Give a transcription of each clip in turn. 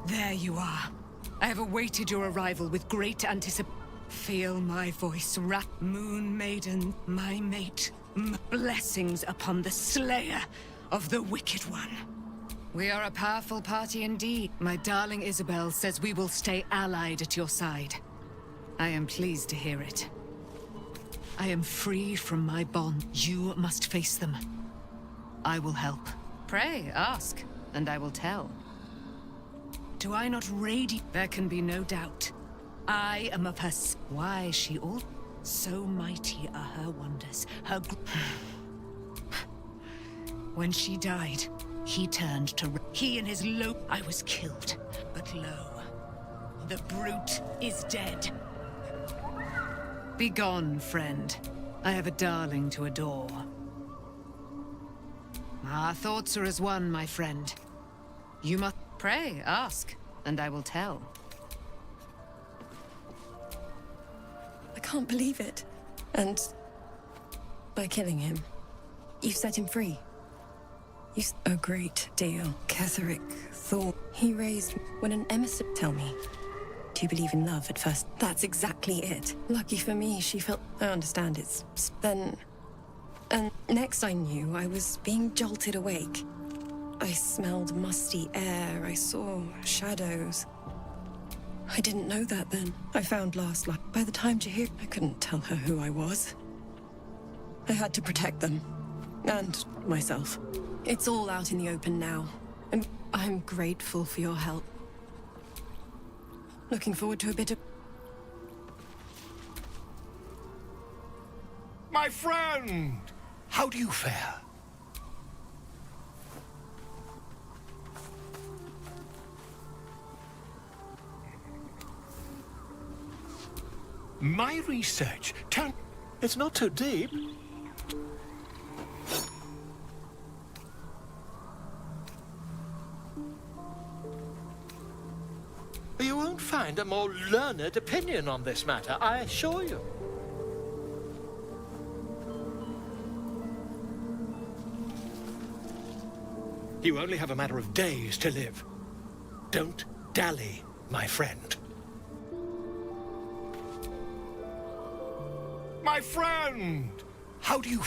There you are. I have awaited your arrival with great anticipation. Feel my voice rap, Moon Maiden, my mate. Blessings upon the slayer of the Wicked One. We are a powerful party indeed. My darling Isabel says we will stay allied at your side. I am pleased to hear it. I am free from my bond. You must face them. I will help. Pray, ask, and I will tell. Do I not radiate? There can be no doubt. I am of her. Why she all so mighty are her wonders. Her. When she died, he turned to. He and his low. I was killed, but lo, the brute is dead. Begone, friend. I have a darling to adore. Our thoughts are as one, my friend. You must pray, ask, and I will tell. I can't believe it. And by killing him, you've set him free. A great deal. Ketherick thought he raised when an emissary. Tell me, do you believe in love at first? That's exactly it. Lucky for me, she felt. I understand it's. Then. And next I knew, I was being jolted awake. I smelled musty air, I saw shadows. I didn't know that then. I found last light. By the time Jahir, I couldn't tell her who I was. I had to protect them. And myself. It's all out in the open now. And I'm grateful for your help. Looking forward to a bit of... My friend! How do you fare? My research turn. It's not too deep. You won't find a more learned opinion on this matter, I assure you. You only have a matter of days to live. Don't dally, my friend. My friend! How do you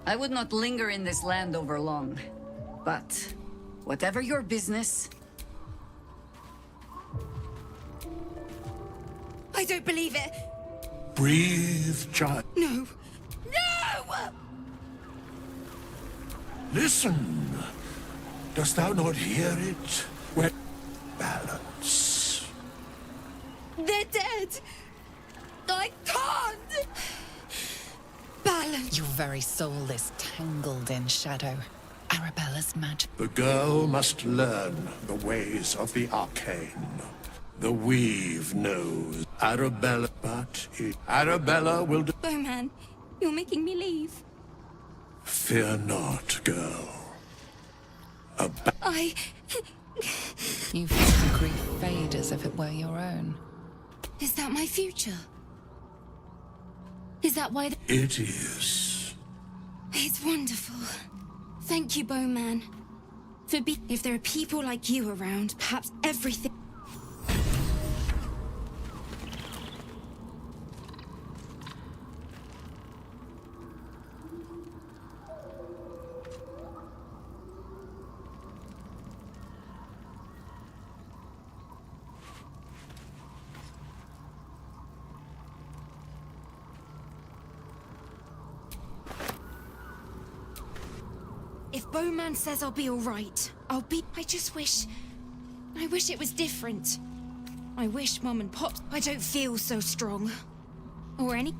I would not linger in this land over long, but whatever your business... I don't believe it! Breathe, child. No! No! Listen. Dost thou not hear it? Where balance. They're dead! I can't! Balance. Your very soul is tangled in shadow. Arabella's magic. The girl must learn the ways of the arcane. The weave knows. Arabella, but Arabella will do. Bowman, you're making me leave. Fear not, girl. You feel the grief fade as if it were your own. Is that my future? Is that why It is. It's wonderful. Thank you, Bowman. If there are people like you around, perhaps everything... If Bowman says I'll be all right, I'll be... I wish it was different. I wish Mum and Pop... I don't feel so strong. Or any...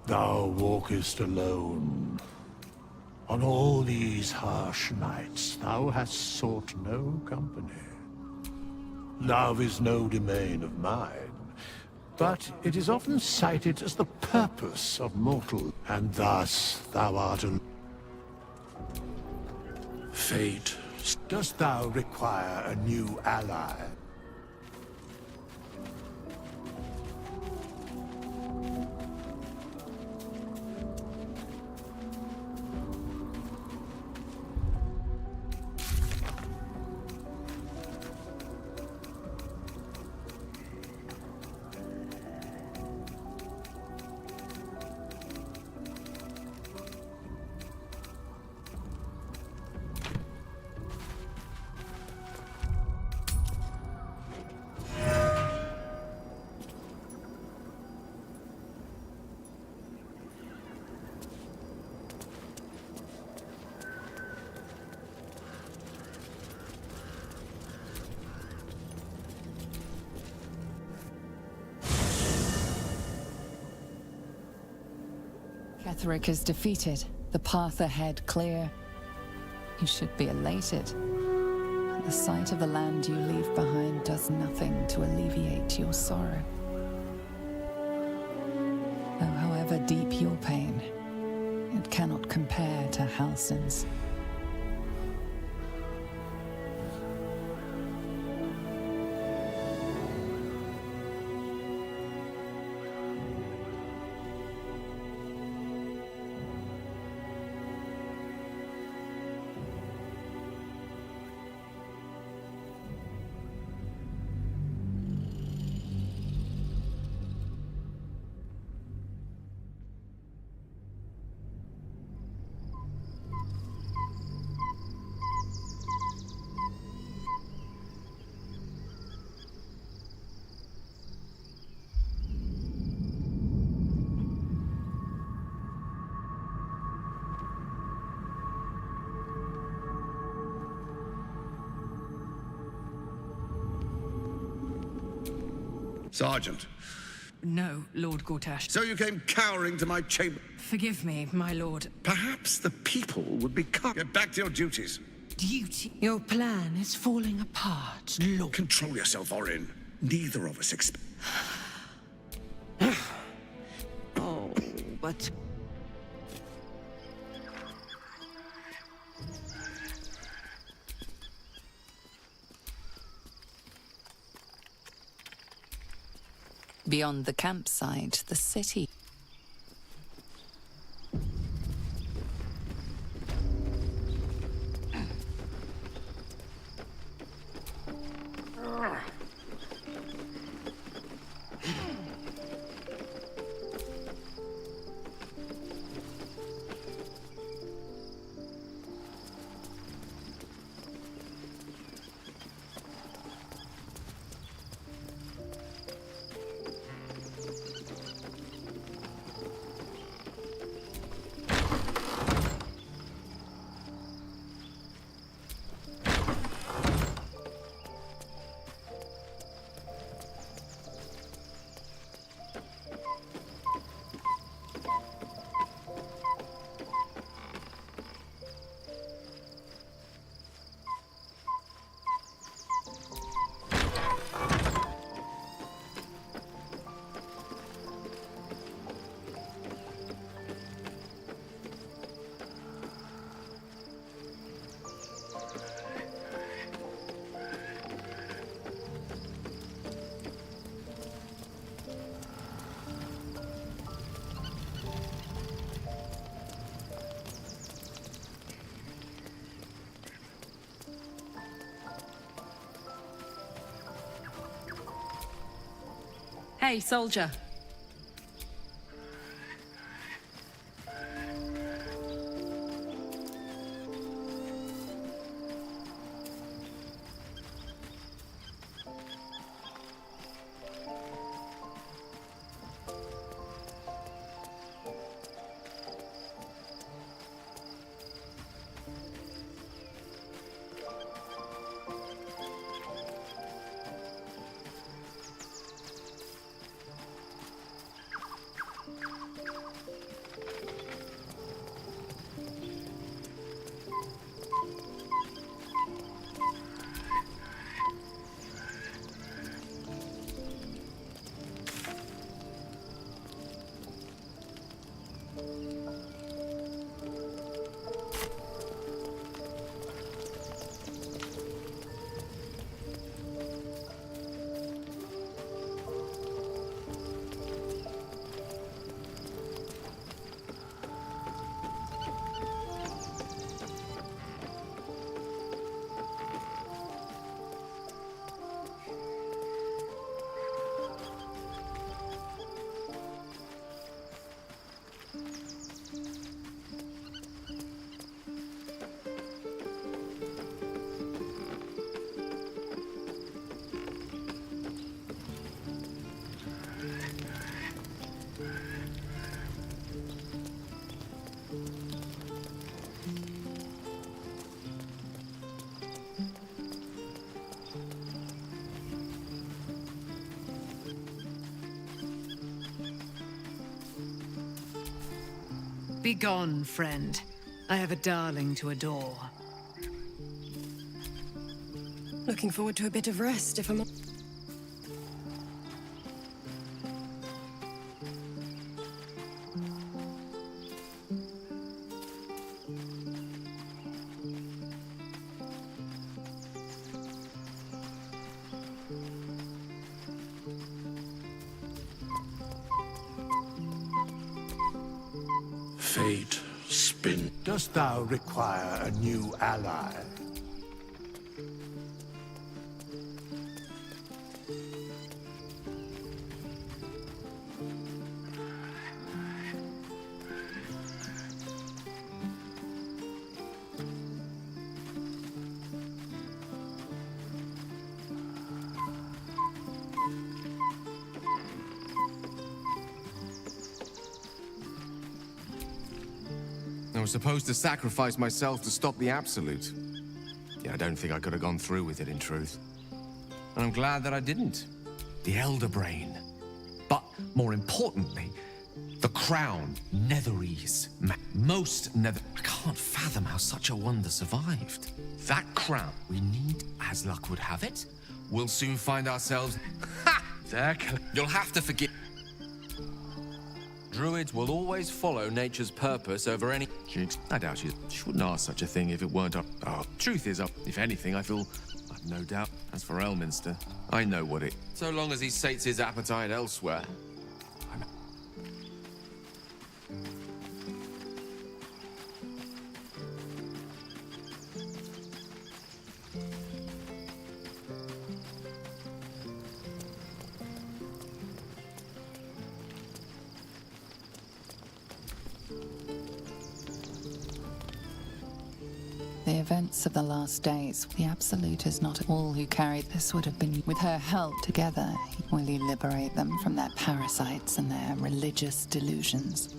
Thou walkest alone. On all these harsh nights, thou hast sought no company. Love is no domain of mine. but it is often cited as the purpose of mortal, and thus thou art a... Fate, dost thou require a new ally? Ketheric is defeated, the path ahead clear. You should be elated. But the sight of the land you leave behind does nothing to alleviate your sorrow. Though however deep your pain, it cannot compare to Halsin's. Sergeant. No, Lord Gortash. So you came cowering to my chamber. Forgive me, my lord. Perhaps the people would be cut. Get back to your duties. Duty. Your plan is falling apart, Lord. Control yourself, Orin. Neither of us expect... Oh, but... Beyond the campsite, the city. Hey, soldier. Begone, friend. I have a darling to adore. Looking forward to a bit of rest, if I'm... Fate spin. Dost thou require a new ally? I was supposed to sacrifice myself to stop the Absolute. Yeah, I don't think I could have gone through with it, in truth. And I'm glad that I didn't. The Elder Brain. But, more importantly, the crown. Netherese. Most Nether... I can't fathom how such a wonder survived. That crown we need, as luck would have it, we'll soon find ourselves... Ha! There, you'll have to forgive... Druids will always follow nature's purpose over any... I doubt she wouldn't ask such a thing if it weren't up... Oh, truth is, if anything, I feel... I've no doubt. As for Elminster, I know what it... So long as he sates his appetite elsewhere. The events of the last days, the Absolute is not all who carried this would have been. With her help together, will he liberate them from their parasites and their religious delusions?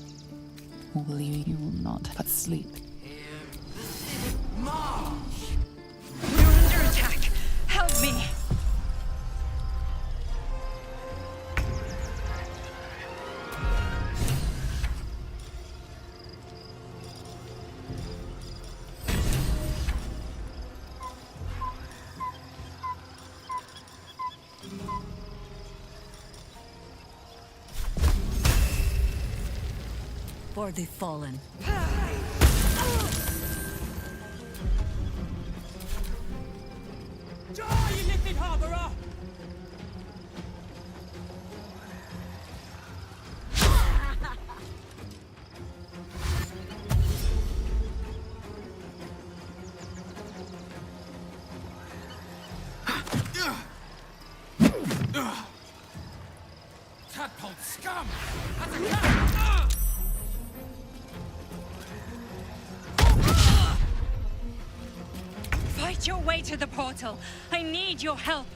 Or will you will not but sleep? We're under attack! Help me! For the fallen. Die, you lifted harborer! Tadpole scum! That's a cat! Fight your way to the portal. I need your help.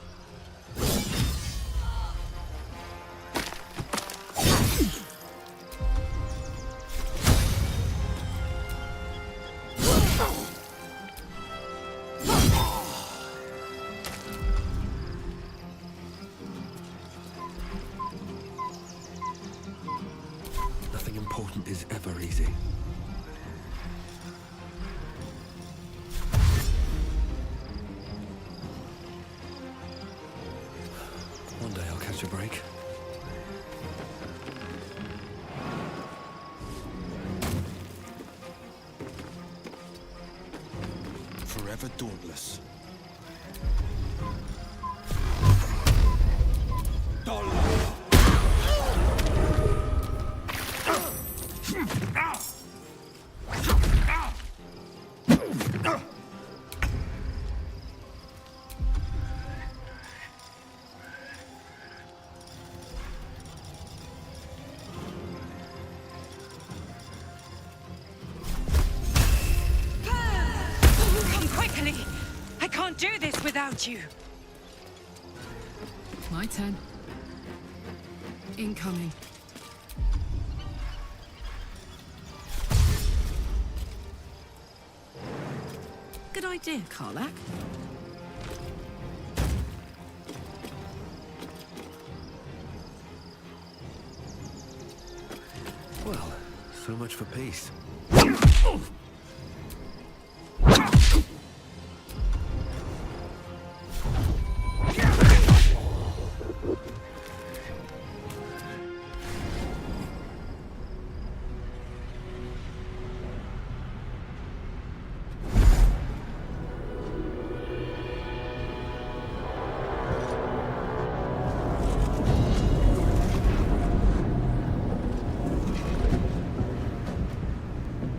Nothing important is ever easy. One day I'll catch a break. Forever dauntless. Come quickly! I can't do this without you! My turn. Incoming. good idea, Karlach? Well, so much for peace.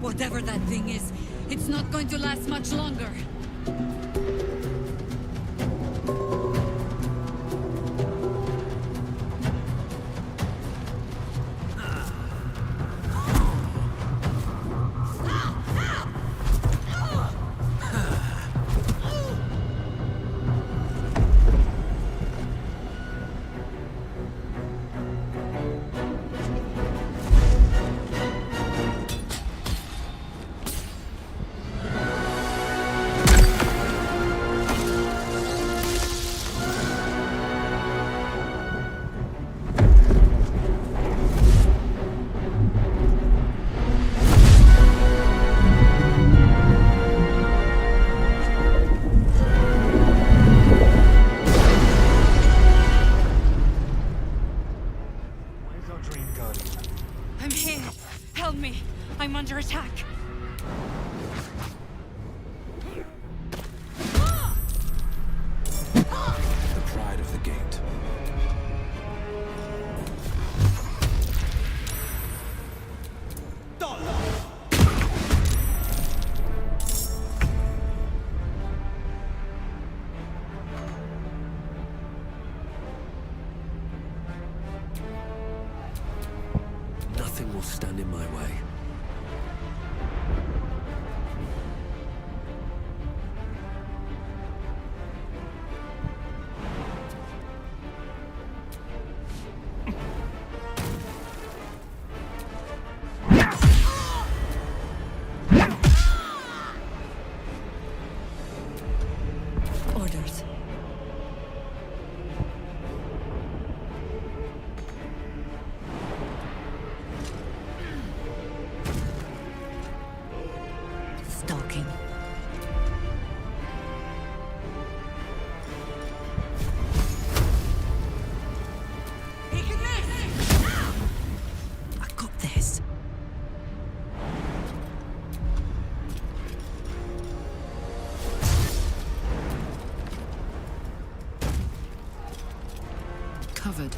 Whatever that thing is, it's not going to last much longer. I'm here. Help me. I'm under attack. The pride of the gate. Nothing will stand in my way. Orders. Stalking. I got this. Covered.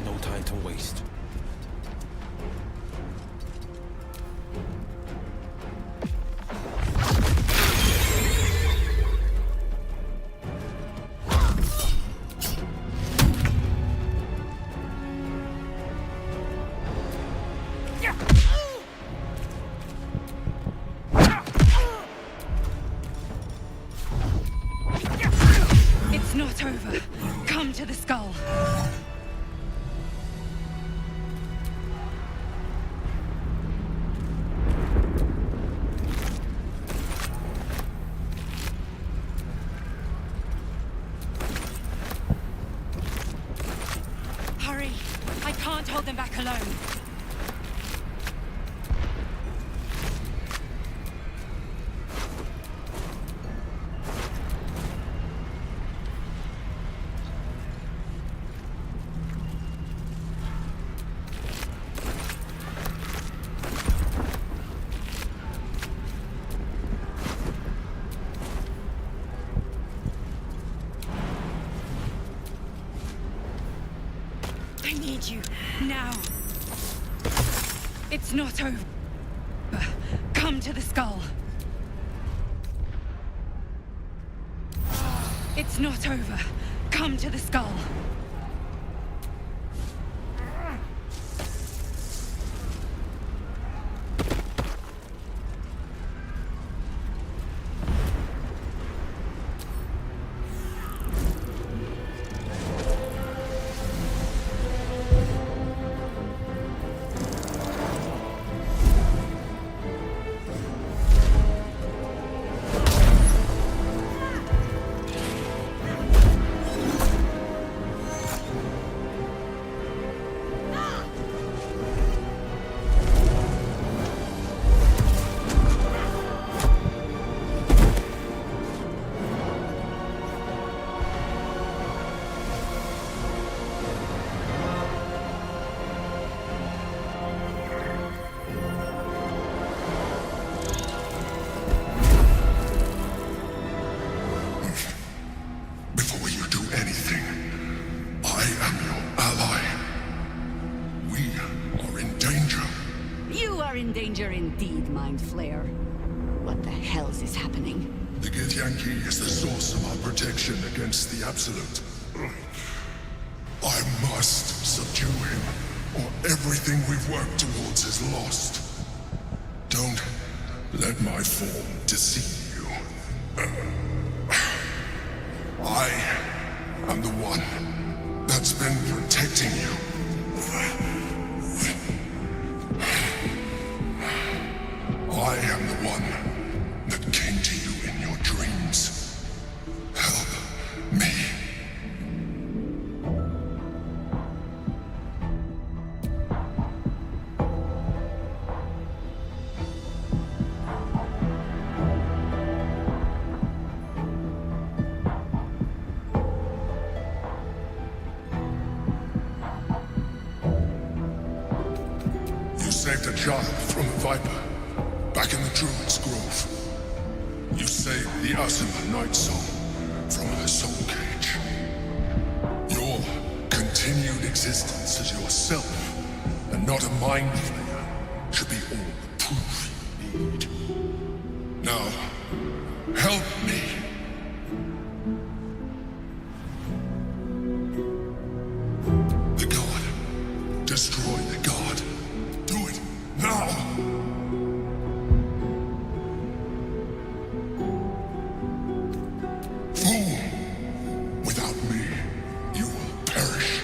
No time to waste. It's not over. Come to the skull. Hurry! I can't hold them back alone. I need you, now. It's not over. Come to the skull. It's not over. Come to the skull. danger indeed, Mind Flayer. What the hells is happening? The Githyanki is the source of our protection against the Absolute. I must subdue him, or everything we've worked towards is lost. Don't let my form deceive you. I am the one that's been protecting you. I am the one that came to you in your dreams. Help me. You saved a child from a viper. Back in the Druid's Grove, you saved the Asima Night Song from her soul cage. Your continued existence as yourself, and not a mind flayer, should be all the proof you need. Now, help me. The God. Destroy the God. Do it now! Without me, you will perish.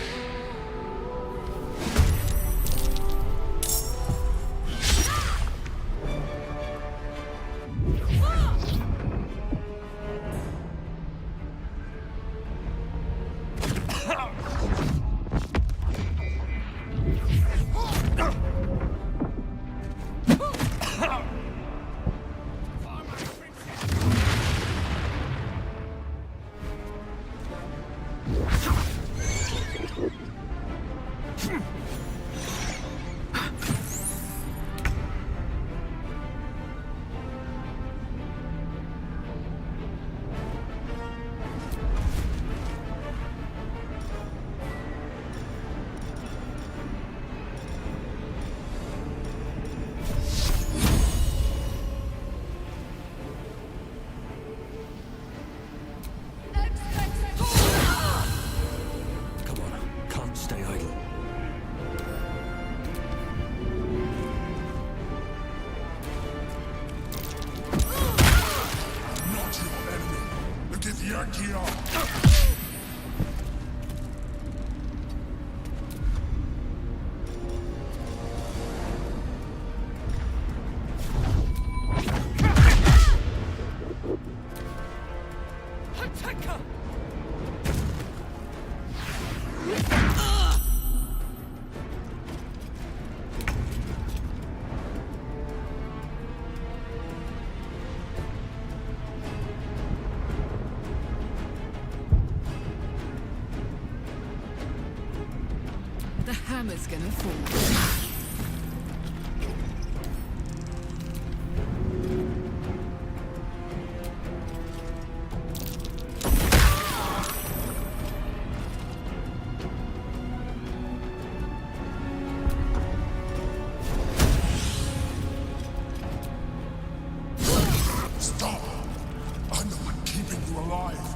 The hammer's gonna fall. Stop! I'm the one keeping you alive.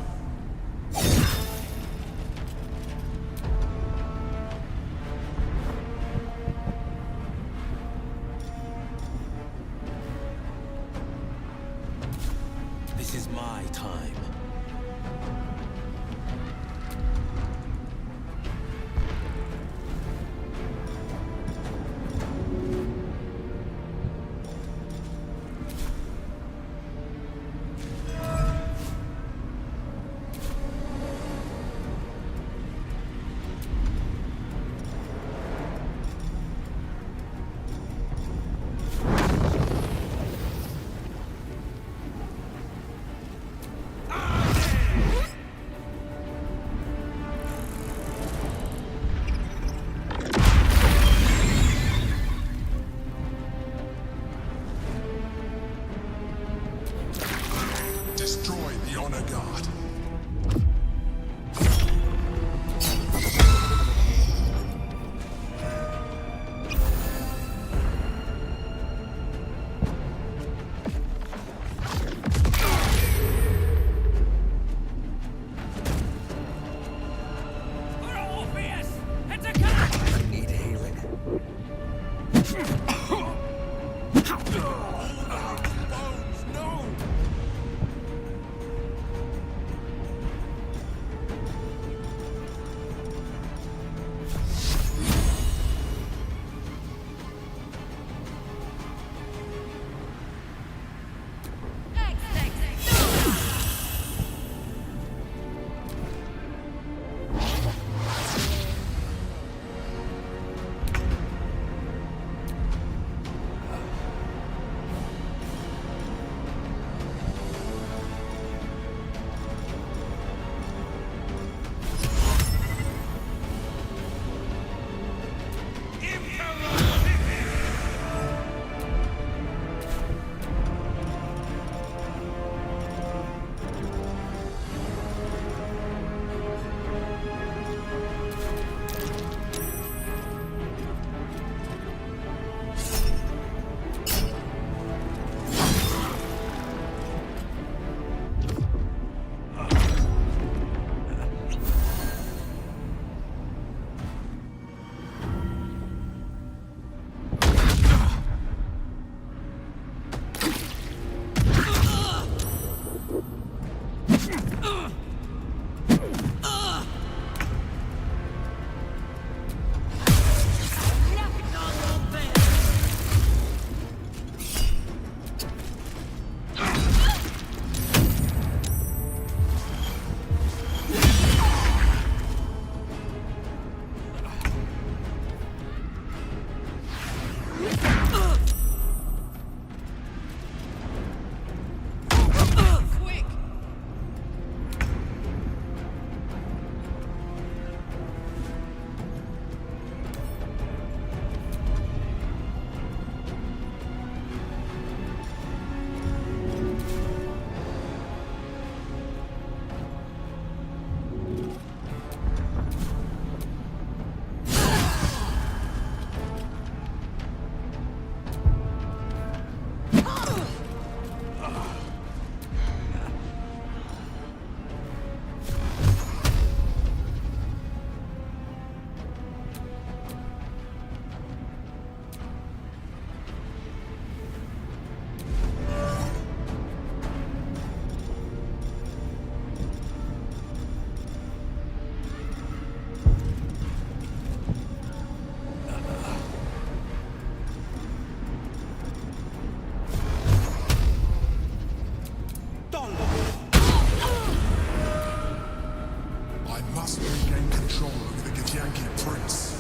Yankee Prince.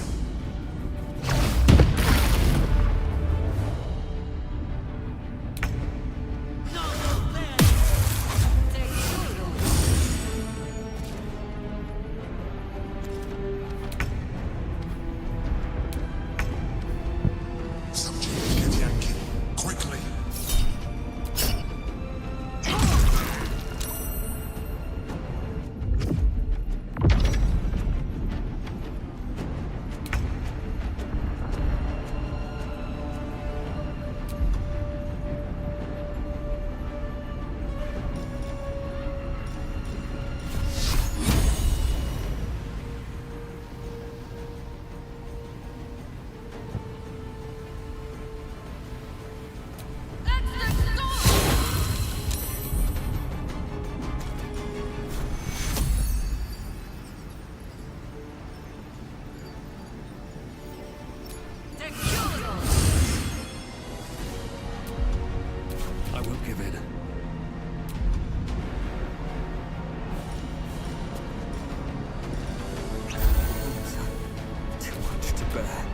Subject Kid Yankee, quickly. I won't give in. Too much to bear.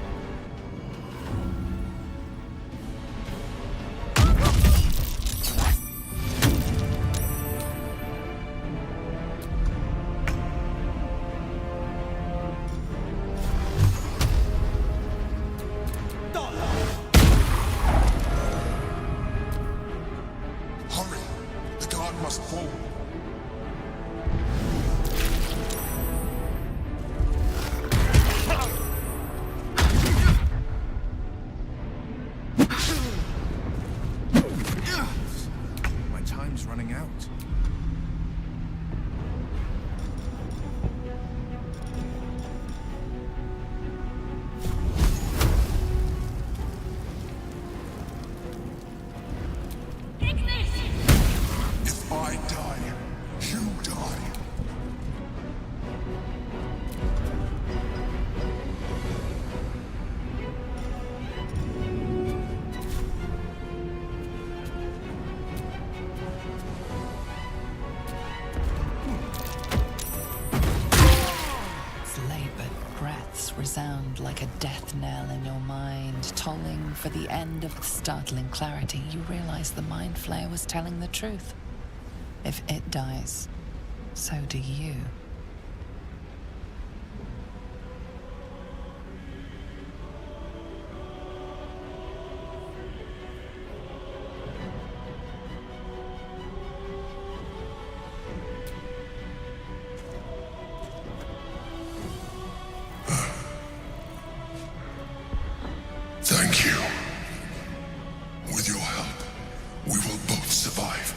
Hurry! The guard must fall. My time's running out. If I die, you die. Its labored breaths resound like a death knell in your mind, tolling for the end of with startling clarity. You realize the Mind Flayer was telling the truth. If it dies, so do you. Thank you. With your help, we will both survive.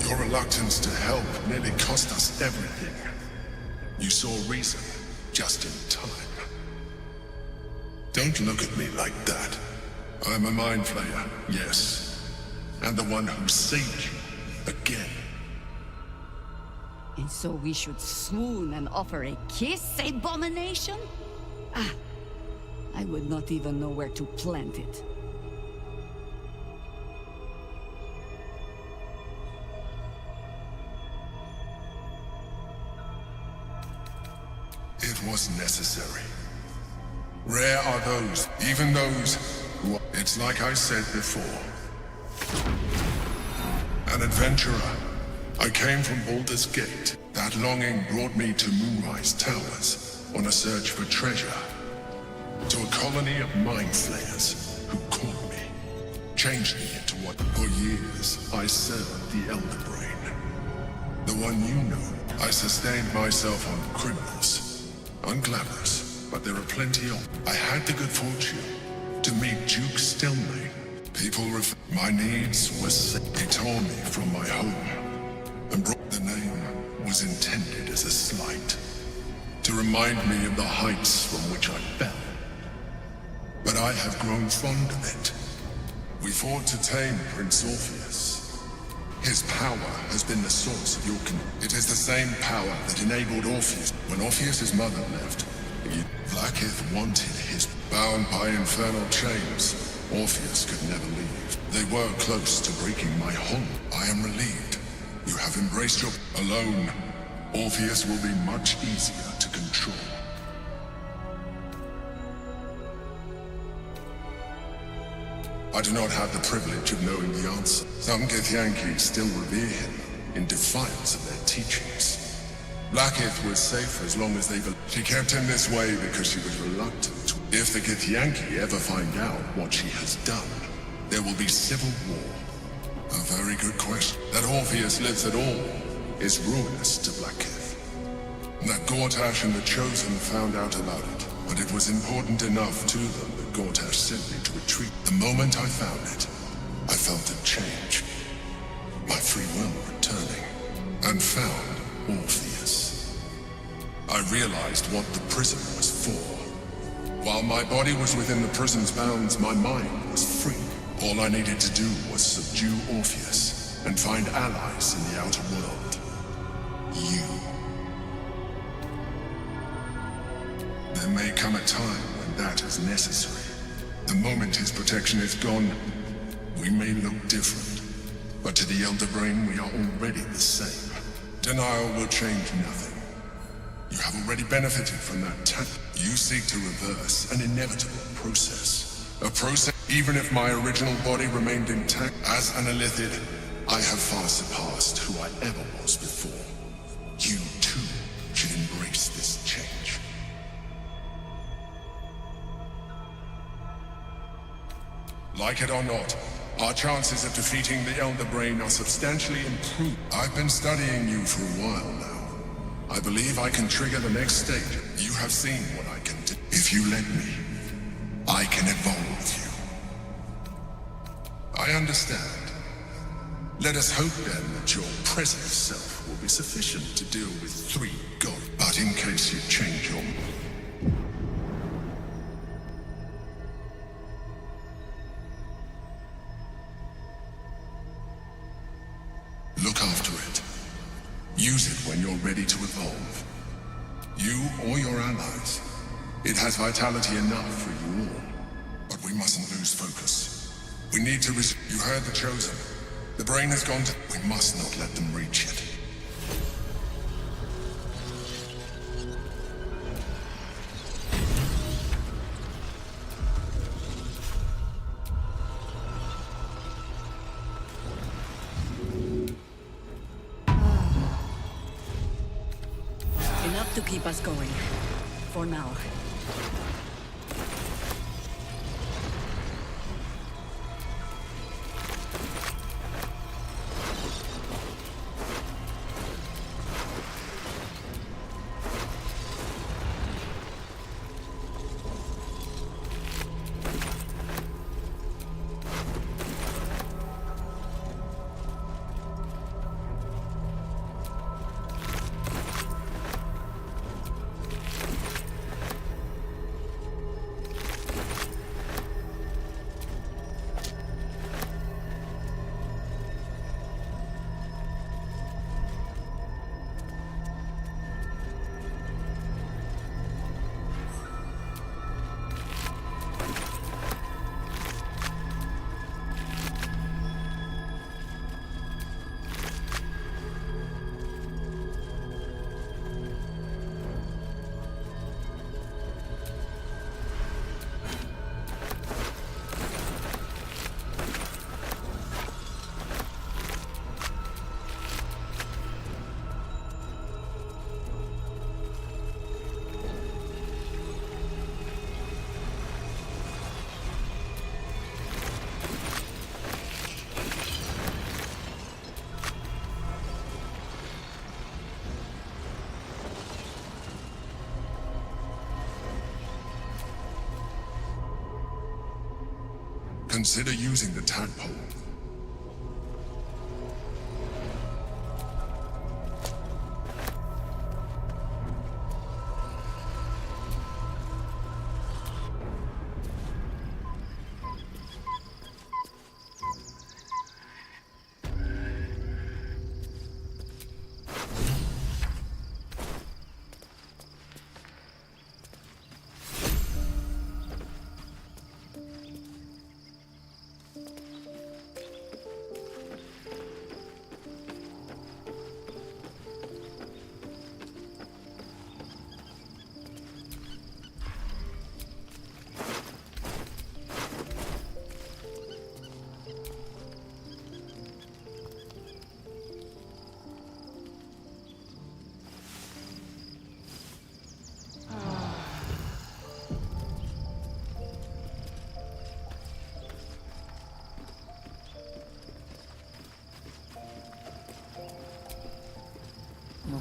Your reluctance to help nearly cost us everything. You saw reason just in time. Don't look at me like that. I'm a Mind Flayer, yes. And the one who saved you again. And so we should swoon and offer a kiss, abomination? Ah, I would not even know where to plant it. It was necessary. Rare are those, even those who are... It's like I said before. An adventurer. I came from Baldur's Gate. That longing brought me to Moonrise Towers on a search for treasure. To a colony of Mind Flayers who caught me. Changed me into what... For years, I served the Elder Brain. The one you know. I sustained myself on criminals. Unglamorous, but there are plenty of... I had the good fortune to meet Duke Stilmane. People my needs were sick. He tore me from my home and brought... The name was intended as a slight, to remind me of the heights from which I fell. But I have grown fond of it. We fought to tame Prince Orpheus. His power has been the source of your It is the same power that enabled Orpheus. When Orpheus's mother left, Blackith wanted his bound by infernal chains. Orpheus could never leave. They were close to breaking my hold. I am relieved. You have embraced your alone. Orpheus will be much easier to control. I do not have the privilege of knowing the answer. Some Githyanki still revere him in defiance of their teachings. Blackith was safe as long as they believed. She kept him this way because she was reluctant. If the Githyanki ever find out what she has done, there will be civil war. A very good question. That Orpheus lives at all is ruinous to Blackith. That Gortash and the Chosen found out about it, but it was important enough to them that Gortash sent me to retreat. The moment I found it, I felt a change. My free will returning, and found Orpheus. I realized what the prison was for. While my body was within the prison's bounds, my mind was free. All I needed to do was subdue Orpheus and find allies in the outer world. You. There may come a time when that is necessary. The moment his protection is gone, we may look different. But to the Elder Brain, we are already the same. Denial will change nothing. You have already benefited from that tactic. You seek to reverse an inevitable process. A process, even if my original body remained intact. As an Illithid, I have far surpassed who I ever was before. You, too, should embrace this change. Like it or not, our chances of defeating the Elder Brain are substantially improved. I've been studying you for a while now. I believe I can trigger the next stage. You have seen what I can do. If you let me, I can evolve you. I understand. Let us hope then that your present self will be sufficient to deal with 3 gods. But in case you change your mind, look after it. Use it when you're ready to evolve. You or your allies. It has vitality enough for you all. But we mustn't lose focus. We need to You heard the Chosen. The brain has gone to... We must not let them reach it. Enough to keep us going. For now. Consider using the tadpole.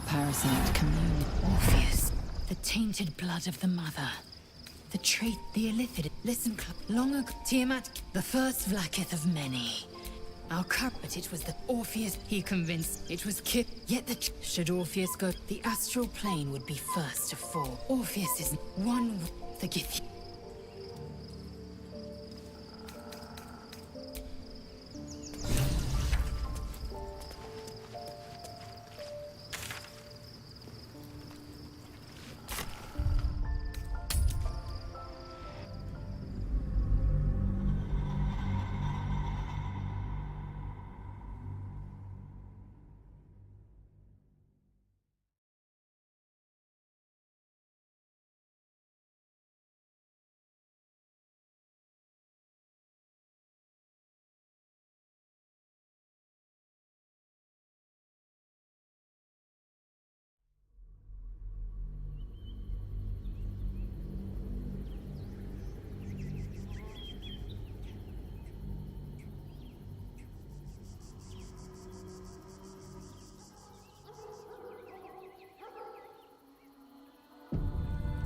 parasite commune. Orpheus, the tainted blood of the mother. The trait, the illithid. Listen, long ago, Tiamat, the first Vlaakith of many. Our cup, but it was the Orpheus he convinced. It was Kit. Yet should Orpheus go, the astral plane would be first to fall. Orpheus is one the gift.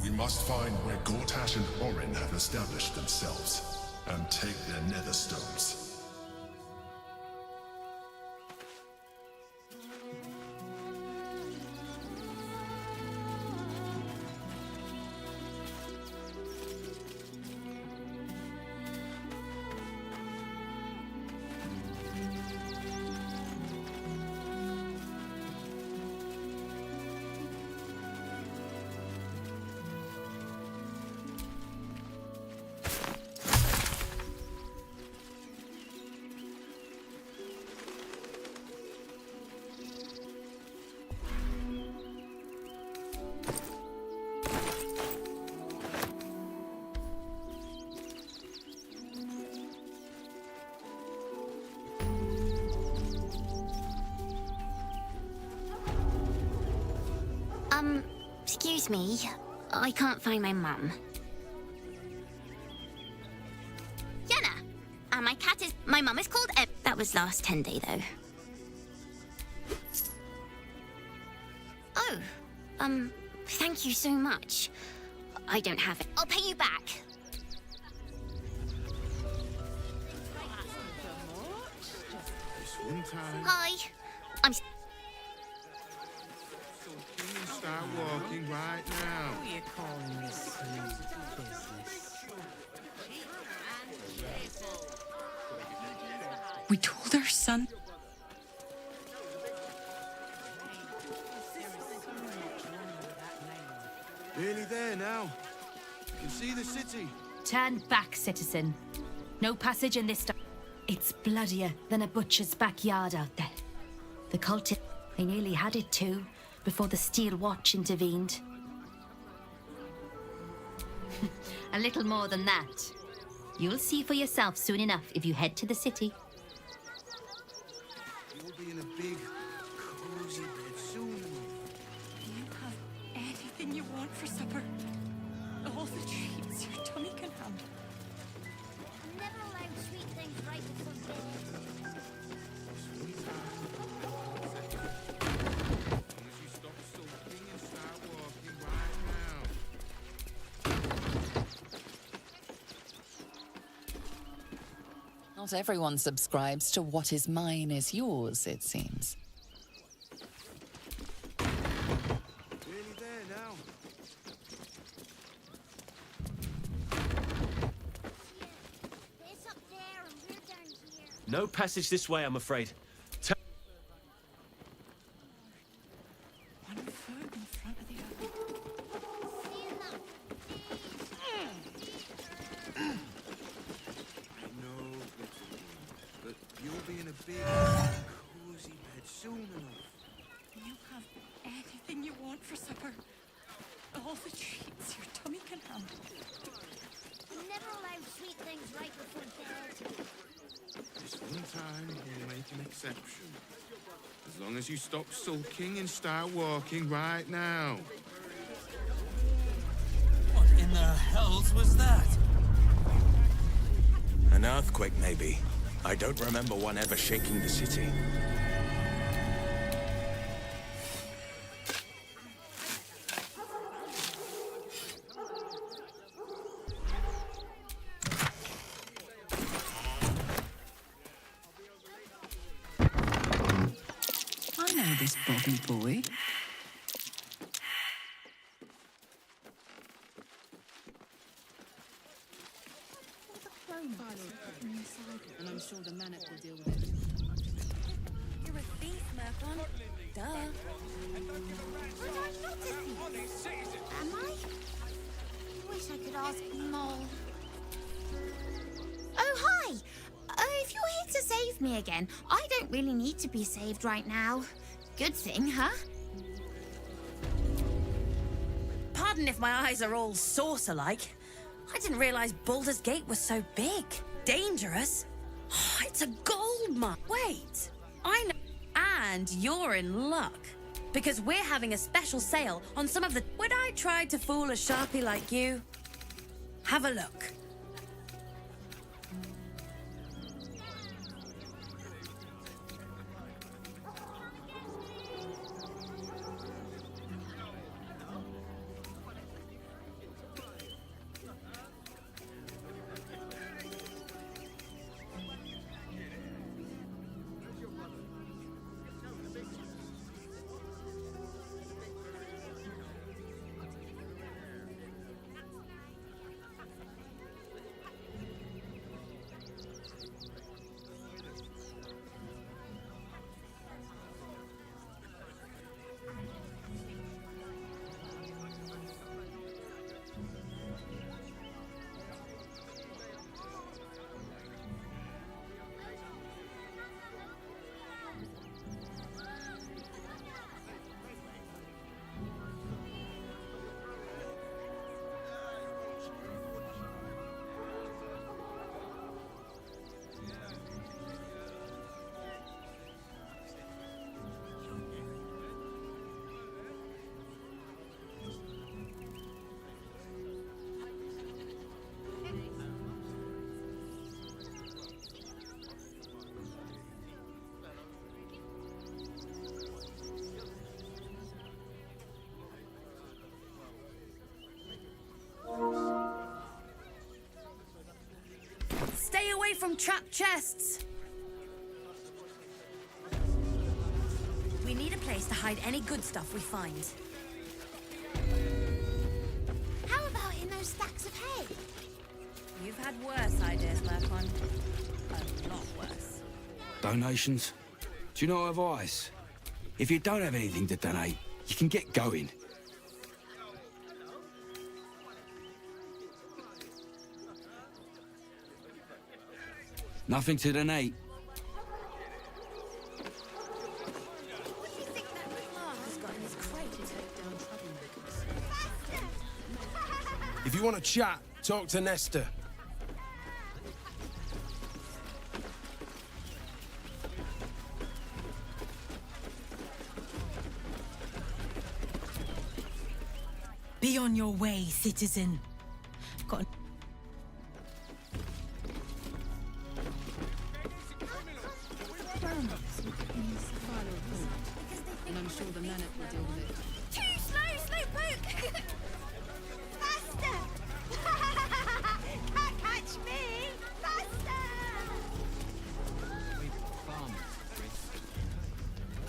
We must find where Gortash and Orin have established themselves, and take their nether stones. Excuse me. I can't find my mum. Yana! My cat is... My mum is called Em. That was last 10 day, though. Oh. Thank you so much. I don't have it. I'll pay you back. Hi. I'm... Start walking right now. Who are you calling this business? We told our son. Nearly there now. You can see the city. Turn back, citizen. No passage in this... It's bloodier than a butcher's backyard out there. The cult... They nearly had it too, before the Steel Watch intervened. A little more than that. You'll see for yourself soon enough if you head to the city. You'll be in a big, cozy bed soon. You have anything you want for supper. All the treats your tummy can handle. Never allowed sweet things right before bed. Not everyone subscribes to what is mine is yours, it seems. Nearly there now. It's up there and we're down here. No passage this way, I'm afraid. One foot in front of the other. But you'll be in a big, cozy bed soon enough. You have anything you want for supper. All the treats your tummy can handle. Never allowed sweet things right before bed. This one time, we'll make an exception. As long as you stop sulking and start walking right now. What in the hells was that? An earthquake, maybe. I don't remember one ever shaking the city. know this Bobby boy? And I'm sure the Manic will deal with it. You're a thief, Mercon. Duh. Would I not a thief? Am I? I wish I could ask more. Oh, hi! If you're here to save me again, I don't really need to be saved right now. Good thing, huh? Pardon if my eyes are all saucer-like. I didn't realize Baldur's Gate was so big. Dangerous. Oh, it's a gold mine. Wait, I know. And you're in luck. Because we're having a special sale on some of the... Would I try to fool a Sharpie like you? Have a look. Stay away from trapped chests. We need a place to hide any good stuff we find. How about in those stacks of hay? You've had worse ideas, Mercon. A lot worse. Donations? Do you not have eyes? If you don't have anything to donate, you can get going. Nothing to donate. If you want to chat, talk to Nesta. Be on your way, citizen. Got And I'm sure the Manic will deal with it. Too slow, Slowpoke! Faster! Can't catch me! Faster!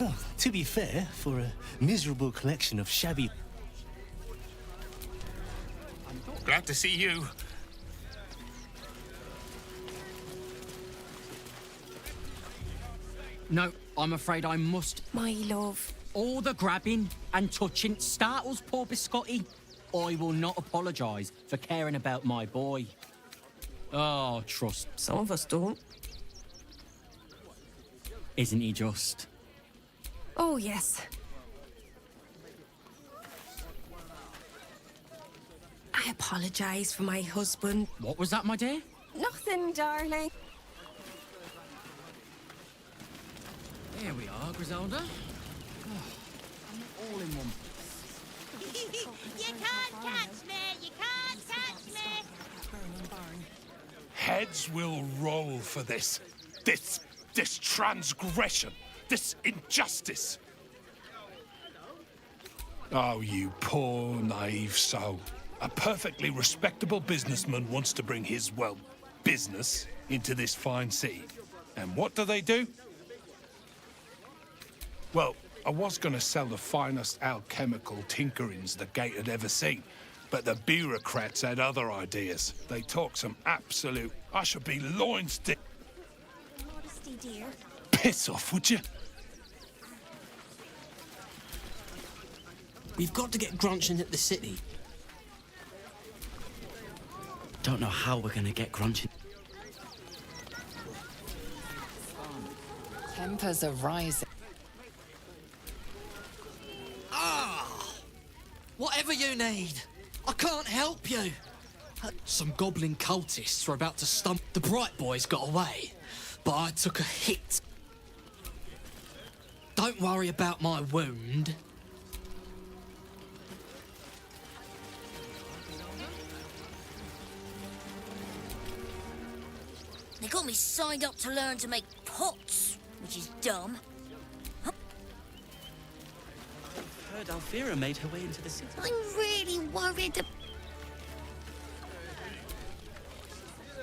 Oh, to be fair, for a miserable collection of shabby... Glad to see you. No, I'm afraid I must. My love. All the grabbing and touching startles poor Biscotti. I will not apologise for caring about my boy. Oh, trust. Some of us don't. Isn't he just? Oh, yes. I apologise for my husband. What was that, my dear? Nothing, darling. Here we are, Griselda. Oh, all in one. You can't catch me! You can't catch me! Heads will roll for this. This transgression. This injustice. Oh, you poor, naive soul. A perfectly respectable businessman wants to bring his, well, business into this fine city. And what do? Well, I was gonna sell the finest alchemical tinkerings the gate had ever seen, but the bureaucrats had other ideas. They talk some absolute... I should be loins deep. Modesty, dear. Piss off, would you? We've got to get Grunch at the city. Don't know how we're gonna get Grunch. Tempers are rising. Whatever you need. I can't help you. Some goblin cultists were about to stump. The Bright Boys got away, but I took a hit. Don't worry about my wound. They got me signed up to learn to make pots, which is dumb. Heard Alfira made her way into the city. I'm really worried.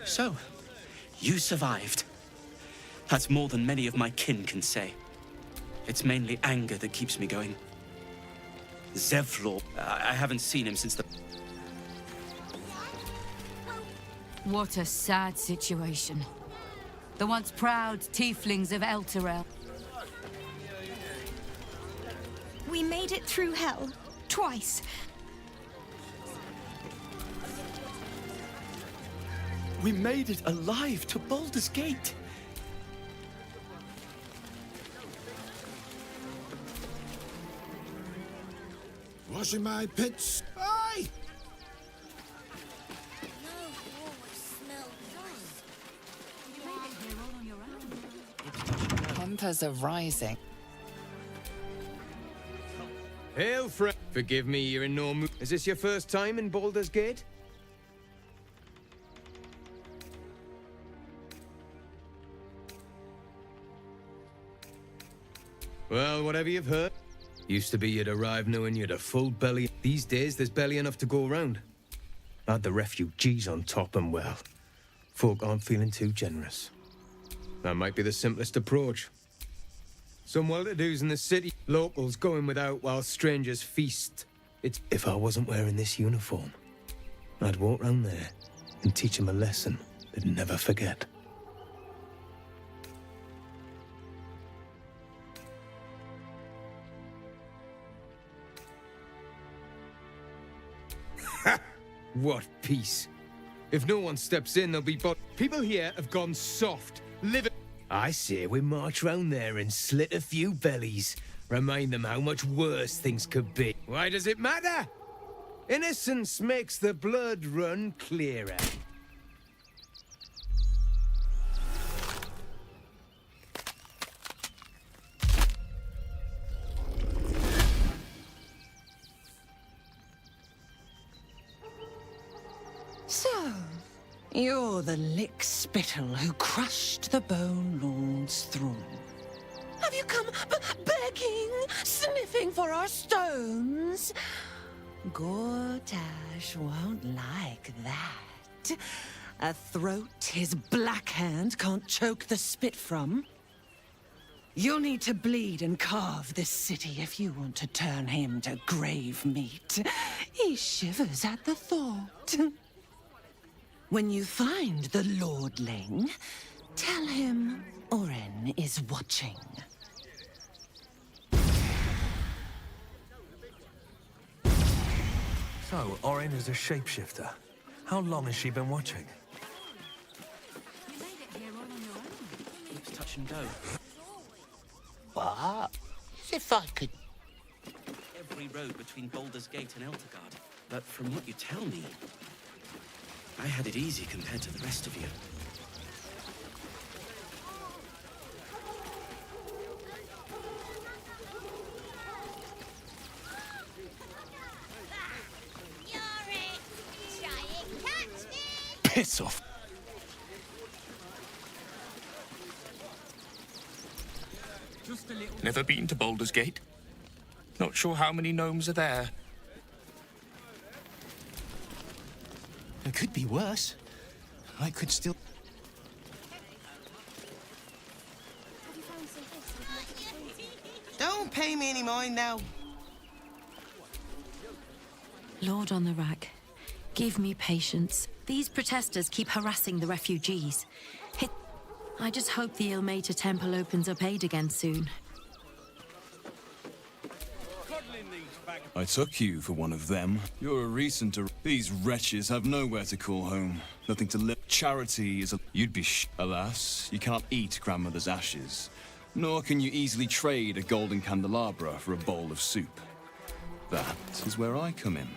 So, you survived. That's more than many of my kin can say. It's mainly anger that keeps me going. Zevlor, I haven't seen him since the... What a sad situation. The once proud tieflings of Elturel. We made it through hell. Twice. We made it alive to Baldur's Gate. Washing my pits. Aye! Tempers are rising. Hail, friend. Forgive me, you're in no mood. Is this your first time in Baldur's Gate? Well, whatever you've heard. Used to be you'd arrive knowing you'd a full belly. These days, there's barely enough to go around. Add the refugees on top and, well, folk aren't feeling too generous. That might be the simplest approach. Some well-to-dos in the city, locals going without while strangers feast. It's... If I wasn't wearing this uniform, I'd walk round there and teach them a lesson they'd never forget. What peace. If no one steps in, there'll be people here have gone soft, living. I say we march round there and slit a few bellies. Remind them how much worse things could be. Why does it matter? Innocence makes the blood run clearer. So, you're the lick-spittle who crushed the Bone Lord's throne. Have you come begging, sniffing for our stones? Gortash won't like that. A throat his black hand can't choke the spit from. You'll need to bleed and carve this city if you want to turn him to grave meat. He shivers at the thought. When you find the Lordling, tell him Oren is watching. So, Oren is a shapeshifter. How long has she been watching? Let's touch and go. What? As if I could... Every road between Baldur's Gate and Eltergard. But from what you tell me, I had it easy compared to the rest of you. Piss off. Never been to Baldur's Gate. Not sure how many gnomes are there. It could be worse. I could still... Have you found some fish? Don't Don't pay me any mind now. Lord on the rack, give me patience. These protesters keep harassing the refugees. I just hope the Ilmater Temple opens up aid again soon. I took you for one of them. You're a recent... These wretches have nowhere to call home. Nothing to live. Charity is a... You'd be Alas, you can't eat grandmother's ashes. Nor can you easily trade a golden candelabra for a bowl of soup. That is where I come in.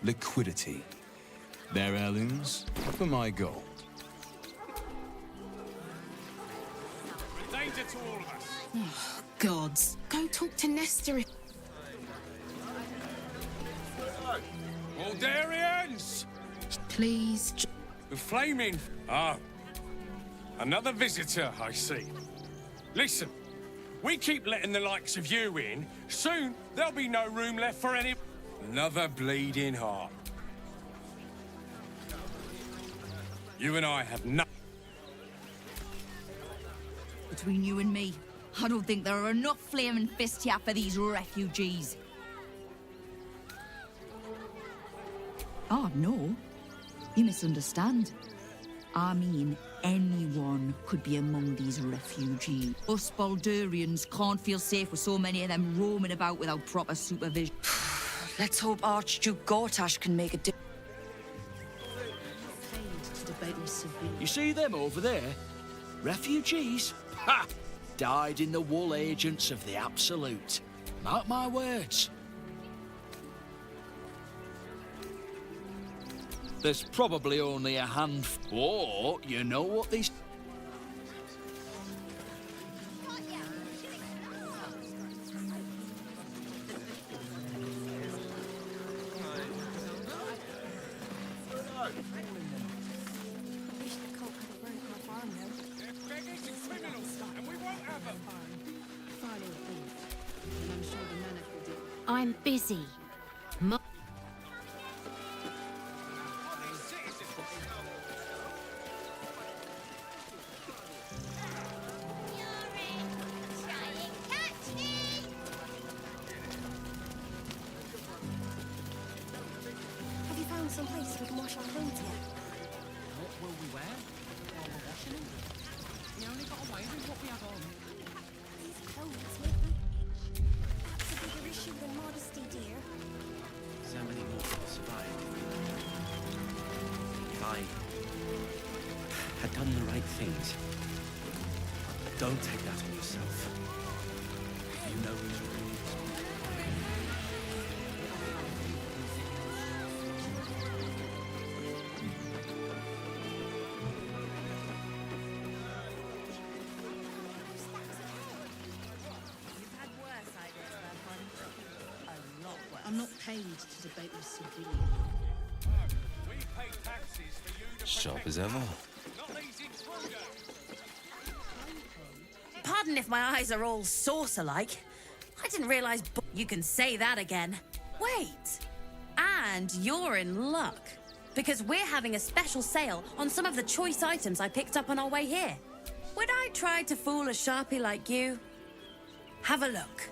Liquidity. Their heirlooms for my gold. Danger to all of us. Oh, gods. Go talk to Nestor. Aldarians! Please. The flaming... Ah. Another visitor, I see. Listen, we keep letting the likes of you in. Soon, there'll be no room left for any... Another bleeding heart. You and I have no... Between you and me, I don't think there are enough flaming fists here for these refugees. Oh, no. You misunderstand. I mean, anyone could be among these refugees. Us Baldurians can't feel safe with so many of them roaming about without proper supervision. Let's hope Archduke Gortash can make a difference. You see them over there? Refugees? Ha! Died in the wool agents of the Absolute. Mark my words. There's probably only a handful. Or, you know what these... I'm busy. Have you found some place we can wash our clothes yet? What will we wear? While we're washing them? We only got away with what we have on. These clothes make me... That's a bigger issue than modesty, dear. So many more will survive. If I had done the right things, don't take that on yourself. You know what you're doing. I'm not paid to debate with civilians. We pay taxes for you to Sharp as ever. Pardon if my eyes are all saucer-like. I didn't realize you can say that again. Wait. And you're in luck. Because we're having a special sale on some of the choice items I picked up on our way here. Would I try to fool a Sharpie like you? Have a look.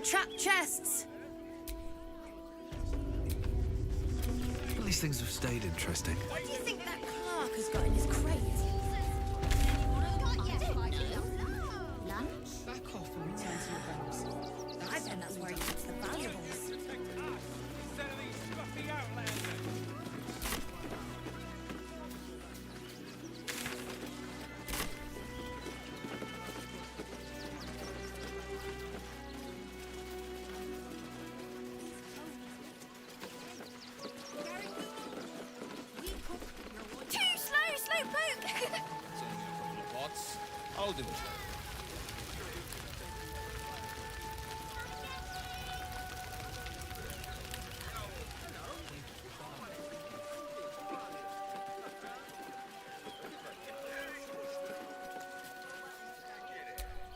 trapped chests. These things have stayed interesting. What do you think that clerk has got in his crate? Lunch? Back off and return to your bones. I bet that's where he keeps the valuables. Too slow, Slowpoke! Pots. I'll do it.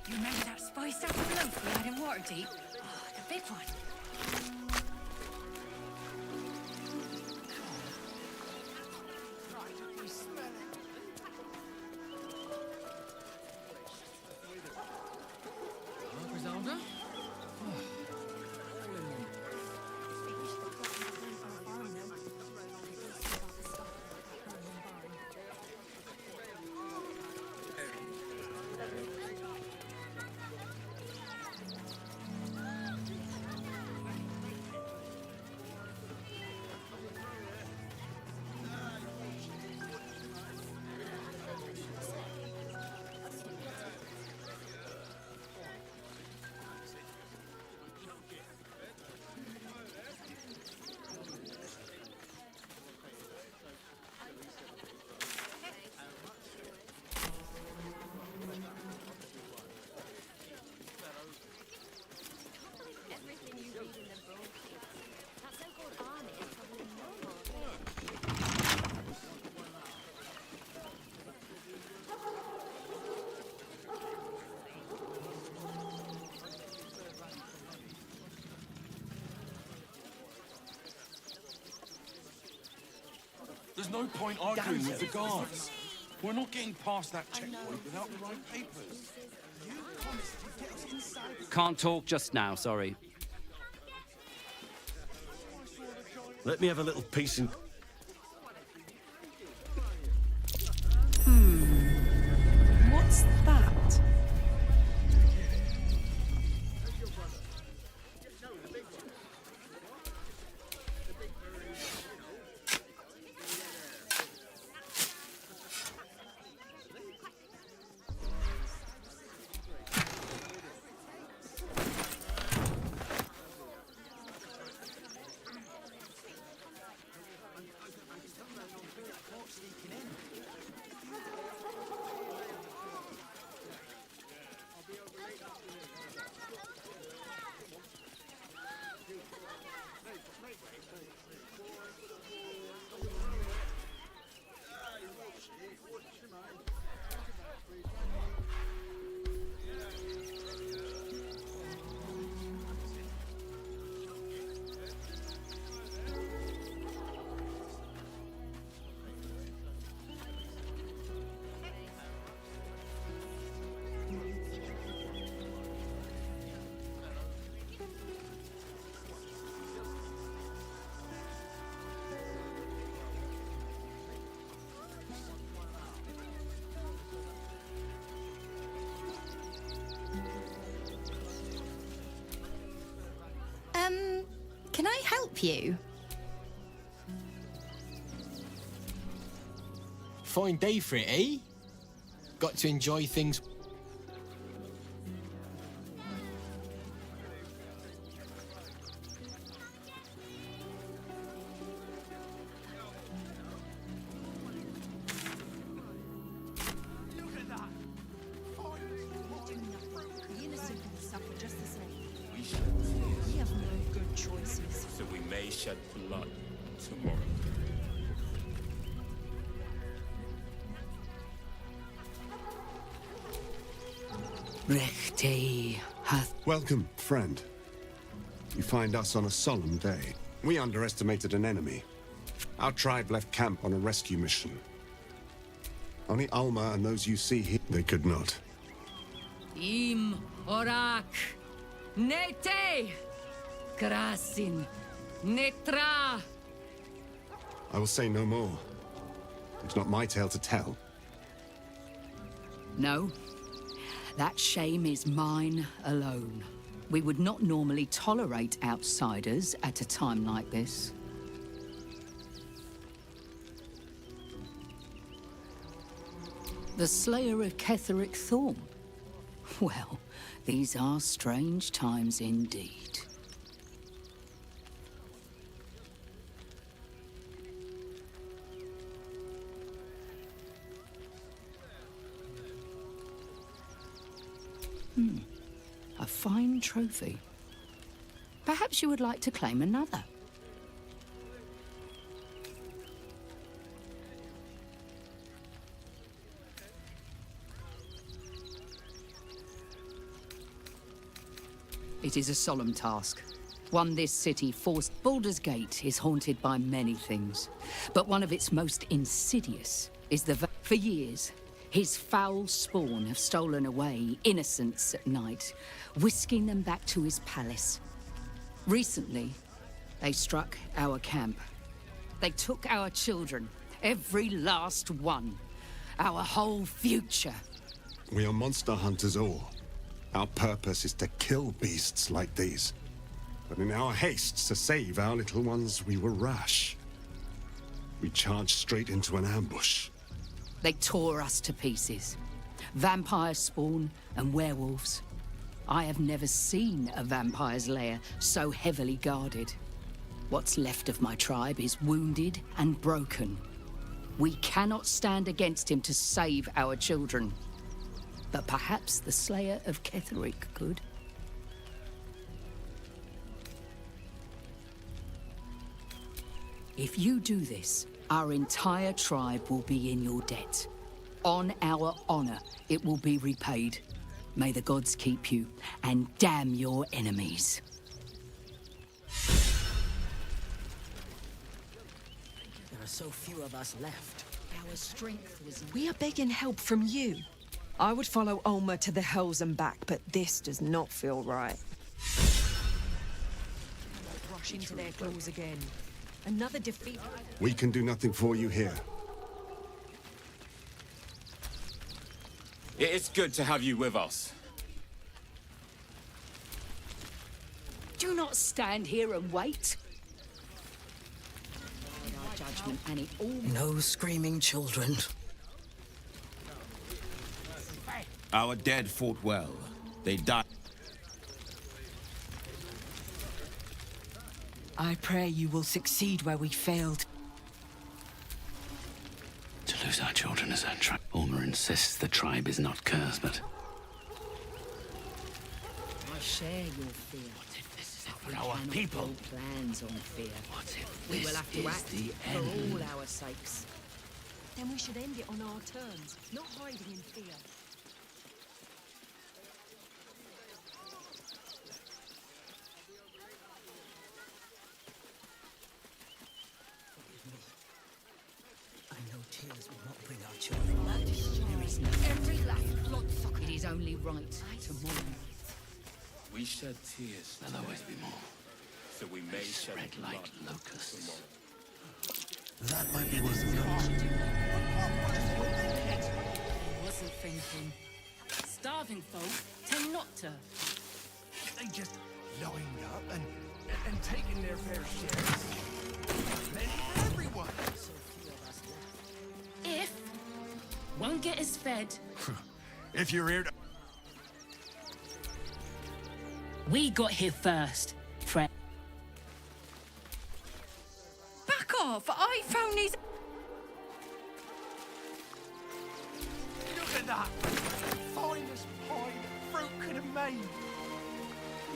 You remember that spiced apple loaf we had in Waterdeep? Oh, the big one. Griselda? There's no point arguing with the guards. We're not getting past that checkpoint without the right papers. Can't talk just now, sorry. Let me have a little peace and... What's that? Can I help you? Fine day for it, eh? Got to enjoy things. The innocent will suffer just the same. We have no good choices. So we may shed blood tomorrow. Rechte hath... Welcome, friend. You find us on a solemn day. We underestimated an enemy. Our tribe left camp on a rescue mission. Only Alma and those you see here, they could not. Im Orak. Nete! Krasin! Netra! I will say no more. It's not my tale to tell. No. That shame is mine alone. We would not normally tolerate outsiders at a time like this. The Slayer of Ketheric Thorn. Well, these are strange times indeed. A fine trophy. Perhaps you would like to claim another. It is a solemn task. One this city forced. Baldur's Gate is haunted by many things, but one of its most insidious is the... For years, his foul spawn have stolen away innocents at night, whisking them back to his palace. Recently, they struck our camp. They took our children, every last one, our whole future. We are monster hunters all. Our purpose is to kill beasts like these. But in our haste to save our little ones, we were rash. We charged straight into an ambush. They tore us to pieces. Vampire spawn and werewolves. I have never seen a vampire's lair so heavily guarded. What's left of my tribe is wounded and broken. We cannot stand against him to save our children. But perhaps the Slayer of Ketheric could. If you do this, our entire tribe will be in your debt. On our honor, it will be repaid. May the gods keep you, and damn your enemies. There are so few of us left. Our strength was... We are begging help from you. I would follow Ulmer to the Hells and back, but this does not feel right. Rush into their claws again. Another defeat. We can do nothing for you here. It is good to have you with us. Do not stand here and wait. Our judgment, and it all... No screaming children. Our dead fought well. They died. I pray you will succeed where we failed. To lose our children as our tribe. Ulmer insists the tribe is not cursed, but... I share your fear. What if this is We our cannot people? build plans on fear. What if We this will have to is act the for end? all our sakes. Then we should end it on our terms, not hiding in fear. I know tears will not bring our children back. There is no every last bloodsucker. It is only right to mourn. We shed tears. There'll always be more. So we may shed Spread blood. like locusts. That might be worth it. I wasn't thinking. Starving folk tend not to. They just lined up and taking their fair shares. Many for everyone. If won't get us fed, If you're here to... we got here first, Fred. Back off! I found these... Look at that! Finest pie that fruit could have made.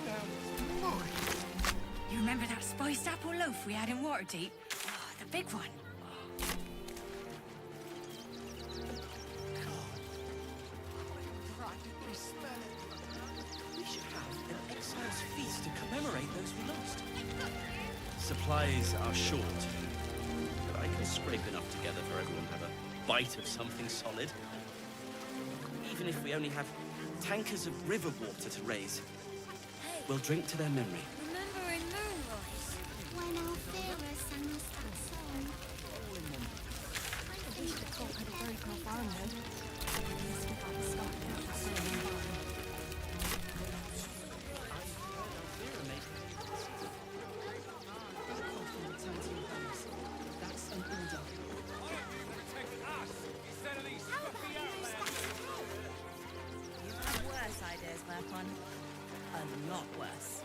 Now it's mine. You remember that spiced apple loaf we had in Waterdeep? Oh, the big one. Practically smell it. We should have an exile's feast to commemorate those we lost. Supplies are short, but I can scrape enough together for everyone to have a bite of something solid. Even if we only have tankers of river water to raise. Hey, We'll drink to their memory. Remember in Moonrise, when Alfira sang us that song? I think the cult had a broken off armband. Yes, we got the start now for sailing by. That's an order. You've had worse ideas, Mercon. A lot worse.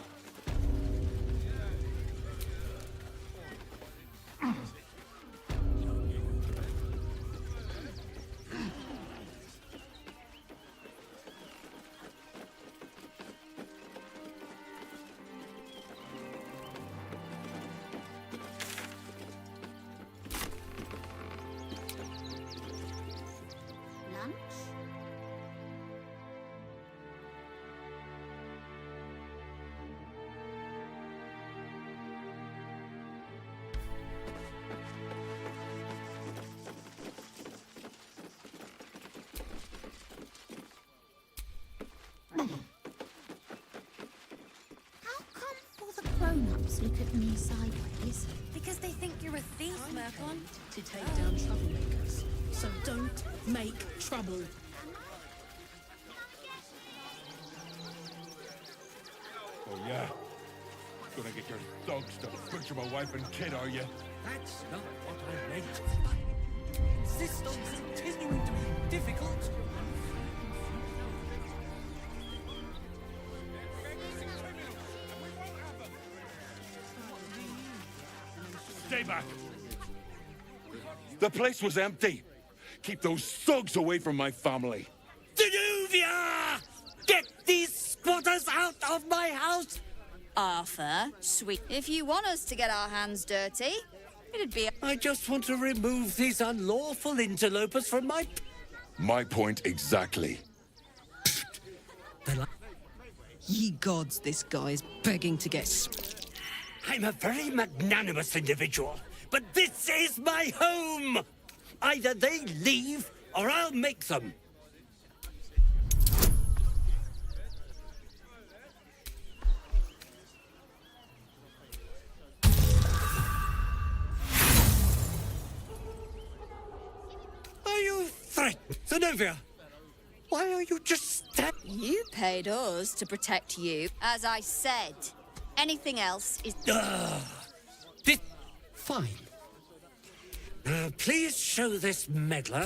Lunch? How come all the grown-ups look at me sideways? Because they think you're a thief, Mercon. To take down troublemakers. So don't make trouble. Oh, yeah? Gonna get your thugs to butcher my wife and kid, are you? That's not what I meant. Insist on continuing to be difficult. Stay back! The place was empty. Keep those thugs away from my family. Danuvia! Get these squatters out of my house! Arthur, sweet. If you want us to get our hands dirty, it'd be... I just want to remove these unlawful interlopers from my... My point exactly. Ye gods, this guy is begging to get I'm a very magnanimous individual, but this is my home! Either they leave, or I'll make them. Are you threatened? Zenobia, why are you just You paid us to protect you, as I said. Anything else is... This... Fine. Now, please show this meddler...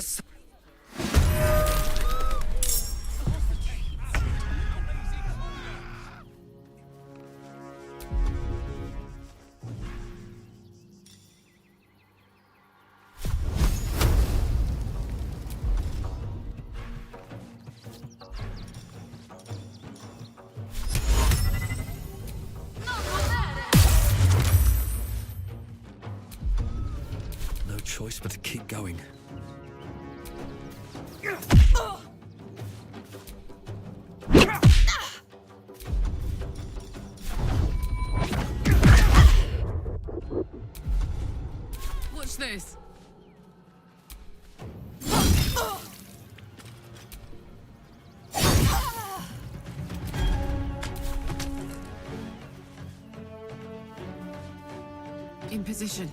No choice but to keep going. Watch this. In position.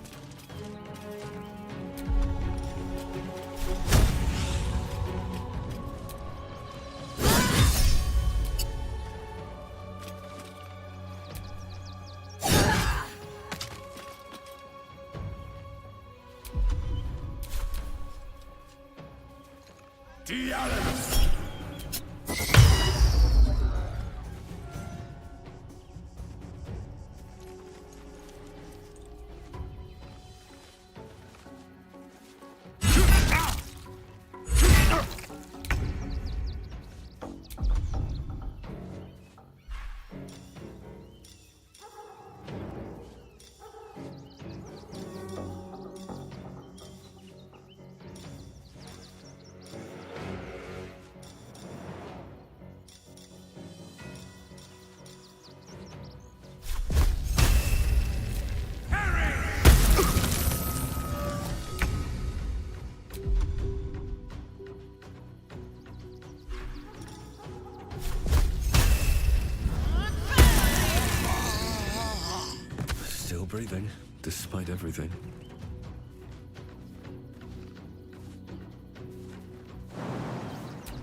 breathing, despite everything.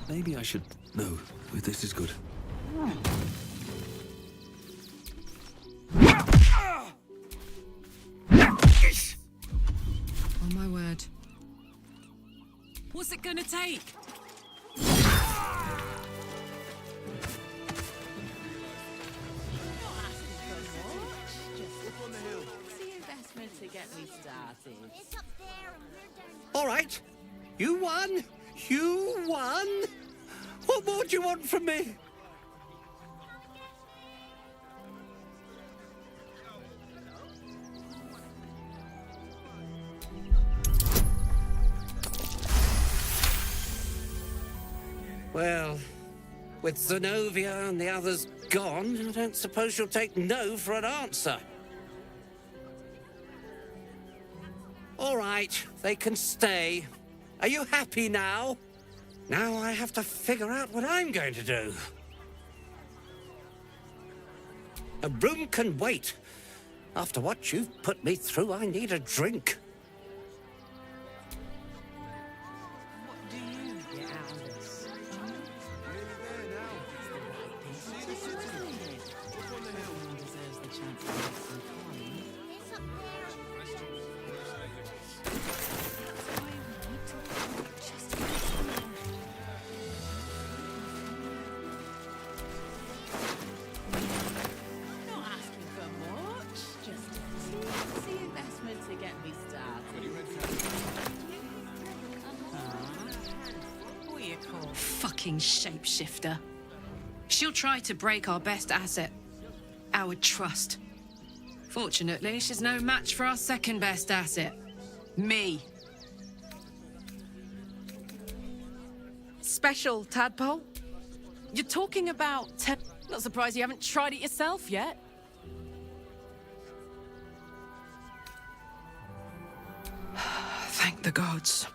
Maybe I should... No, this is good. Oh my word. What's it gonna take? To get me started. It's up there and we're down. All right. You won. You won. What more do you want from me? Well, with Zenobia and the others gone, I don't suppose you'll take no for an answer. All right, they can stay. Are you happy now? Now I have to figure out what I'm going to do. A room can wait. After what you've put me through, I need a drink. What do you get out of this? Everyone deserves the chance to have some fun. It's up there. Not asking for much, just a teensy investment to get me started. What do you call? Fucking shapeshifter. She'll try to break our best asset, our trust. Fortunately, she's no match for our second best asset, me. Special, Tadpole? You're talking about Not surprised you haven't tried it yourself yet. Thank the gods.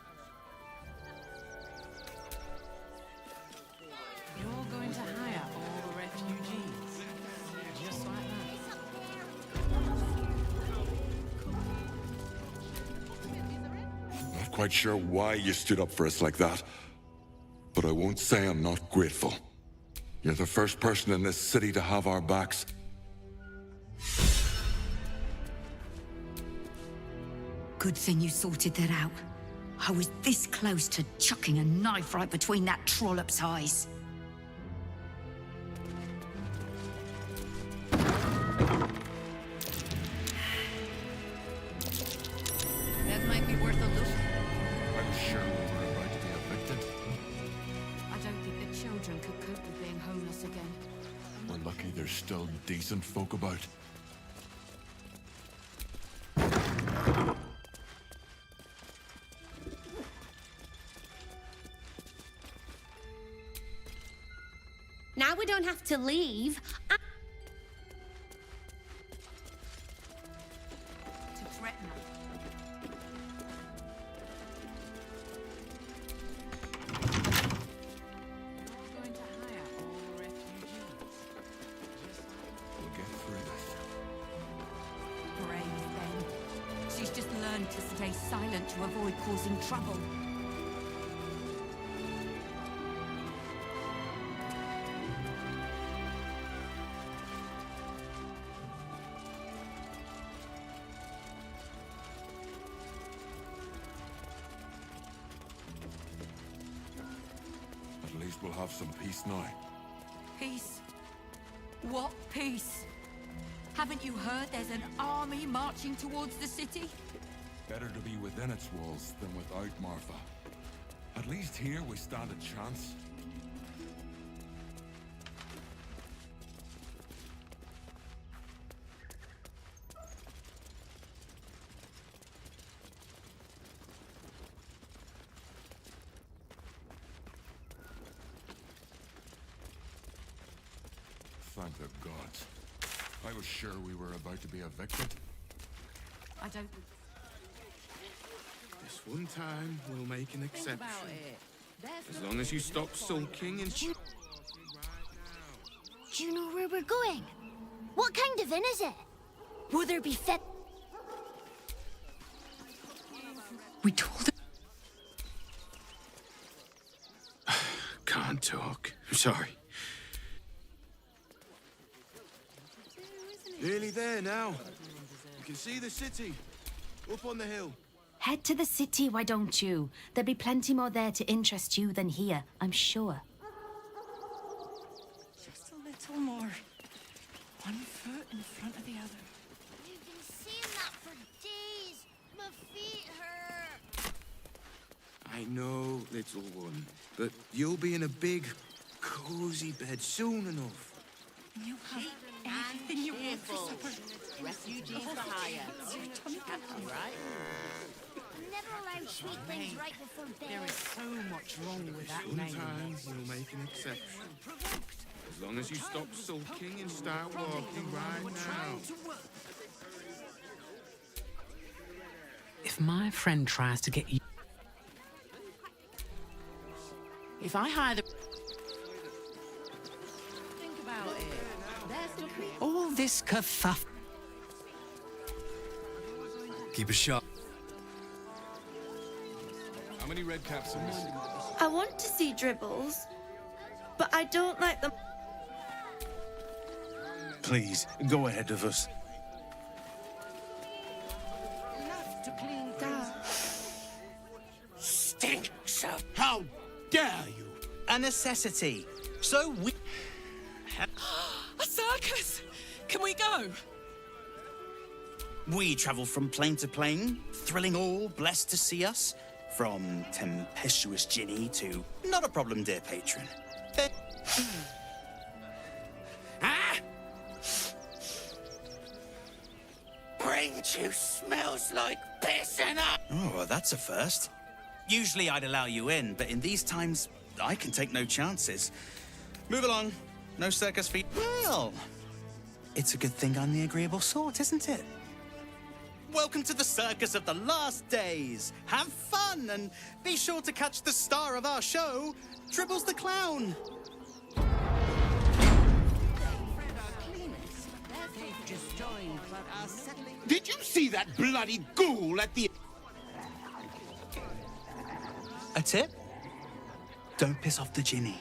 You're going to hire all the refugees. Just like that. Not quite sure why you stood up for us like that, but I won't say I'm not grateful. You're the first person in this city to have our backs. Good thing you sorted that out. I was this close to chucking a knife right between that trollop's eyes. That might be worth a look. I'm sure we were about to be evicted. I don't think the children could cope with being homeless again. We're lucky there's still decent folk about. Now we don't have to leave. To threaten her. Going to hire all the refugees. We'll get through this. Brave, then. She's just learned to stay silent to avoid causing trouble. At least we'll have some peace now. Peace? What peace? Haven't you heard there's an army marching towards the city? Better to be within its walls than without, Martha. At least here we stand a chance. Thank the gods. I was sure we were about to be evicted. I don't... This one time, we'll make an Think exception. about it. There's As no- long as you stop sulking and... Do you know where we're going? What kind of inn is it? Will there be We told them. Can't talk. I'm sorry. Nearly there now. You can see the city. Up on the hill. Head to the city, why don't you? There'll be plenty more there to interest you than here, I'm sure. Just a little more. One foot in front of the other. You've been saying that for days. My feet hurt. I know, little one, but you'll be in a big, cozy bed soon enough. You have everything you want for supper. Refugees for hire. All right. Never allowed sweet things right before bed. There is so much wrong with that name. Sometimes you'll make an exception. As long as you stop sulking and start walking right now. If my friend tries to get you... If I hire the... Think about it. There's the... All this kerfuff... Keep it sharp. How many red caps are missing? I want to see dribbles, but I don't like them. Please, go ahead of us. Enough to clean Stinks of... How dare you? A necessity. So we... A circus! Can we go? We travel from plane to plane, thrilling all blessed to see us. From tempestuous Ginny to not a problem, dear patron. Ah! Brain juice smells like piss and up. Oh, well, that's a first. Usually I'd allow you in, but in these times, I can take no chances. Move along. No circus feet. Well, it's a good thing I'm the agreeable sort, isn't it? Welcome to the circus of the last days. Have fun and be sure to catch the star of our show, Dribbles the Clown. Did you see that bloody ghoul at the... A tip? Don't piss off the Ginny.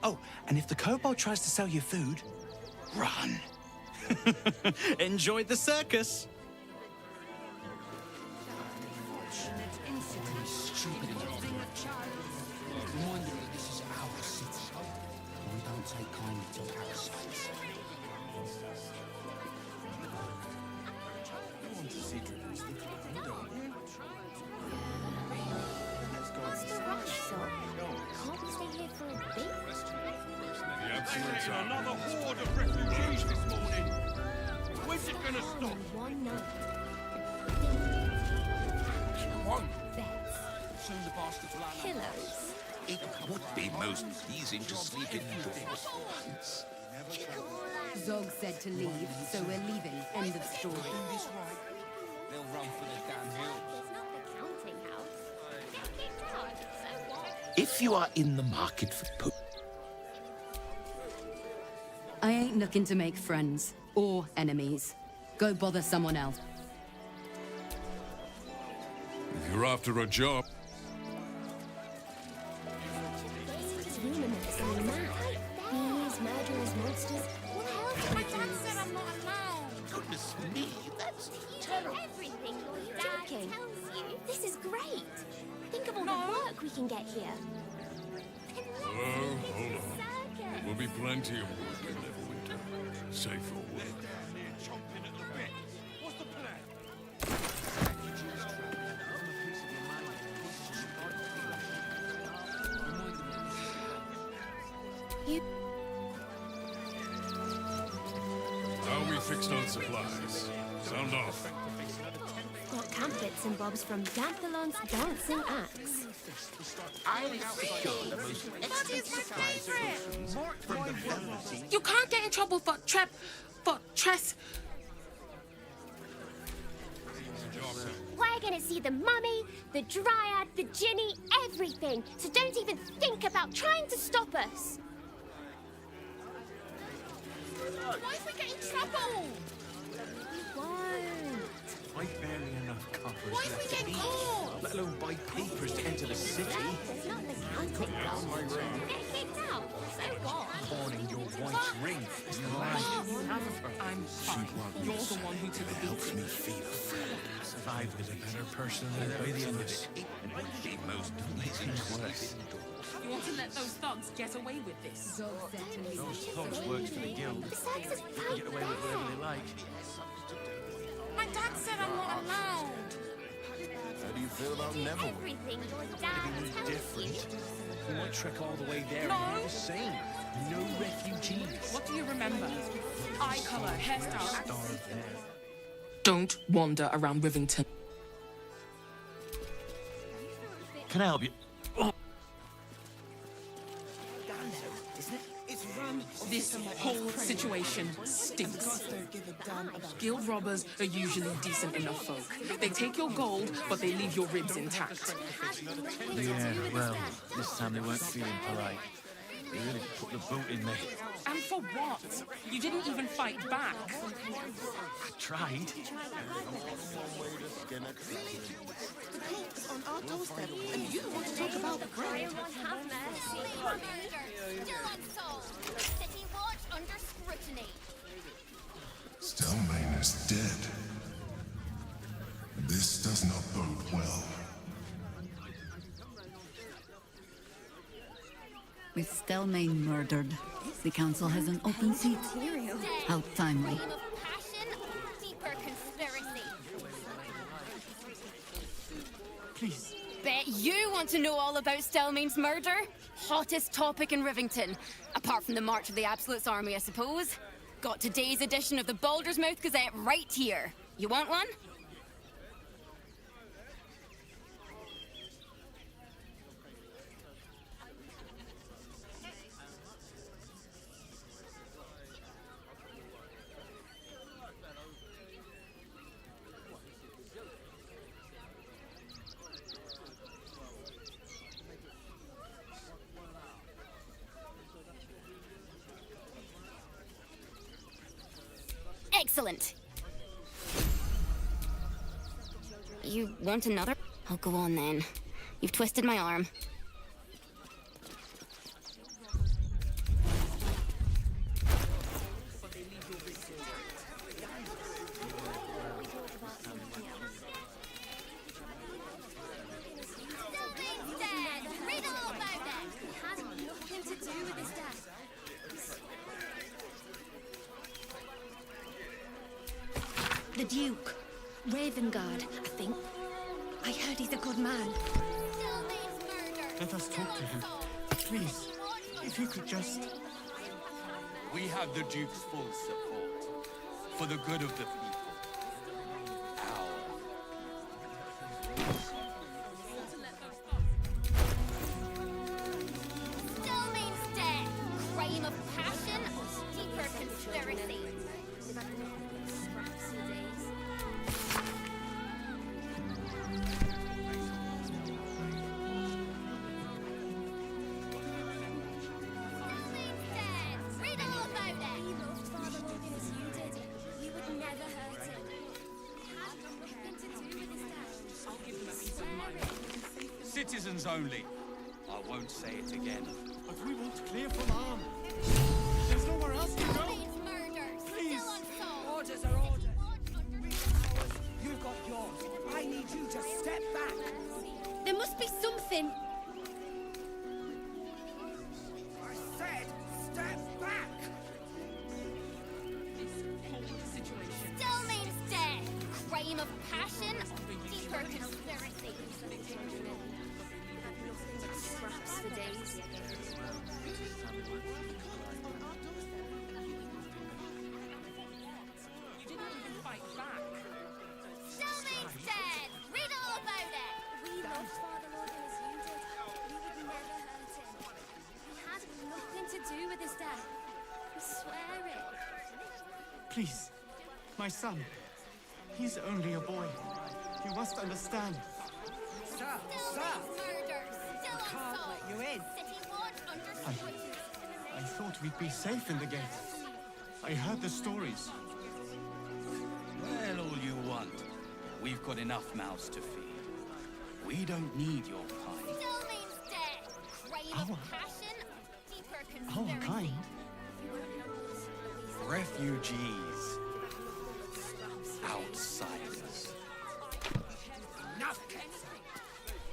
Oh, and if the kobold tries to sell you food, run. Enjoy the circus. Reminder that this is our city. We don't take kindly to parasites. You want to see Dribbles the Clown, don't you? What's the rush, son? Can't we stay here for a bit? Another horde of refugees this morning. When's it gonna stop? One night. Soon the bastards will have Pillows. It would be most pleasing to sleep indoors for once. Zog said to leave, so we're leaving. End of story. They'll run for the damn hill. It's not the counting house. Get kicked out, so what? If you are in the market for I ain't looking to make friends or enemies. Go bother someone else. If you're after a job... Luminous and mad. Thieves, murderers, monsters. What the hell? My dad said I'm not allowed. goodness me, that's terrible. Everything your dad tells you. This is great. Think of all the work we can get here. Oh, hold on. There will be plenty of work in Neverwinter. Safer work. What's the plan? How are we fixed on supplies? Sound off. Got camp bits and bobs from Danthalon's dancing axe. You can't get in trouble for tres. We're gonna see the mummy, the dryad, the ginny, everything. So don't even think about trying to stop us. Why if we get in trouble? We won't. I've barely enough cover. Why if we get caught? let alone buy papers to enter the city. It's not the Celtic gold. You get kicked out. So what? Pawning your wife's ring is the last thing you have of her. I'm fine. You're the one who took the beating. Me feel survived as a better person by the end of it. It would be most pleasing to sleep indoors. You want to let those thugs get away with this? Those thugs work for the guild. Besides, it's They right get away with whatever they like. My dad said I'm not allowed. How do you feel about Neville? everything your dad tells you. Different. We might trek all the way there No. and do the same. No refugees. What do you remember? Eye colour, hairstyle. Starve there. Don't wander around Rivington. Can I help you? This whole situation stinks. Guild robbers are usually decent enough folk. They take your gold, but they leave your ribs intact. Yeah, well, this time they weren't feeling polite. They really put the boot in me. And for what? You didn't even fight back. I tried. On our doorstep, and you want to talk about the ground? Have mercy. Still unsolved. City watch under scrutiny. Stelmane is dead. This does not bode well. With Stelmane murdered, the council has an open seat. How timely. Flame of passion, deeper conspiracy. Please. Bet you want to know all about Stelmane's murder? Hottest topic in Rivington. Apart from the March of the Absolute's army, I suppose. Got today's edition of the Baldur's Mouth Gazette right here. You want one? Excellent. You want another? I'll go on then. You've twisted my arm. Read all about it. It has nothing to do with his death. The Duke. Ravengard, I think. I heard he's a good man. Let us talk to him. Please, if you could just... We have the Duke's full support. For the good of the people. Stelmane's dead. Crime of passion, deeper conspiracy. Read all about it. He loved Father Morgan as you did. You would never hurt him. It had nothing to do with his death. I'll give them a piece of mind. Citizens only. I won't say it again. But we want clear from harm. There's nowhere else to go. Please. Orders are orders. You've got yours. I need you to step back. There must be something. I said, step back. Stelmane's dead. Crime of passion, deeper conspiracy. Scraps for days. You didn't even fight back. Stelmane's dead. Read all about it. We loved Father Morgan as you did. We would never hurt him. He had nothing to do with his death. We swear it. Please. My son. He's only a boy. You must understand. Sir, Murders. Still can't unsolved. let you in. City watch under scrutiny. I thought we'd be safe in the gate. I heard the stories. Well, all you want. We've got enough mouths to feed. We don't need your kind. Still means dead. Crave of passion, deeper kind. Refugees. Outsiders.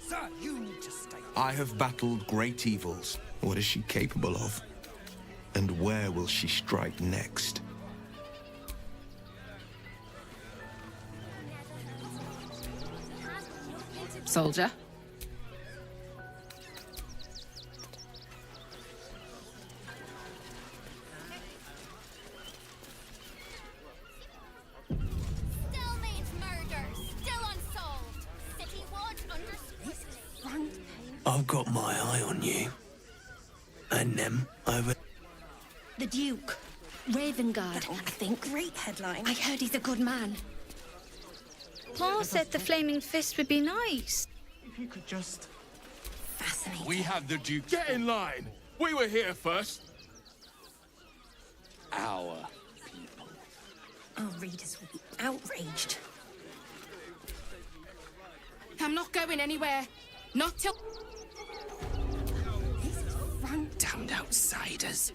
Sir, you need to stay. I have battled great evils. What is she capable of? And where will she strike next? Soldier. Still means murder. Still unsolved. City watch under scrutiny. I've got my eye on you. And them over. The Duke. Ravengard, I think. Great headline. I heard he's a good man. Paul said the Flaming Fist would be nice. If you could just... Fascinating. We have the Duke. Get in line. We were here first. Our Our readers will be outraged. I'm not going anywhere. Not till. Damned outsiders.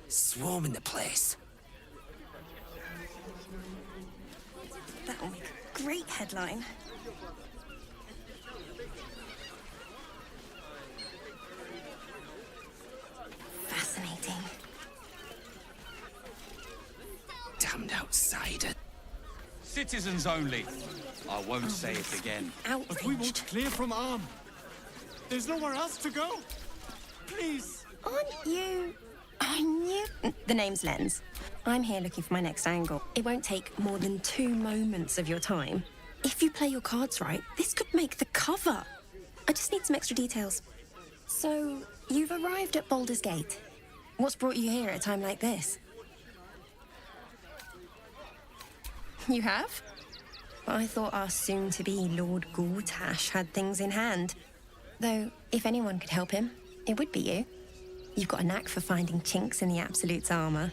Swarming the place. That'll make a great headline. Fascinating. Damned outsider. citizens only. I won't say it again. But we won't clear from Arm. There's nowhere else to go. Please. Aren't you... I knew... The name's Lens. I'm here looking for my next angle. It won't take more than 2 moments of your time. If you play your cards right, this could make the cover. I just need some extra details. So, you've arrived at Baldur's Gate. What's brought you here at a time like this? You have? I thought our soon-to-be Lord Gortash had things in hand. Though, if anyone could help him, it would be you. You've got a knack for finding chinks in the Absolute's armor.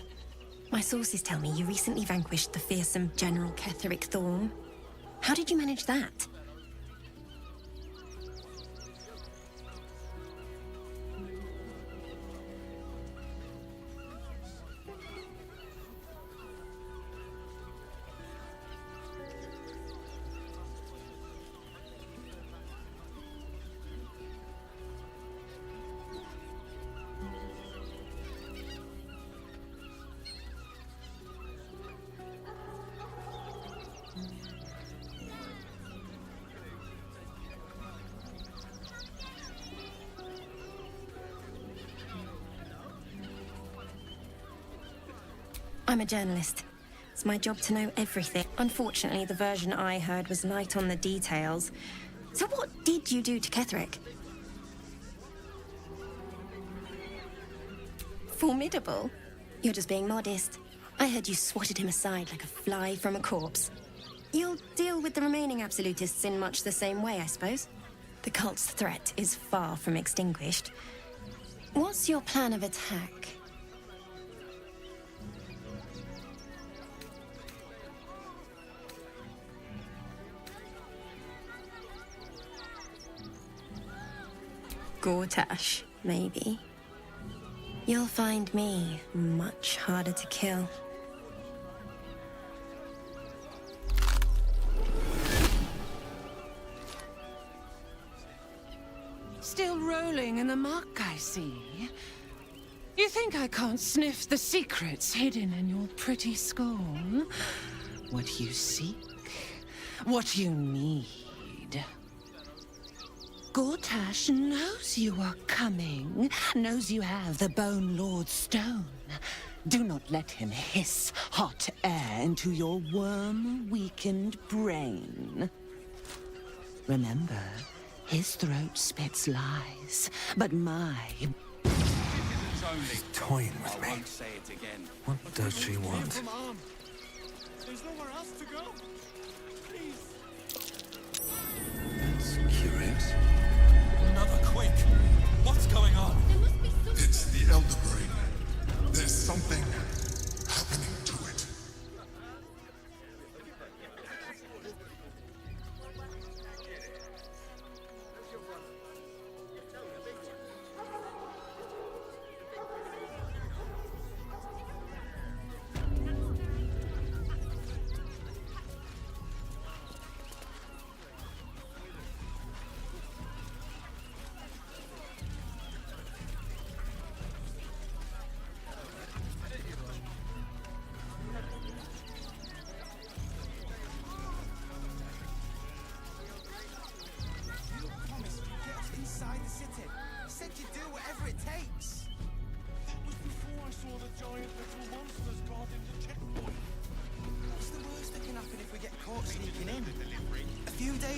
My sources tell me you recently vanquished the fearsome General Ketheric Thorm. How did you manage that? I'm a journalist. It's my job to know everything. Unfortunately, the version I heard was light on the details. So what did you do to Ketheric? Formidable? You're just being modest. I heard you swatted him aside like a fly from a corpse. You'll deal with the remaining Absolutists in much the same way, I suppose? The cult's threat is far from extinguished. What's your plan of attack? Gortash, maybe. You'll find me much harder to kill. Still rolling in the muck, I see. You think I can't sniff the secrets hidden in your pretty skull? What you seek, what you need. Gortash knows you are coming, knows you have the Bone Lord's stone. Do not let him hiss hot air into your worm-weakened brain. Remember, his throat spits lies, but my... She's toying with me. I won't say it again. What does she want? From Arm. There's nowhere else to go. Please. That's curious. Another quake. What's going on? It's the Elder Brain. There's something happening to it.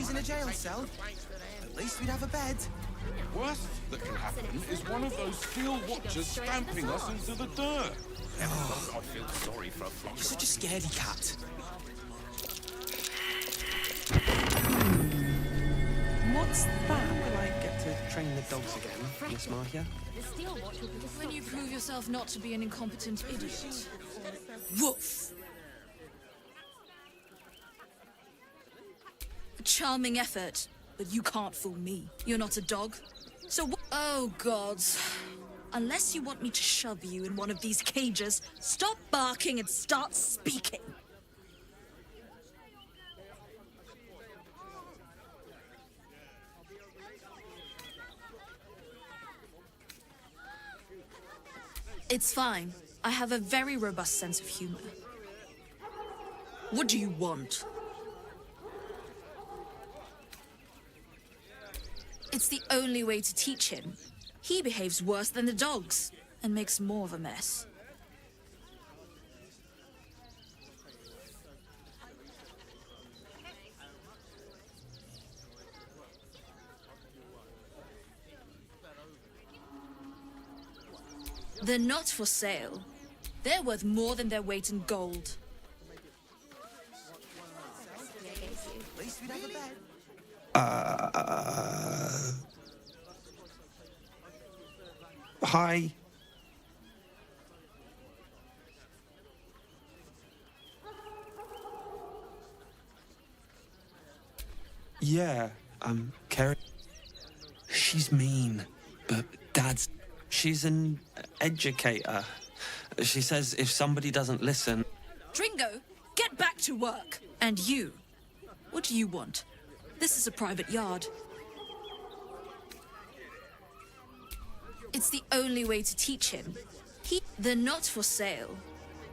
days in a jail cell. At least we'd have a bed. Worst that can happen is one of those steel watchers stamping us into the dirt. I feel sorry for a fox. You're such a scaredy cat. What's that? Will I get to train the dogs again, Miss Marcia? When you prove yourself not to be an incompetent idiot. Woof! A charming effort, but you can't fool me. You're not a dog. So oh, gods. Unless you want me to shove you in one of these cages, stop barking and start speaking. It's fine. I have a very robust sense of humor. What do you want? It's the only way to teach him. He behaves worse than the dogs and makes more of a mess. They're not for sale. They're worth more than their weight in gold. Hi. Yeah, Carrie. She's mean, but Dad's... She's an educator. She says if somebody doesn't listen... Dringo, get back to work. And you, what do you want? This is a private yard. It's the only way to teach him. They're not for sale.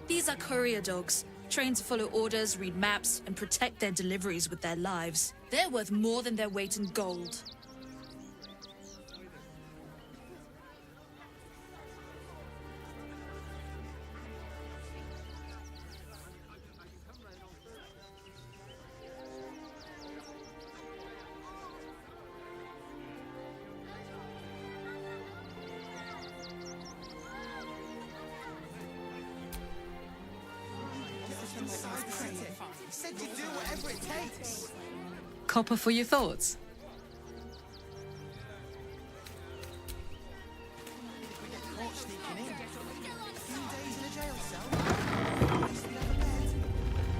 These are courier dogs, trained to follow orders, read maps, and protect their deliveries with their lives. They're worth more than their weight in gold. Said you'd do whatever it takes. Copper for your thoughts.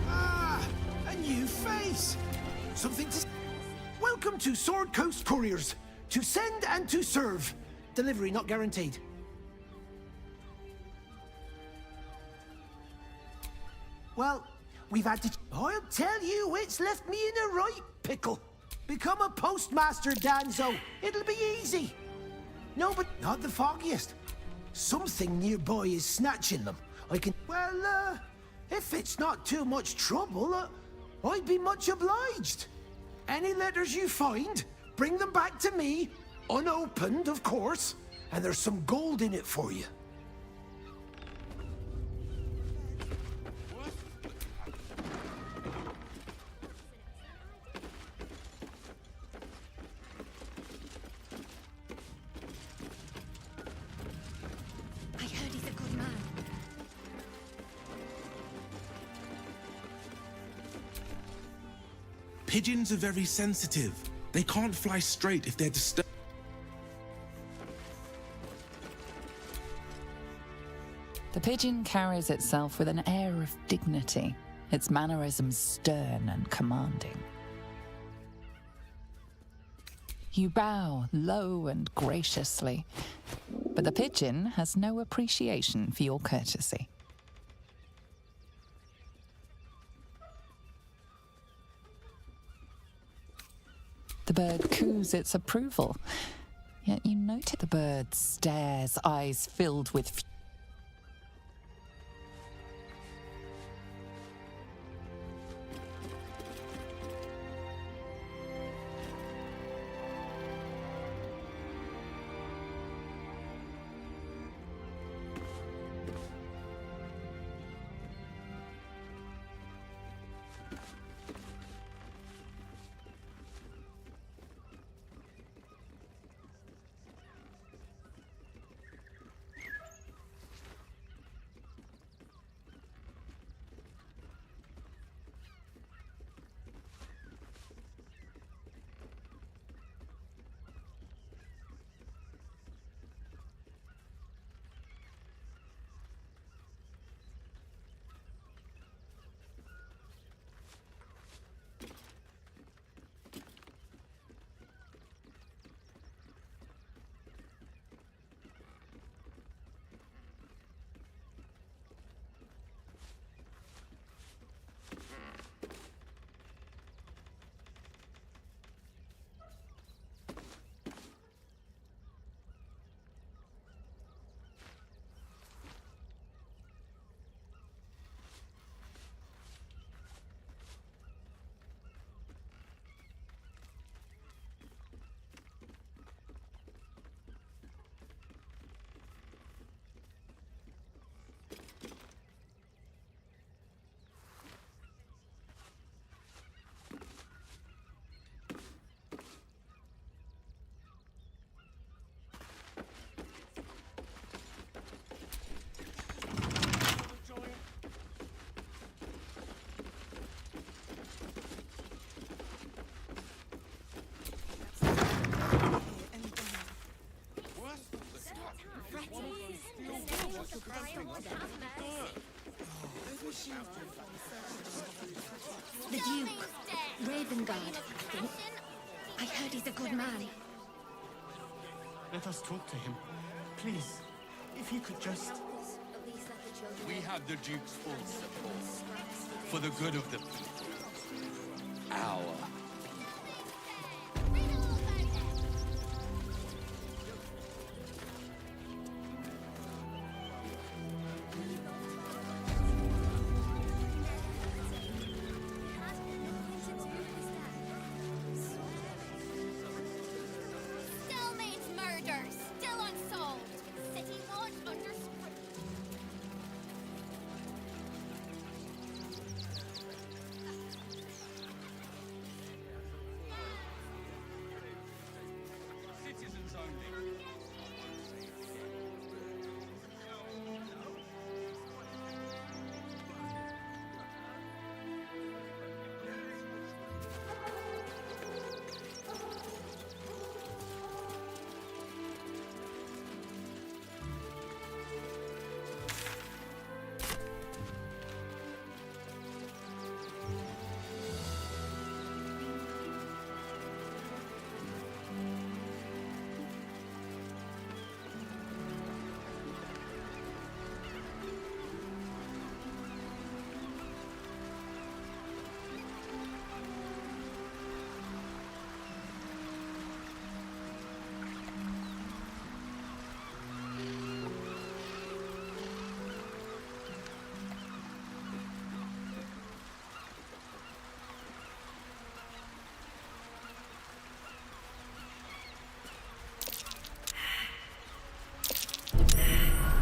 Ah, a new face. Something to... Welcome to Sword Coast Couriers. To send and to serve. Delivery not guaranteed. Well, we've had to... I'll tell you, it's left me in a right pickle. Become a postmaster, Danzo. It'll be easy. No, but not the foggiest. Something nearby is snatching them. I can... Well, if it's not too much trouble, I'd be much obliged. Any letters you find, bring them back to me. Unopened, of course. And there's some gold in it for you. Pigeons are very sensitive. They can't fly straight if they're disturbed. The pigeon carries itself with an air of dignity, its mannerisms stern and commanding. You bow low and graciously, but the pigeon has no appreciation for your courtesy. The bird coos its approval, yet you notice the bird stares, eyes filled with Let us talk to him. Please, if he could just... We have the Duke's full support. For the good of the people. Our... Stalemate murder, still unsolved. City watch under scrutiny. Citizens only.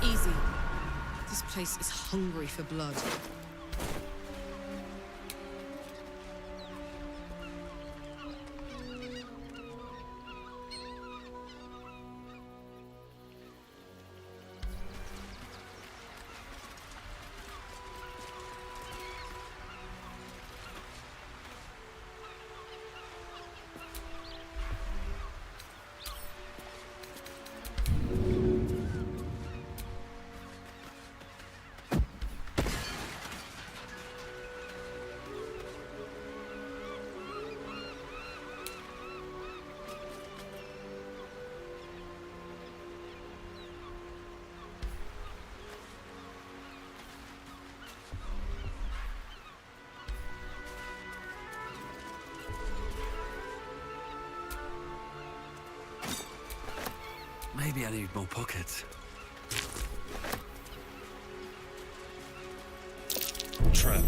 Easy. This place is hungry for blood. Maybe I need more pockets. Trap.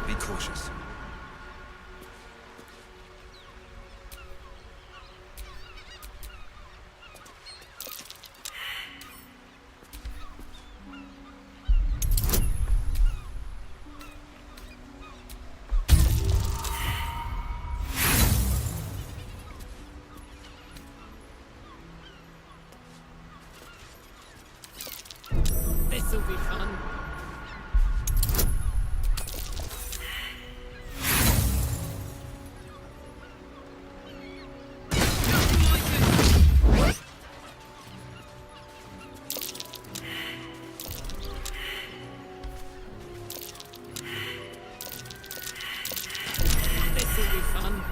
Be cautious. This'll be fun. This'll be fun.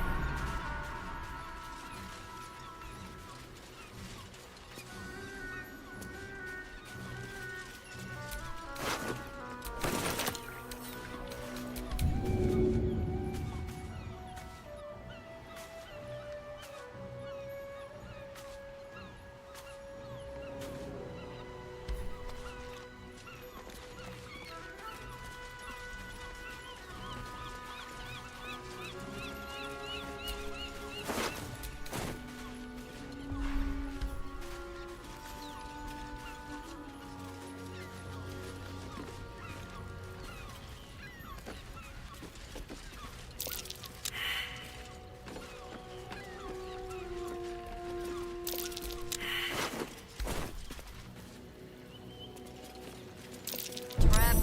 Trap.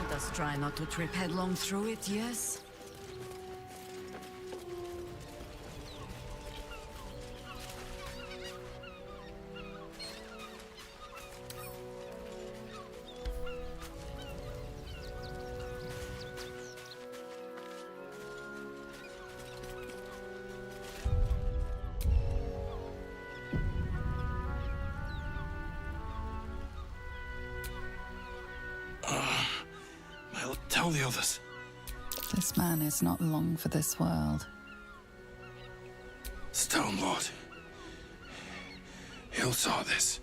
Let us try not to trip headlong through it, yes? Tell the others. This man is not long for this world. Stone Lord. He'll saw this.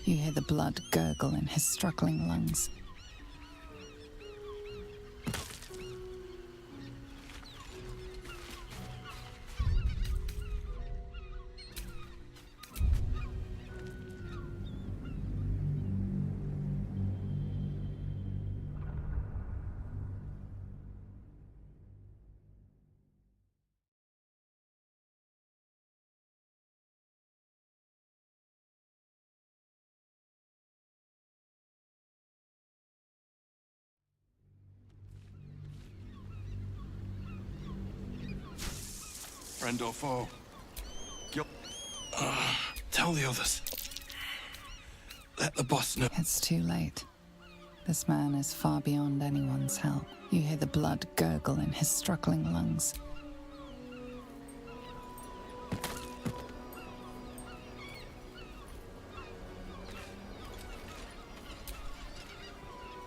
You hear the blood gurgle in his struggling lungs. Friend or foe? Tell the others. Let the boss know. It's too late. This man is far beyond anyone's help. You hear the blood gurgle in his struggling lungs.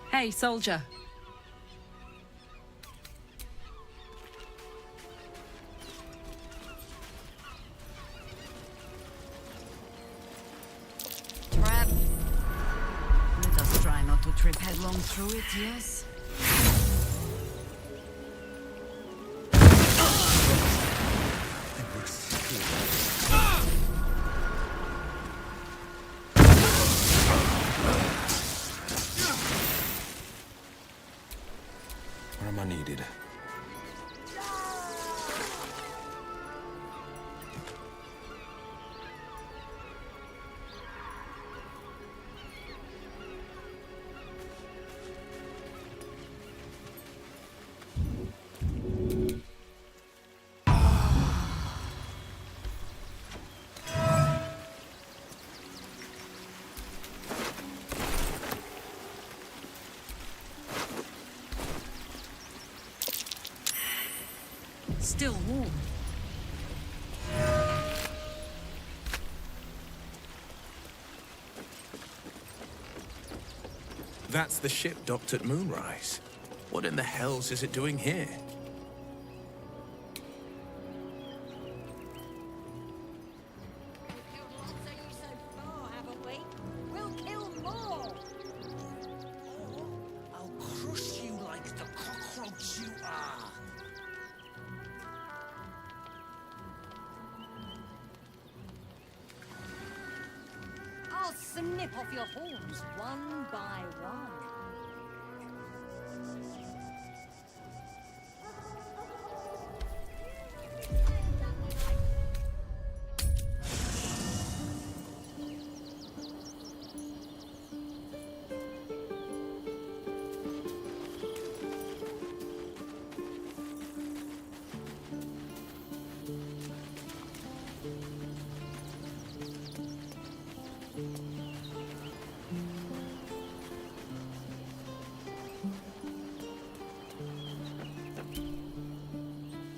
Hey, soldier. Trap. Let us try not to trip headlong through it, yes? Where am I needed? Still warm. That's the ship docked at Moonrise. What in the hells is it doing here? We'll kill more! I'll crush you like the cockroach you are! I'll snip off your horns one by one.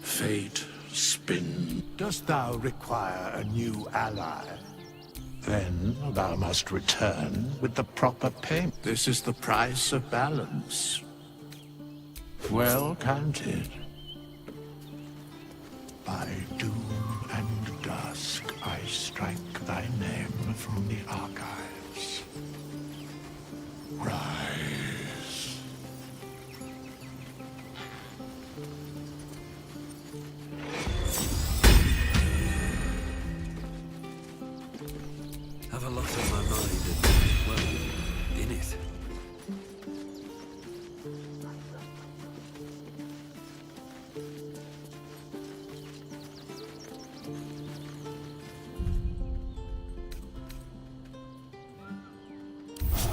Fate, spin. Dost thou require a new ally? Then thou must return with the proper payment. This is the price of balance. Well counted. By doom and dusk I strike thy name from the archives. Rise. Have a lot on my mind and, well, in it.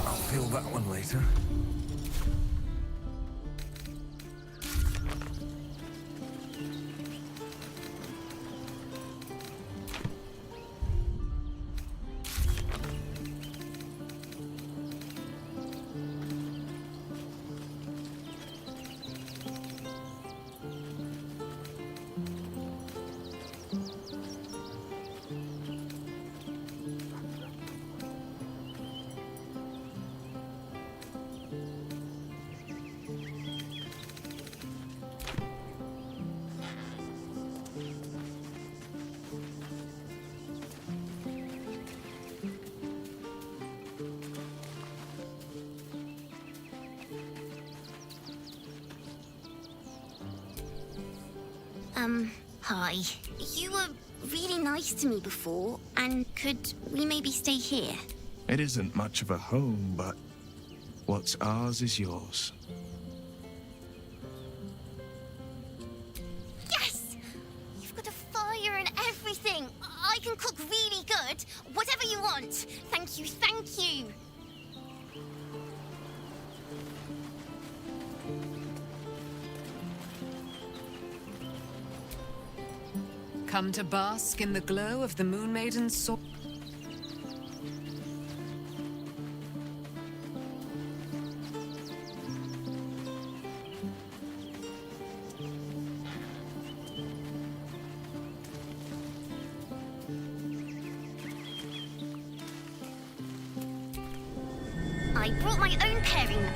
I'll feel that one later. Hi. You were really nice to me before, and could we maybe stay here? It isn't much of a home, but what's ours is yours. Yes! You've got a fire and everything. I can cook really good. Whatever you want. Thank you, thank you. Come to bask in the glow of the Moon Maiden's sword. I brought my own pairing.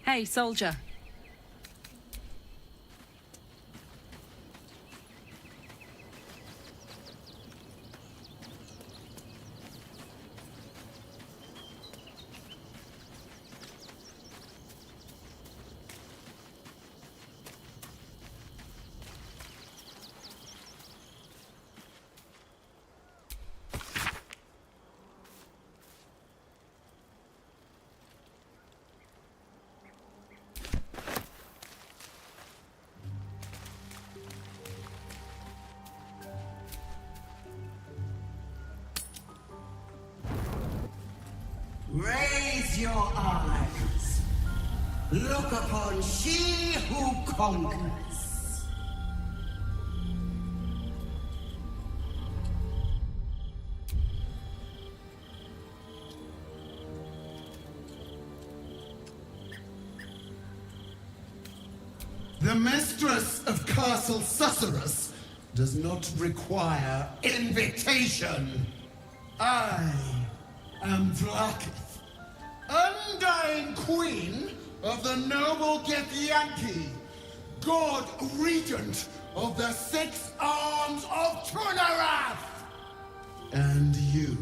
Hey, soldier. Raise your eyes. Look upon she who conquers. The mistress of Castle Susurrus does not require invitation. I am Vlaakith, undying queen of the noble Githyanki, god regent of the 6 arms of Tunarath. And you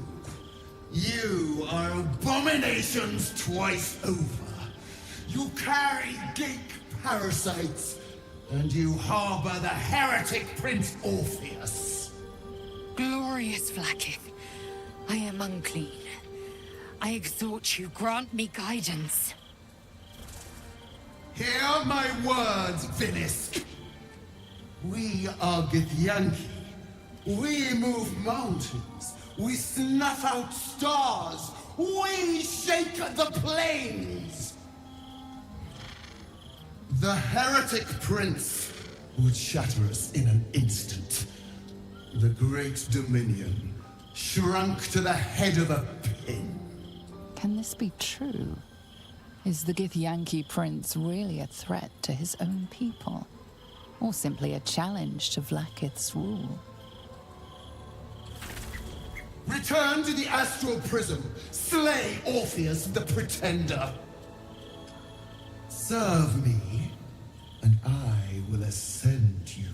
are abominations twice over. You carry geek parasites, and you harbor the heretic Prince Orpheus. Glorious Vlaakith, I am unclean. I exhort you, grant me guidance. Hear my words, Vinisk. We are Githyanki. We move mountains. We snuff out stars. We shake the plains. The heretic prince would shatter us in an instant. The great dominion shrunk to the head of a pin. Can this be true? Is the Githyanki prince really a threat to his own people? Or simply a challenge to Vlaakith's rule? Return to the astral prism. Slay Orpheus the Pretender. Serve me, and I will ascend you.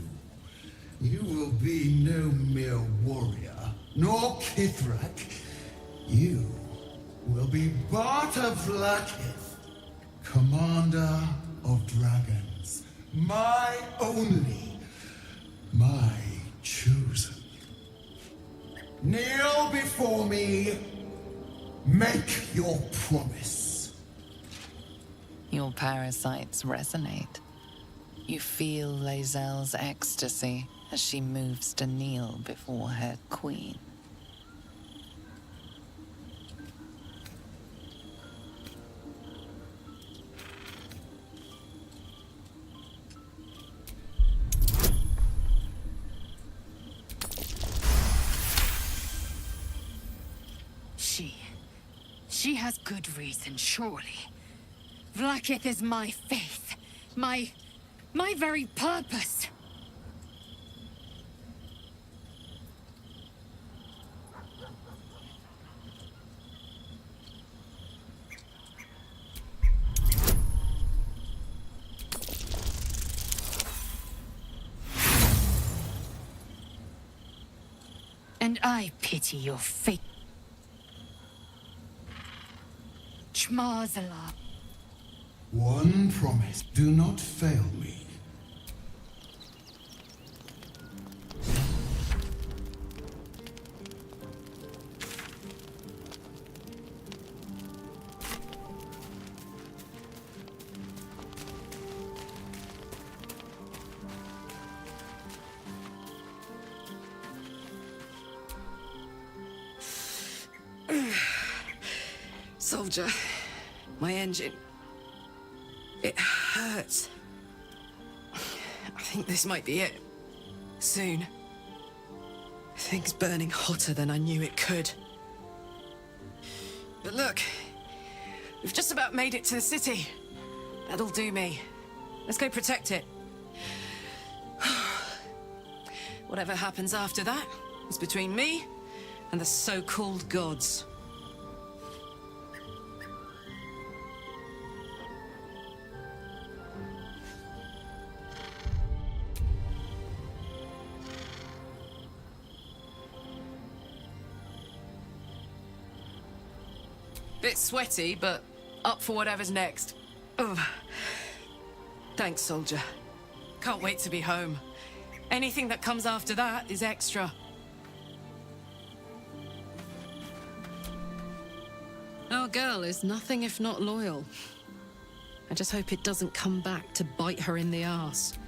You will be no mere warrior, nor Kithrak. You will be Barta Vlaakith, Commander of dragons, my only, my chosen. Kneel before me, make your promise. Your parasites resonate. You feel Lae'zel's ecstasy as she moves to kneel before her queen. She has good reason, surely. Vlaakith is my faith, my very purpose. And I pity your fate. Chmarzala. One promise. Do not fail me. Soldier, my engine. It hurts. I think this might be it. Soon. Things burning hotter than I knew it could. But look, we've just about made it to the city. That'll do me. Let's go protect it. Whatever happens after that is between me and the so-called gods. Bit sweaty, but up for whatever's next. Ugh. Thanks, soldier. Can't wait to be home. Anything that comes after that is extra. Our girl is nothing if not loyal. I just hope it doesn't come back to bite her in the arse.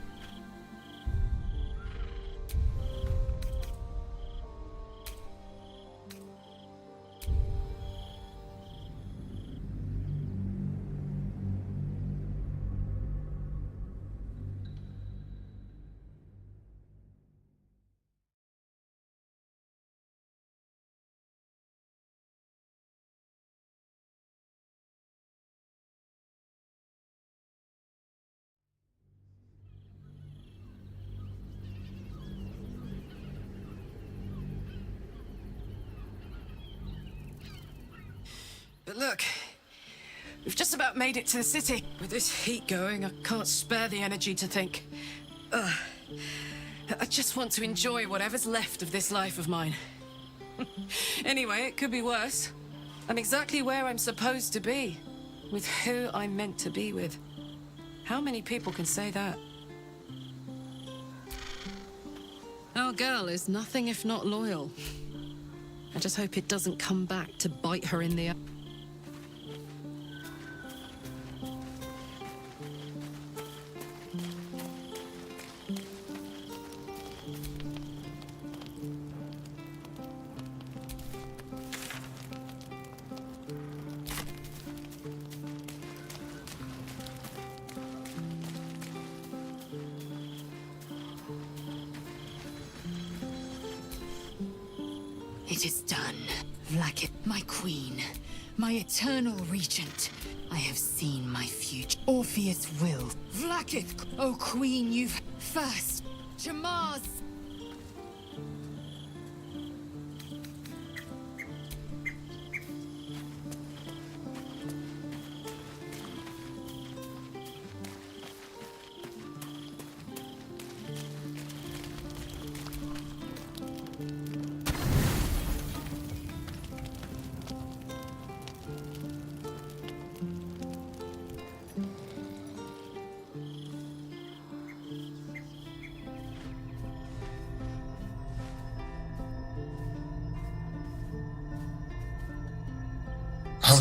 But look, we've just about made it to the city. With this heat going, I can't spare the energy to think. I just want to enjoy whatever's left of this life of mine. Anyway, it could be worse. I'm exactly where I'm supposed to be, with who I'm meant to be with. How many people can say that? Our girl is nothing if not loyal. I just hope it doesn't come back to bite her in the eye. It is done. Vlaakith, my queen, my eternal regent. I have seen my future. Orpheus will. Vlaakith, oh queen, you've first. Jamar's.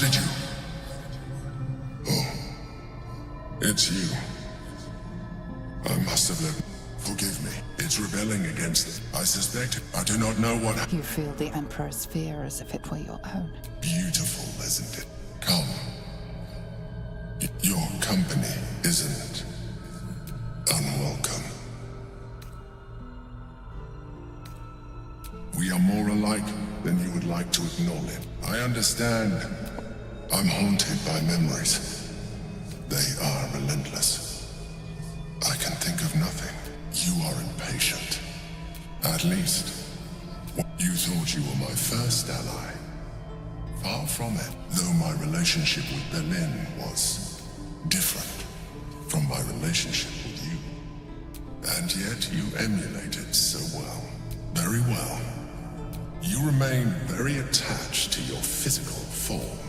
did you? Oh. It's you. I must have let... Forgive me. It's rebelling against it. I suspect I do not know what... You feel the Emperor's fear as if it were your own. Beautiful, isn't it? Come. Your company isn't unwelcome. We are more alike than you would like to acknowledge. I understand. I'm haunted by memories. They are relentless. I can think of nothing. You are impatient. At least, you thought you were my first ally. Far from it, though my relationship with Berlin was different from my relationship with you. And yet you emulate it so well. Very well. You remain very attached to your physical form.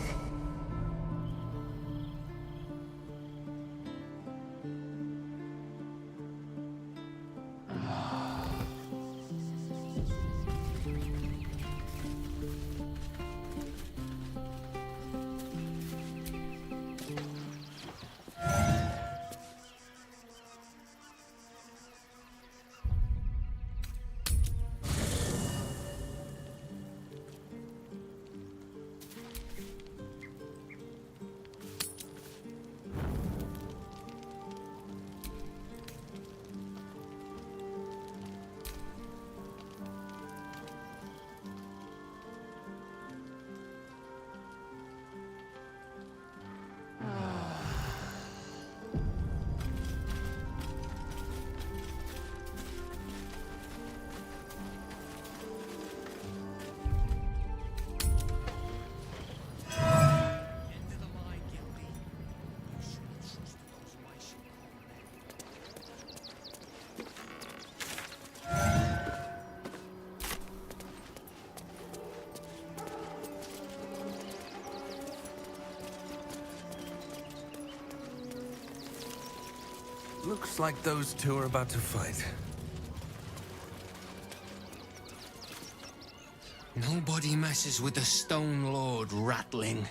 Looks like those two are about to fight. Nobody messes with the Stone Lord, Ratling.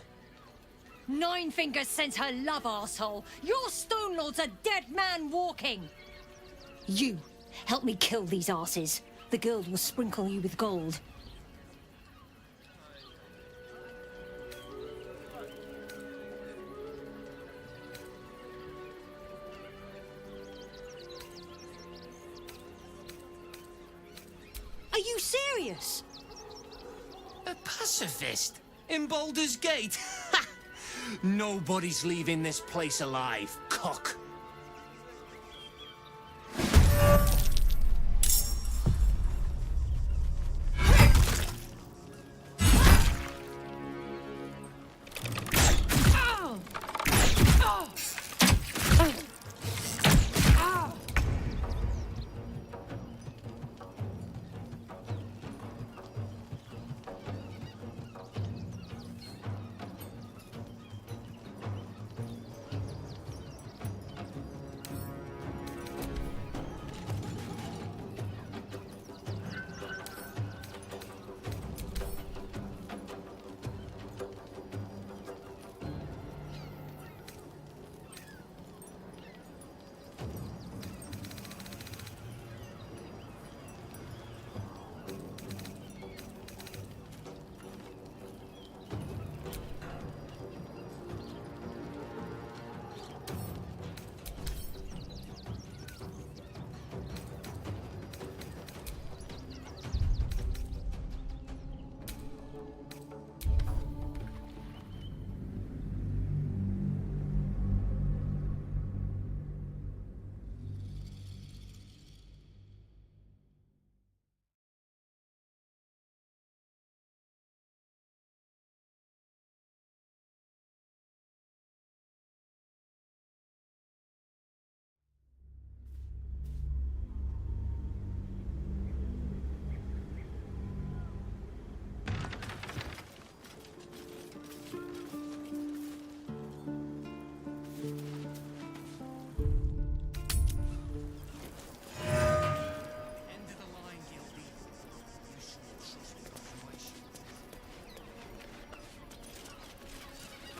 Nine Fingers sent her love, arsehole. Your Stone Lord's a dead man walking. You, help me kill these asses. The girl will sprinkle you with gold. Are you serious? A pacifist? In Baldur's Gate? Ha! Nobody's leaving this place alive, cock.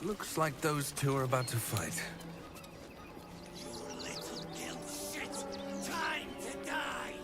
Looks like those two are about to fight. Time to die!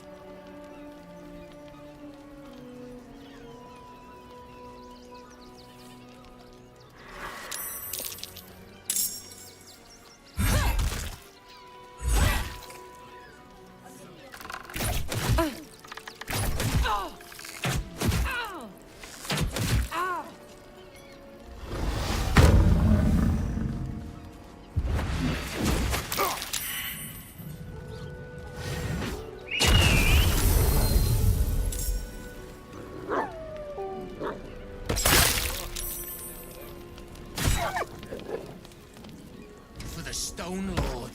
For the Stone Lord.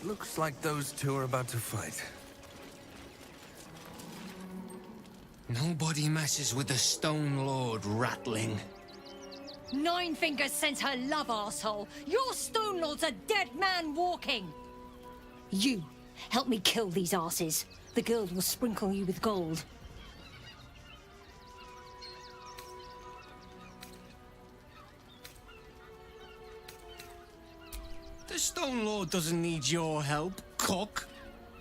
Looks like those two are about to fight. Nobody messes with the Stone Lord, ratling. Nine Fingers sends her love, arsehole. Your Stone Lord's a dead man walking. You help me kill these asses. The girl will sprinkle you with gold. The Stone Lord doesn't need your help, cook.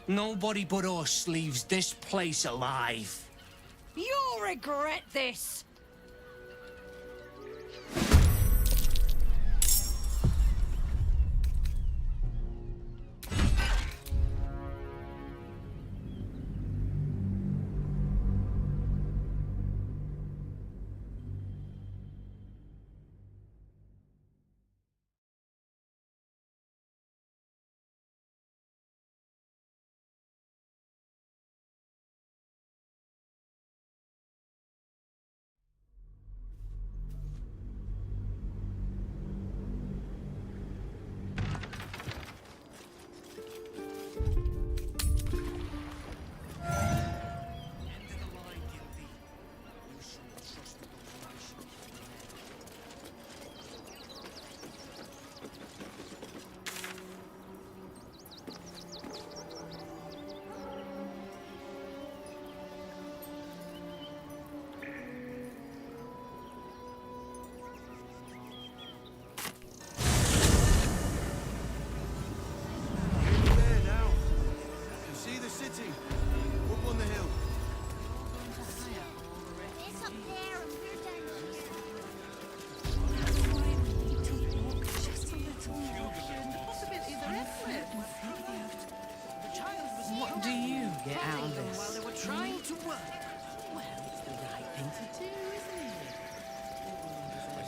Nobody but us leaves this place alive. You'll regret this.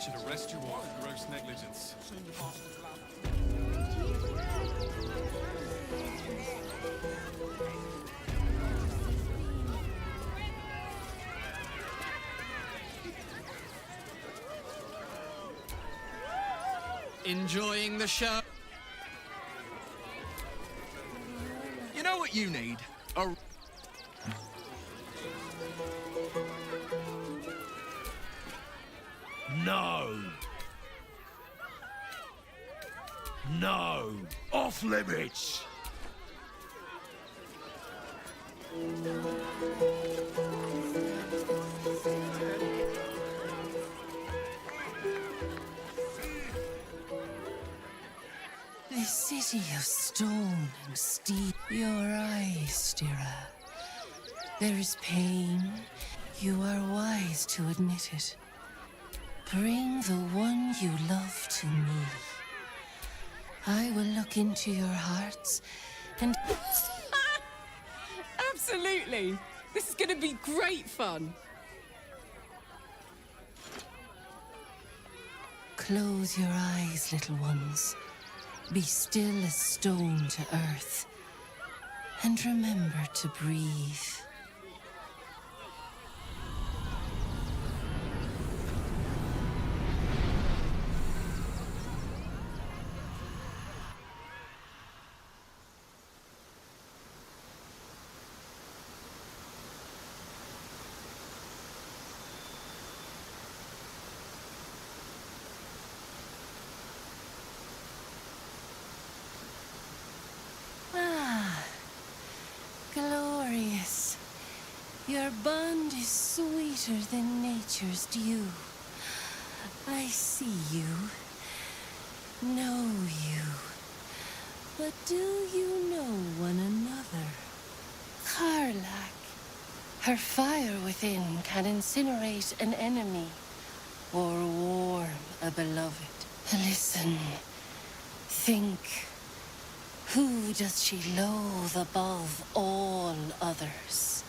Should arrest you all for gross negligence. Enjoying the show? You know what you need? A... No! No! Off limits! This city of stone and steel, your eyes, stirrer. There is pain. You are wise to admit it. Bring the one you love to me. I will look into your hearts and... Absolutely! This is gonna be great fun! Close your eyes, little ones. Be still as stone to earth. And remember to breathe. Glorious. Your bond is sweeter than nature's dew. I see you, know you, but do you know one another? Karlak. Her fire within can incinerate an enemy or warm a beloved. Listen, think. Who does she loathe above all others?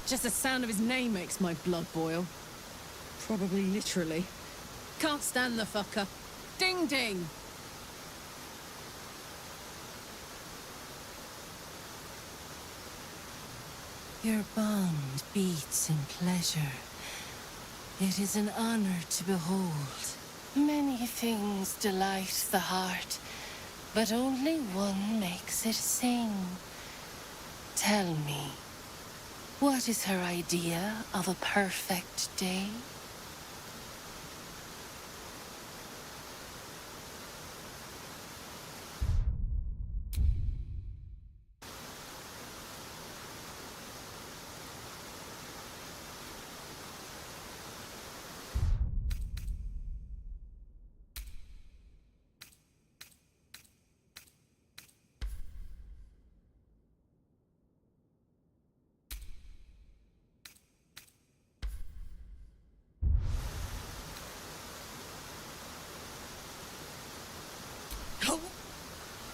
Just the sound of his name makes my blood boil. Probably literally. Can't stand the fucker. Ding ding! Your bond beats in pleasure. It is an honor to behold. Many things delight the heart, but only one makes it sing. Tell me, what is her idea of a perfect day?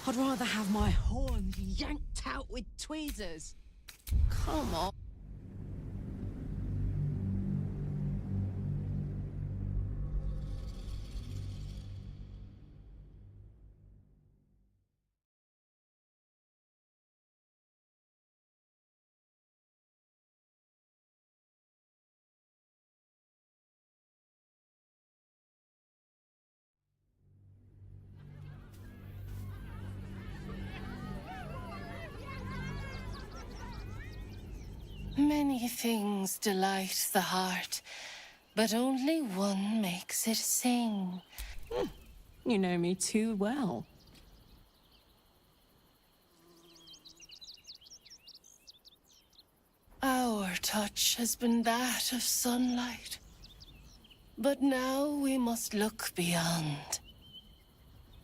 I'd rather have my horns yanked out with tweezers. Come on. Many things delight the heart, but only one makes it sing. You know me too well. Our touch has been that of sunlight. But now we must look beyond.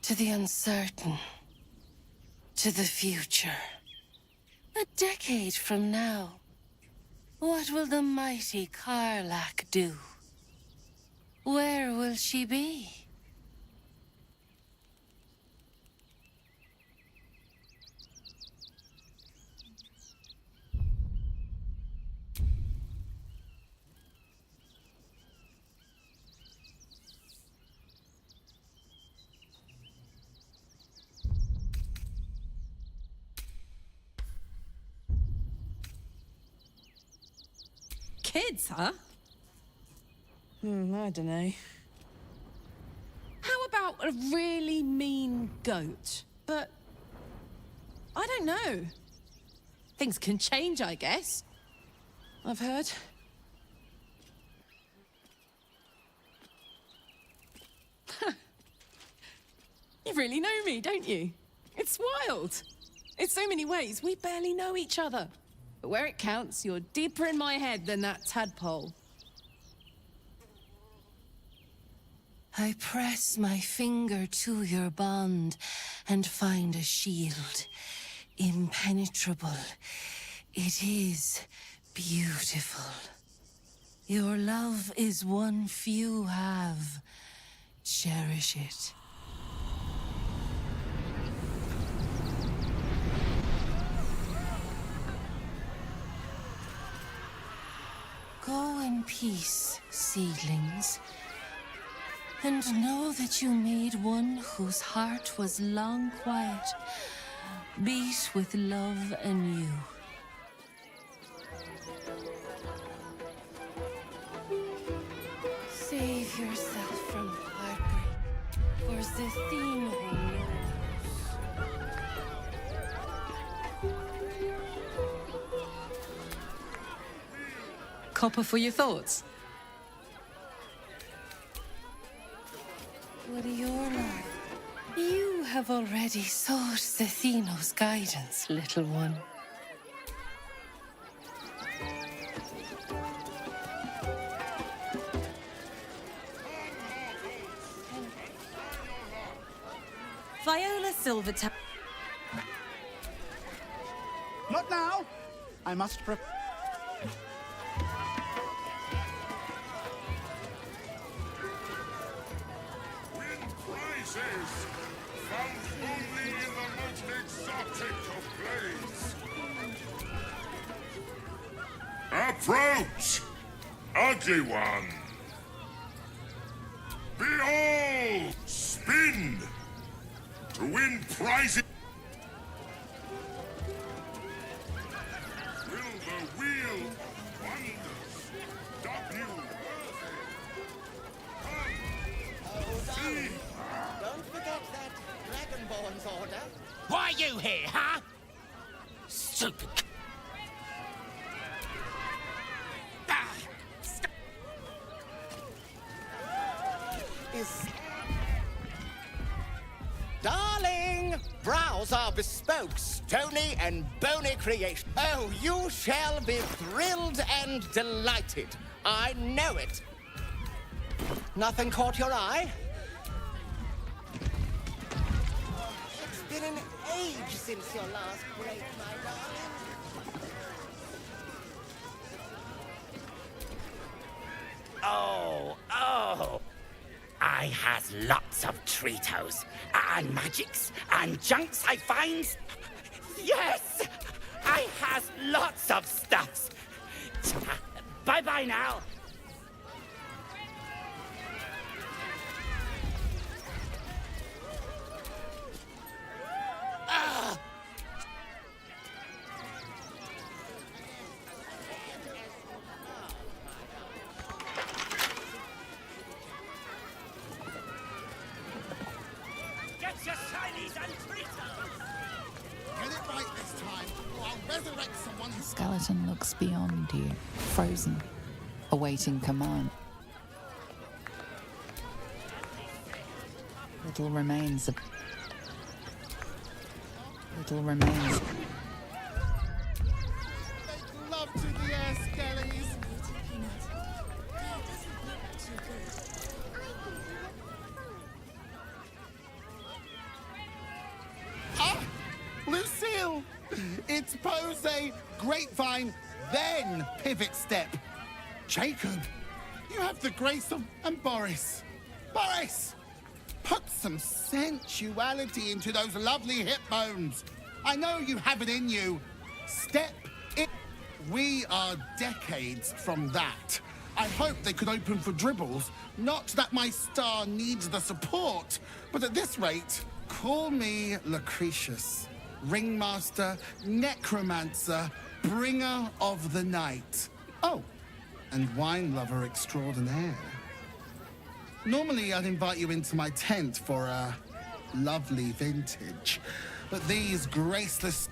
To the uncertain. To the future. A decade from now. What will the mighty Karlak do? Where will she be? Kids, huh? I don't know. How about a really mean goat? But I don't know. Things can change, I guess. I've heard. You really know me, don't you? It's wild. In so many ways, we barely know each other. But where it counts, you're deeper in my head than that tadpole. I press my finger to your bond and find a shield. Impenetrable. It is beautiful. Your love is one few have. Cherish it. Go in peace, seedlings. And know that you made one whose heart was long quiet, beat with love anew. Save yourself from heartbreak, for Zethino knows. Copper for your thoughts? What your love? You have already sought Zethino's guidance, little one. Viola Silvertown. Not now. I must Prizes found only in the most exotic of blades. Approach, ugly one. Behold, spin to win prizes. Will the wheel of wonders stop you? See. Don't forget that Dragonborn's order. Why are you here, huh? Stupid. Darling, browse our bespoke, stony and bony creation. Oh, you shall be thrilled and delighted. I know it. Nothing caught your eye? It's been an age since your last break, my darling. Oh. I has lots of treatos, and magics, and junks I finds. Yes, I has lots of stuffs. Bye-bye now. Get your shinies and treatos! Get it right this time, or I'll resurrect someone who... Skeleton looks beyond you, frozen, awaiting command. Little remains. Love to the air, Skellies. Ah! Lucille! It's pose, grapevine, then pivot step. Jacob, you have the grace of... And Boris. Boris! Put some sensuality into those lovely hip bones. I know you have it in you. Step in. We are decades from that. I hope they could open for dribbles. Not that my star needs the support, but at this rate, call me Lucretius, ringmaster, necromancer, bringer of the night. Oh, and wine lover extraordinaire. Normally, I'd invite you into my tent for a lovely vintage, but these graceless...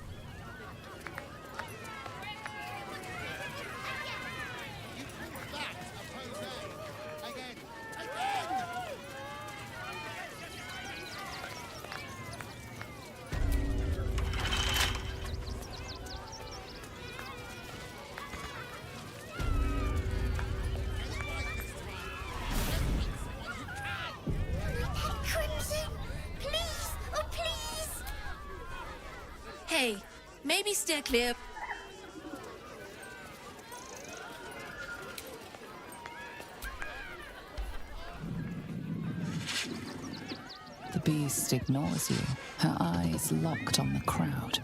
Maybe steer clear. The beast ignores you, her eyes locked on the crowd.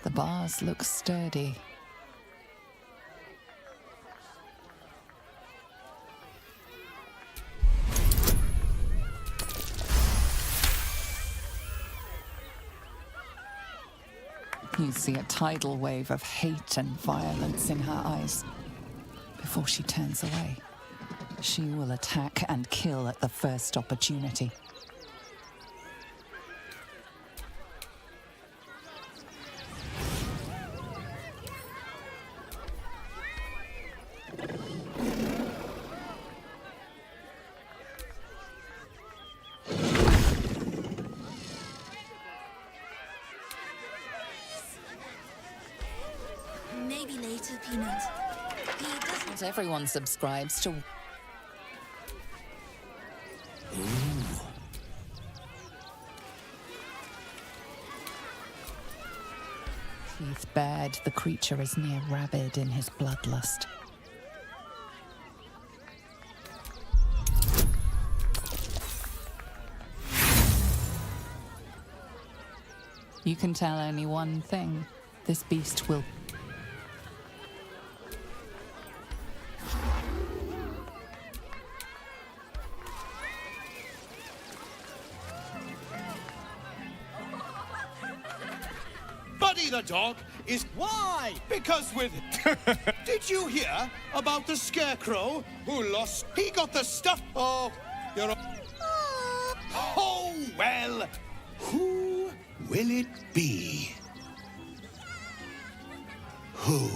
The bars look sturdy. You see a tidal wave of hate and violence in her eyes. Before she turns away, she will attack and kill at the first opportunity. Maybe later, Peanut. He doesn't. Not everyone subscribes to... Teeth bared, the creature is near rabid in his bloodlust. You can tell only one thing. This beast will... Buddy the dog is... Why? Because with... Did you hear about the scarecrow who lost... He got the stuff... Oh, you're... Oh, well. Who will it be? Who?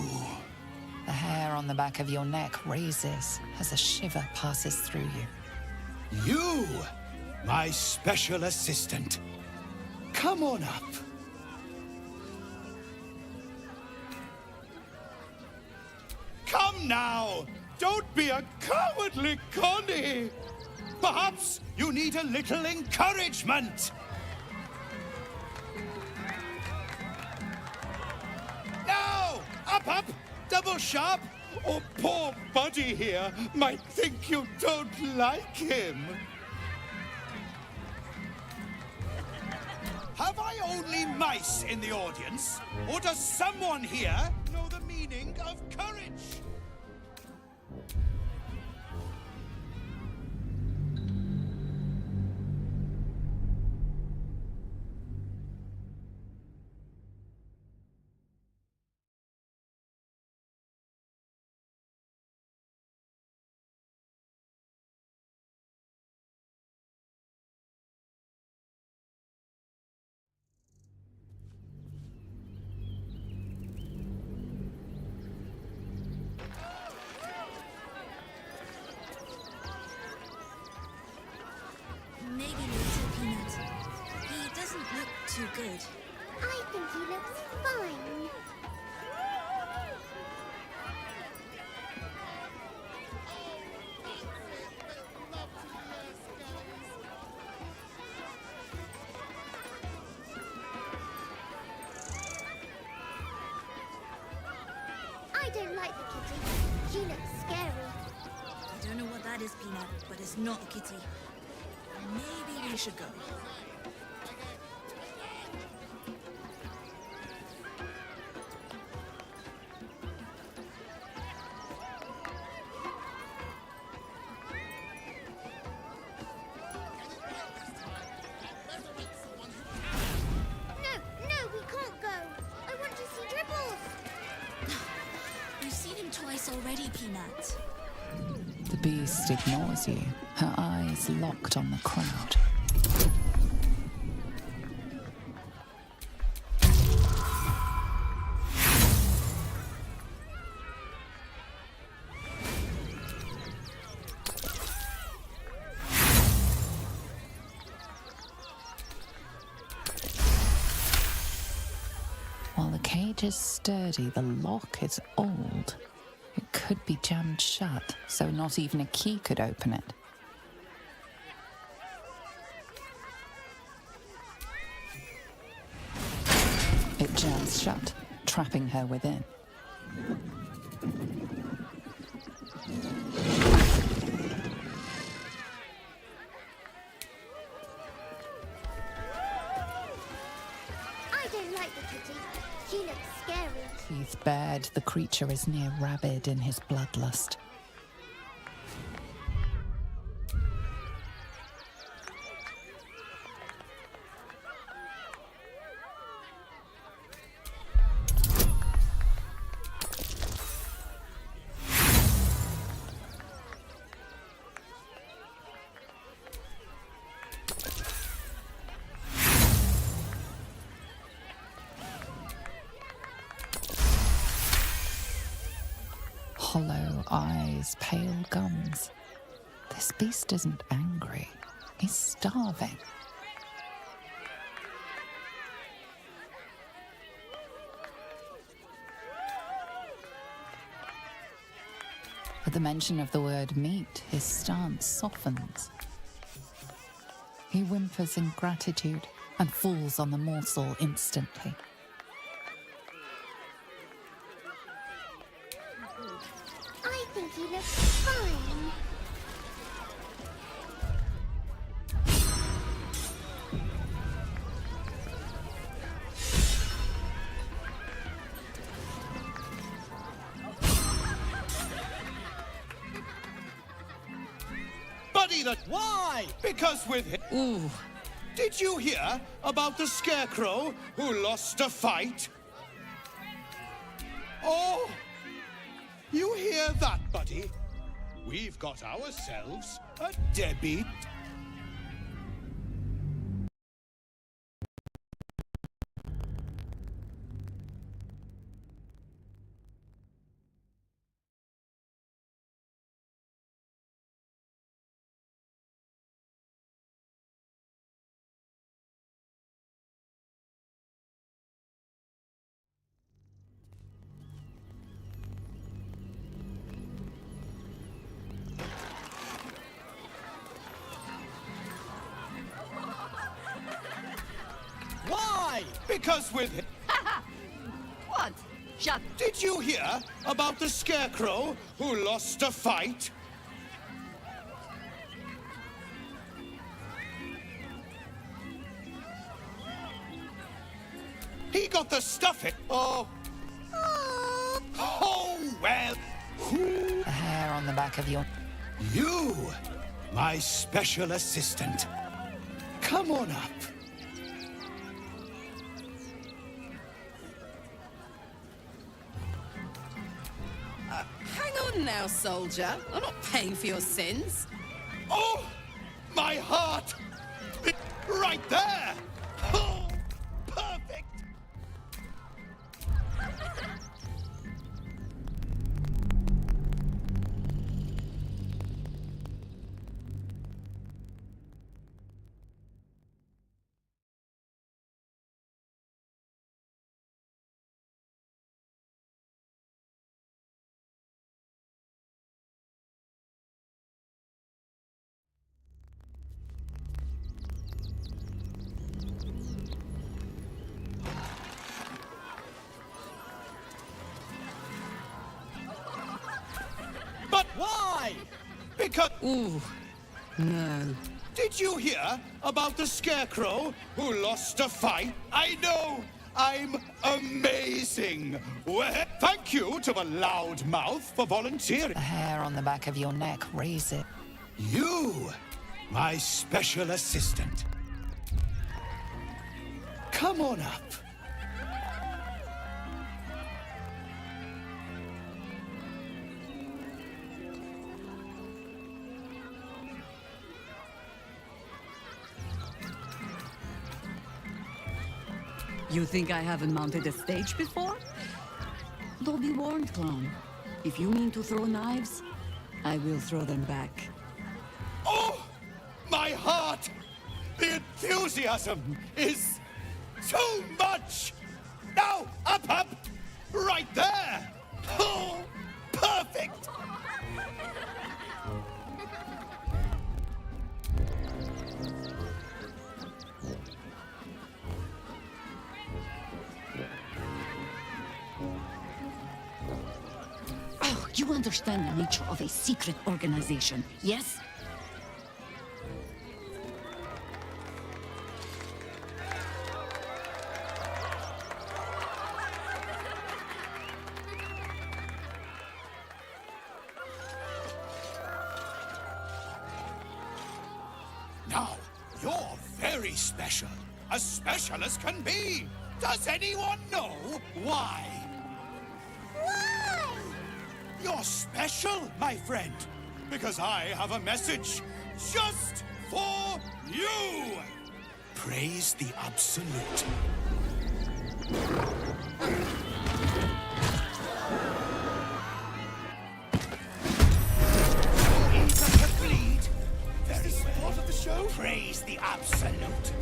The hair on the back of your neck raises as a shiver passes through you. You, my special assistant. Come on up. Come now! Don't be a cowardly Connie! Perhaps you need a little encouragement! Now! Up! Double sharp! Or poor Buddy here might think you don't like him. Have I only mice in the audience? Or does someone here know the meaning of courage? Maybe later, Peanut. He doesn't look too good. I think he looks fine. I don't like the kitty. She looks scary. I don't know what that is, Peanut, but it's not a kitty. Maybe we should go. No, we can't go. I want to see Dribbles. We've seen him twice already, Peanut. The beast ignores you, her eyes locked on the crowd. While the cage is sturdy, the lock is old. It could be jammed shut, so not even a key could open it. It jams shut, trapping her within. I don't like the kitty. She looks scary. Teeth bared, the creature is near rabid in his bloodlust. Hollow eyes, pale gums. This beast isn't angry. He's starving. At the mention of the word meat, his stance softens. He whimpers in gratitude and falls on the morsel instantly. I think he looks fine. Buddy, why? Because with him. Ooh. Did you hear about the scarecrow who lost a fight? Oh, you hear that, buddy? We've got ourselves a Debbie. Why? Because with him. What? Shut. Did you hear about the scarecrow who lost a fight? He got the stuffing. Oh. Oh, well. The hair on the back of your... You, my special assistant. Come on up. Hang on now, soldier. I'm not paying for your sins. Oh, my heart! Right there! Oh, perfect! But why? Because... Ooh, no. Did you hear about the scarecrow who lost a fight? I know! I'm amazing! Well, thank you to the loudmouth for volunteering. The hair on the back of your neck, raise it. You, my special assistant. Come on up. You think I haven't mounted a stage before? Though be warned, clown. If you mean to throw knives, I will throw them back. Oh, my heart! The enthusiasm is so much! Now, up! Right there! Oh, perfect! Oh, you understand the nature of a secret organization, yes? Now, you're very special. As special as can be. Does anyone know why? Why? You're special, my friend. Because I have a message just for you. Praise the Absolute. Ease up the bleed. Very well. What of the show? Praise the Absolute.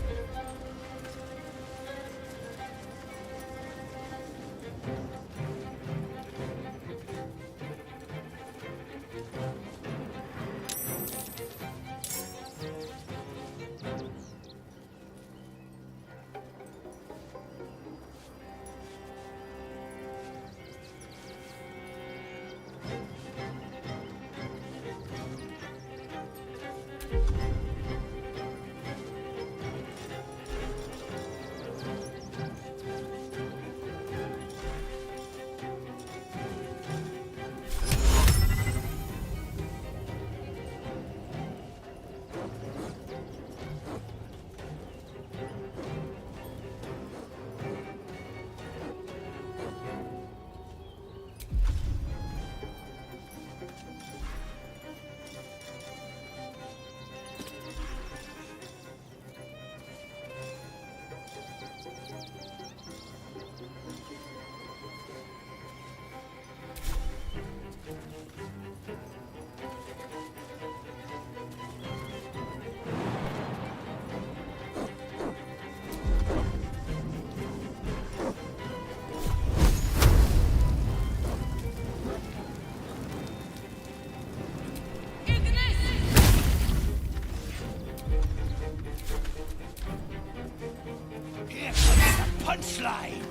Here comes the punchline.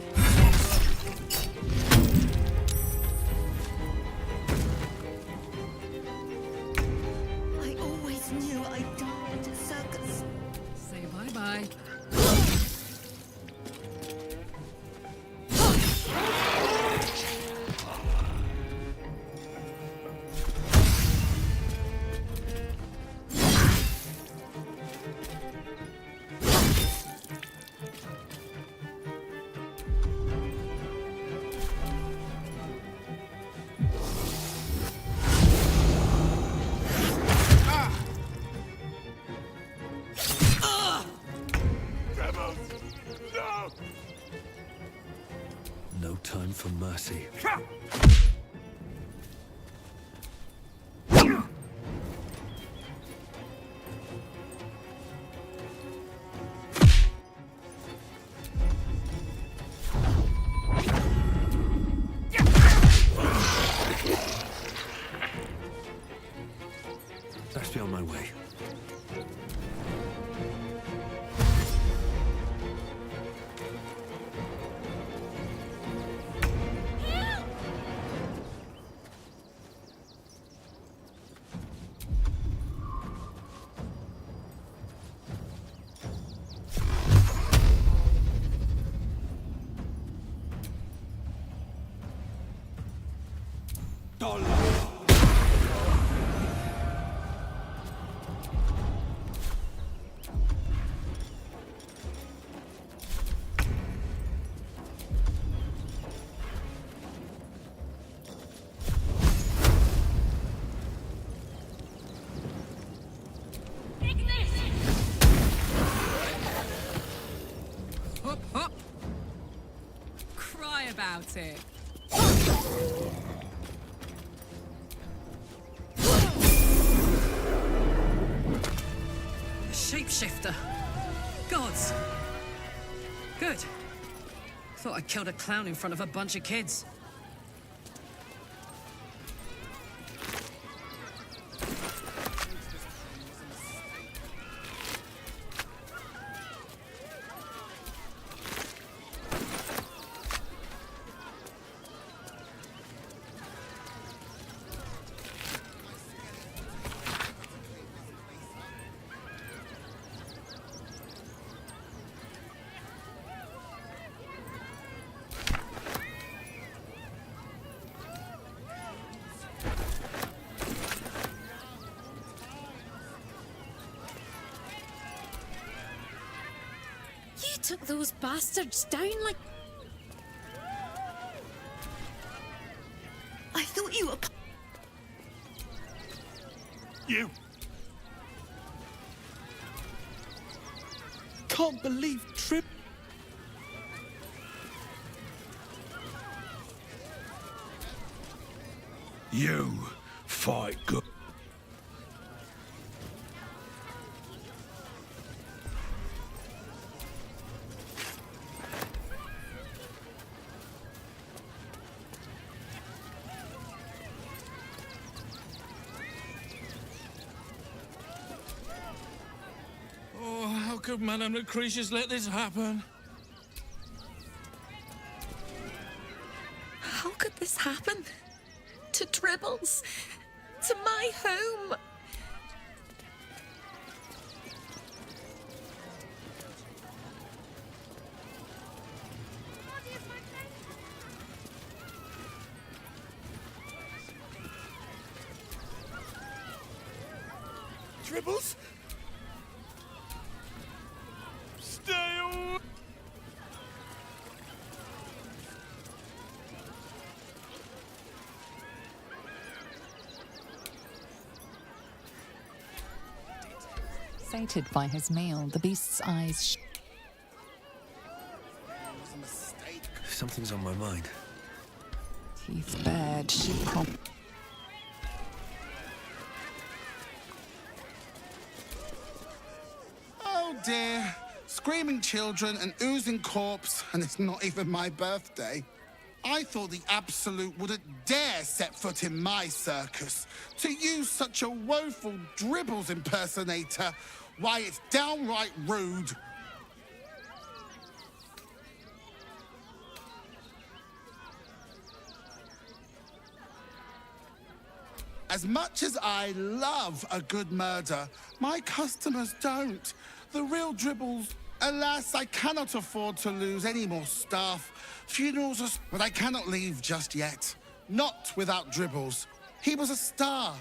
I always knew I'd die at a circus. Say bye-bye. No time for mercy. Best be on my way. Hop, hop. Cry about it. A shapeshifter. Gods. Good. Thought I killed a clown in front of a bunch of kids. You took those bastards down like... I thought you were... You! Can't believe Trip... You fight good. Oh, how could Madame Lucretius let this happen? How could this happen? To Dribbles? To my home? Dribbles? Stay away! Sated by his meal, the beast's eyes Something's on my mind. teeth bared, she Oh dear. Screaming children, an oozing corpse, and it's not even my birthday. I thought the Absolute wouldn't dare set foot in my circus. To use such a woeful Dribbles impersonator, why, it's downright rude. As much as I love a good murder, my customers don't. The real Dribbles, alas, I cannot afford to lose any more staff. Funerals are... But I cannot leave just yet. Not without Dribbles. He was a star.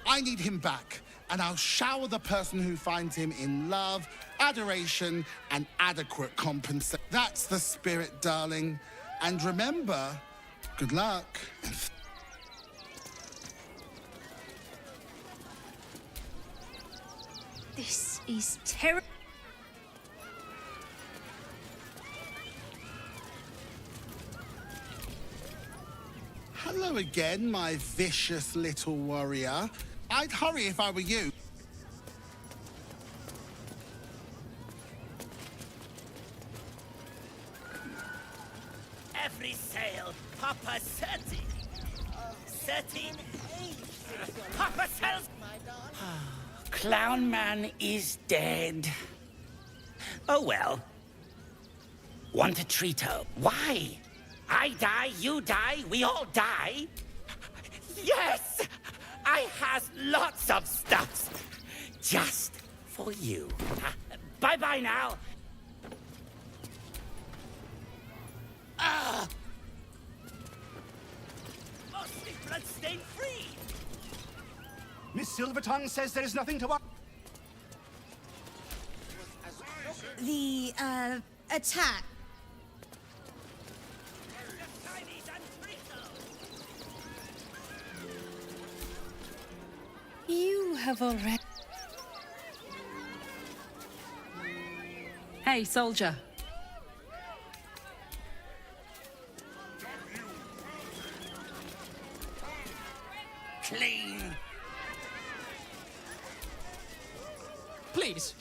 I need him back, and I'll shower the person who finds him in love, adoration, and adequate compensation. That's the spirit, darling. And remember, good luck. This is terrible. Hello again, my vicious little warrior. I'd hurry if I were you. Every sale, Papa 30. 13. Papa sells. Clown Man is dead. Oh well. Want a treato? Why? I die, you die, we all die. Yes! I has lots of stuffs. Just for you. Bye-bye now. Mostly bloodstain free. Miss Silvertongue says there is nothing to... The, attack. You have already... Hey, soldier. Clean. Please,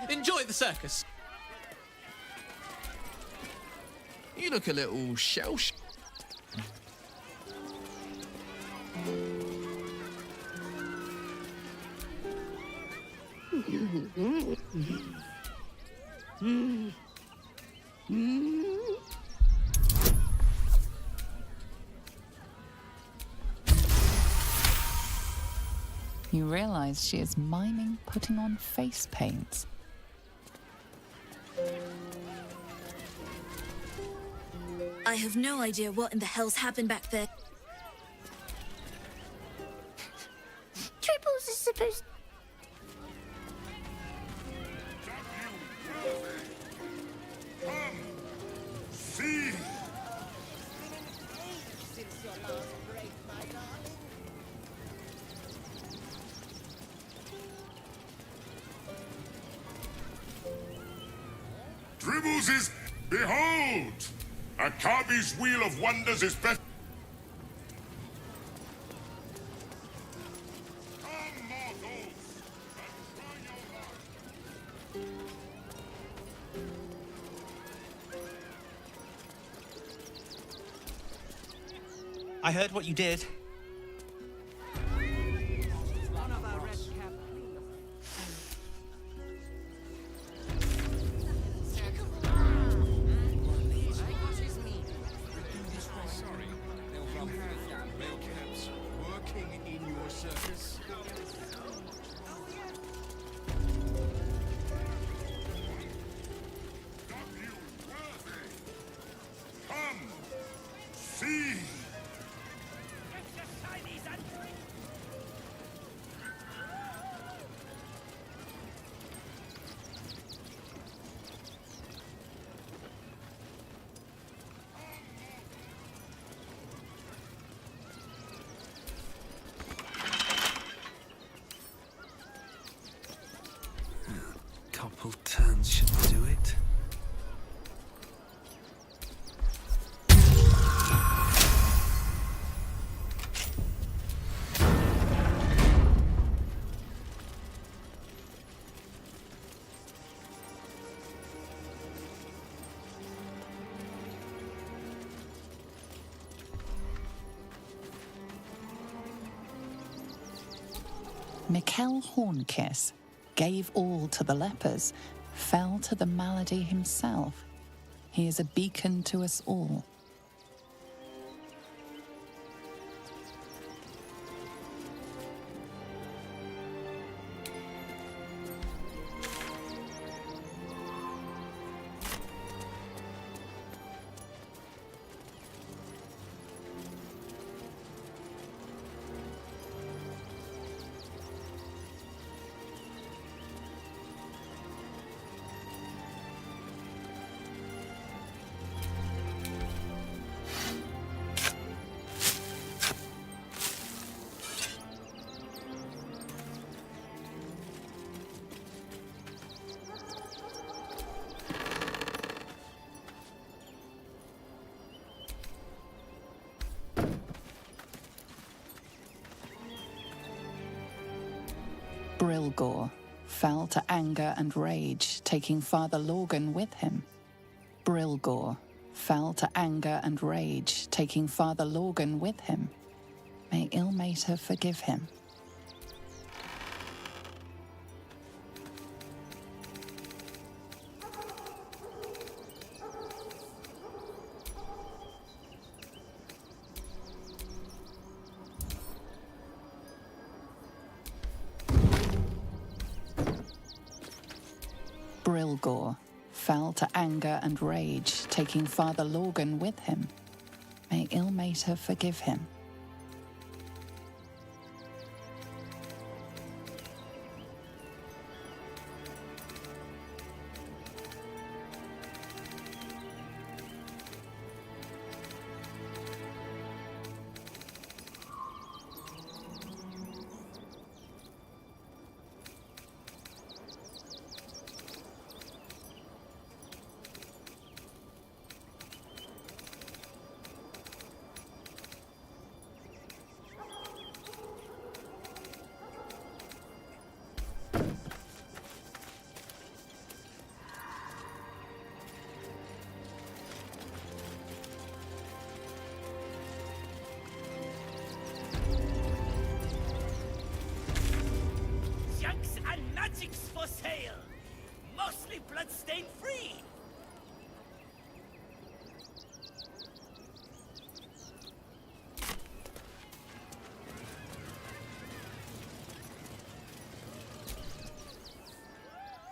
enjoy the circus. You look a little shell-shocked. You realize she is miming putting on face paint. I have no idea what in the hell's happened back there. Triples is supposed. See! Dribbles is... Behold! Akabi's Wheel of Wonders is best... I heard what you did. See! Couple turns should do it. Mikkel Hornkiss gave all to the lepers, fell to the malady himself. He is a beacon to us all. Brilgor fell to anger and rage, taking Father Lorgan with him. Brilgor fell to anger and rage, taking Father Lorgan with him. May Ilmater forgive him. Brilgor fell to anger and rage, taking Father Lorgan with him. May Ilmater forgive him. sale. Mostly bloodstain free.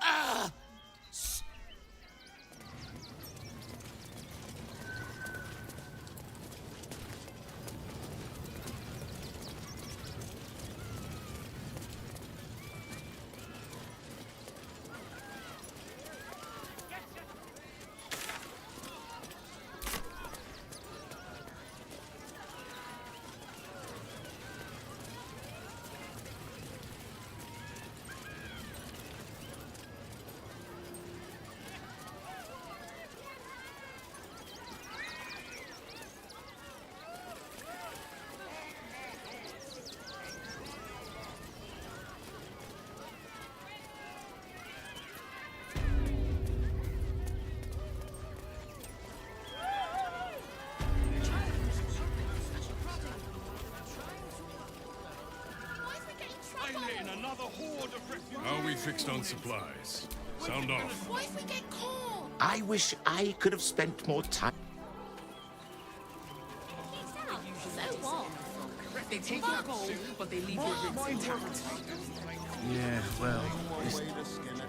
Ah! How are we fixed on supplies? Sound off. What if we get caught? I wish I could have spent more time. So what? They take your gold, but they leave your rings intact. Yeah, well,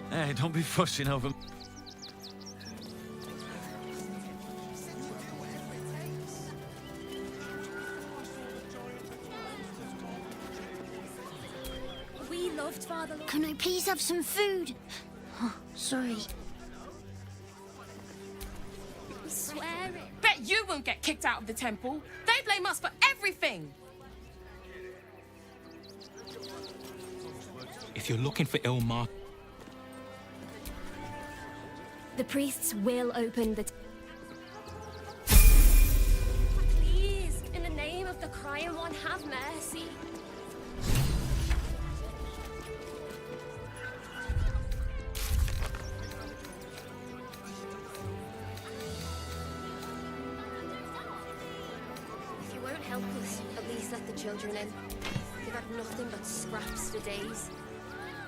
hey, don't be fussing over. We loved Father Lord. Can I please have some food? Oh, sorry. I swear it. Bet you won't get kicked out of the temple. They blame us for everything. If you're looking for Ilmar, The priests will open the... Please, in the name of the crying one, have mercy. If you won't help us, at least let the children in. They've had nothing but scraps for days.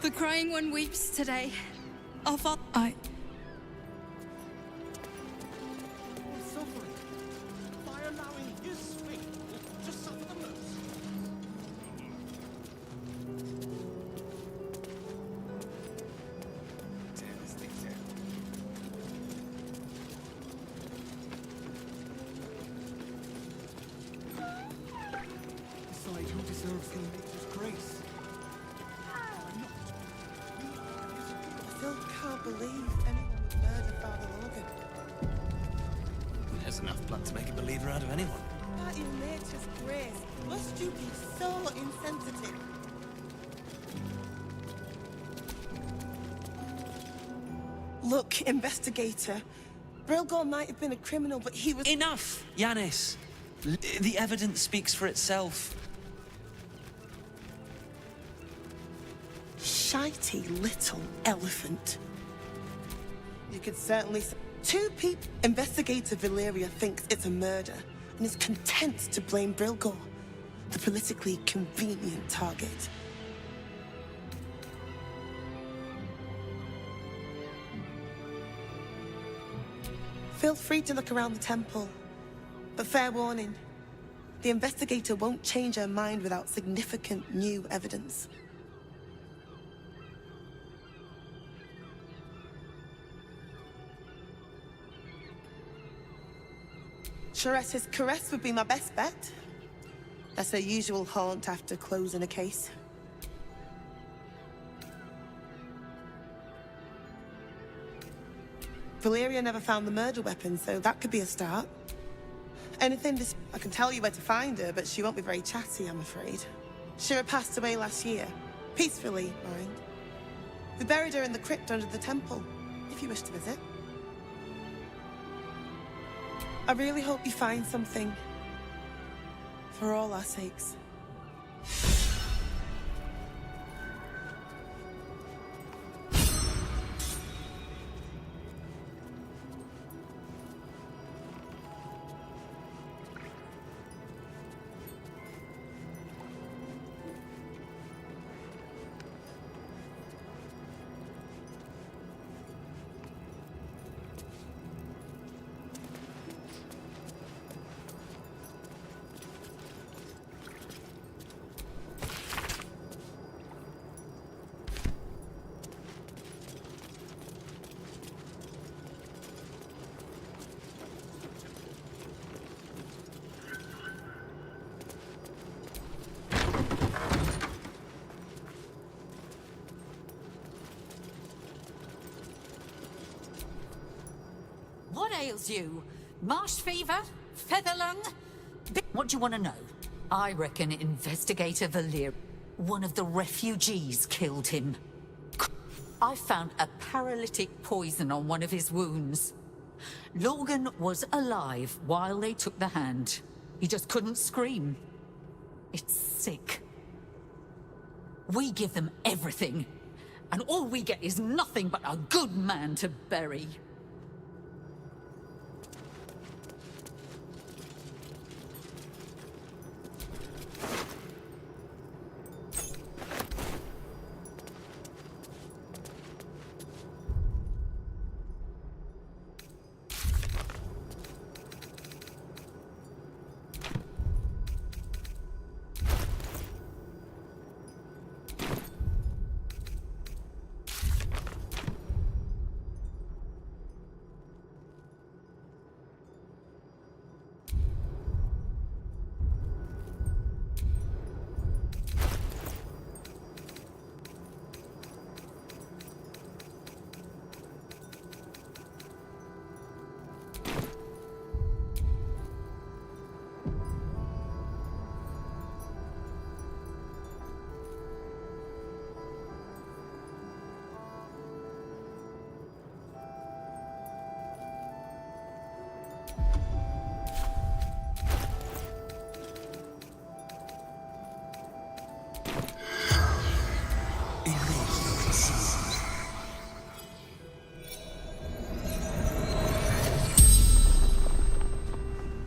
The crying one weeps today. Our father. Suffering by allowing his people to suffer the most. Decide who deserves King Nature's grace. I still can't believe anyone would murder Father Logan. there's enough blood to make a believer out of anyone. But in Nature's grace, must you be so insensitive? Look, investigator. Brilgor might have been a criminal, but he was... Enough, Yanis. The evidence speaks for itself. Shitey little elephant. You could certainly say... Two people... Investigator Valeria thinks it's a murder and is content to blame Brilgor, the politically convenient target. Feel free to look around the temple, but fair warning, the investigator won't change her mind without significant new evidence. Chares's caress would be my best bet. That's her usual haunt after closing a case. Valeria never found the murder weapon, so that could be a start. Anything I can tell you where to find her, but she won't be very chatty, I'm afraid. Shira passed away last year. Peacefully, mind. We buried her in the crypt under the temple, if you wish to visit. I really hope you find something. For all our sakes. ails you? Marsh fever? Feather lung? What do you want to know? I reckon Investigator Valir, one of the refugees, killed him. I found a paralytic poison on one of his wounds. Logan was alive while they took the hand. He just couldn't scream. It's sick. We give them everything, and all we get is nothing but a good man to bury.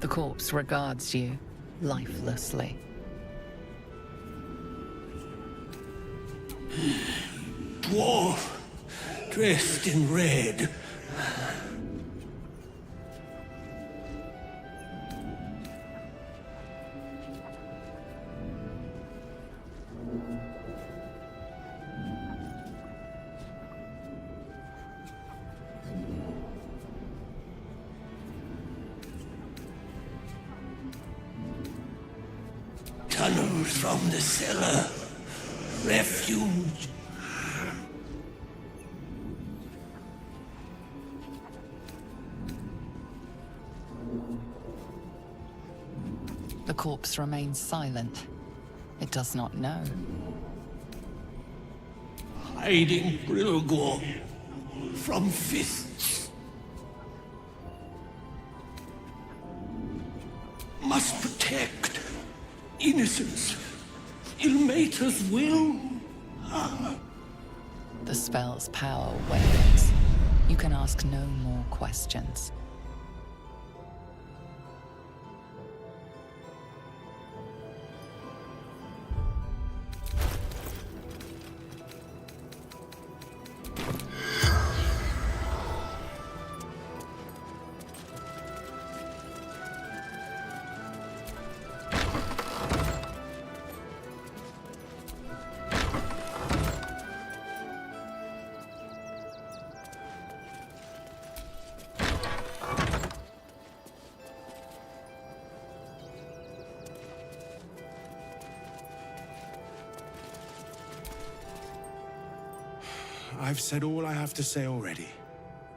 The corpse regards you lifelessly. Dwarf, dressed in red. Tunnels from the cellar. Refuge. The corpse remains silent. It does not know. Hiding Brilgor from fists. Must protect innocence. Ilmater's will. The spell's power wanes. You can ask no more questions. I've said all I have to say already.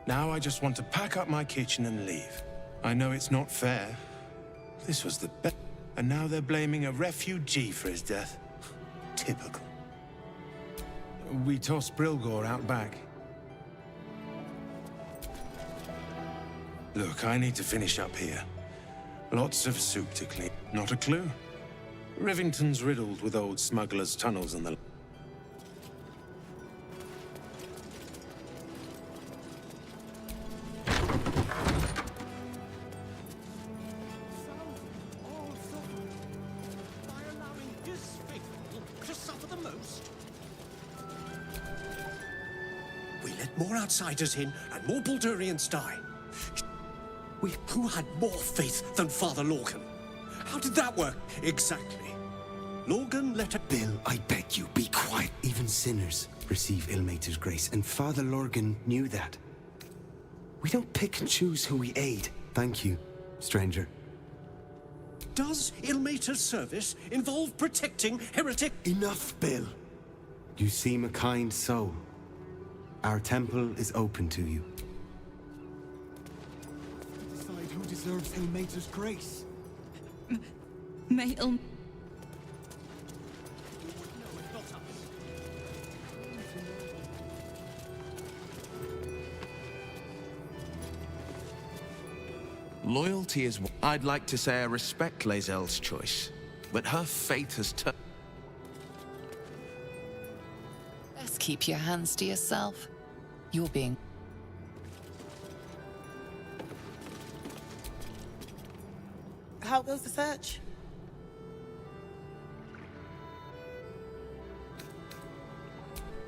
Now I just want to pack up my kitchen and leave. I know it's not fair. This was the best. And now they're blaming a refugee for his death. Typical. We tossed Brilgor out back. Look, I need to finish up here. Lots of soup to clean. Not a clue. Rivington's riddled with old smugglers' tunnels and the... More outsiders in, and more Baldurians die. Who had more faith than Father Lorcan? How did that work, exactly? Lorcan let a... Bill, I beg you, be quiet. Even sinners receive Ilmater's grace, and Father Lorcan knew that. We don't pick and choose who we aid. Thank you, stranger. Does Ilmater's service involve protecting heretic... Enough, Bill. You seem a kind soul. Our temple is open to you. deserves Ilmater's grace. May Loyalty is... I'd like to say I respect Lae'zel's choice, but her fate has turned... Best keep your hands to yourself. You're being... How goes the search?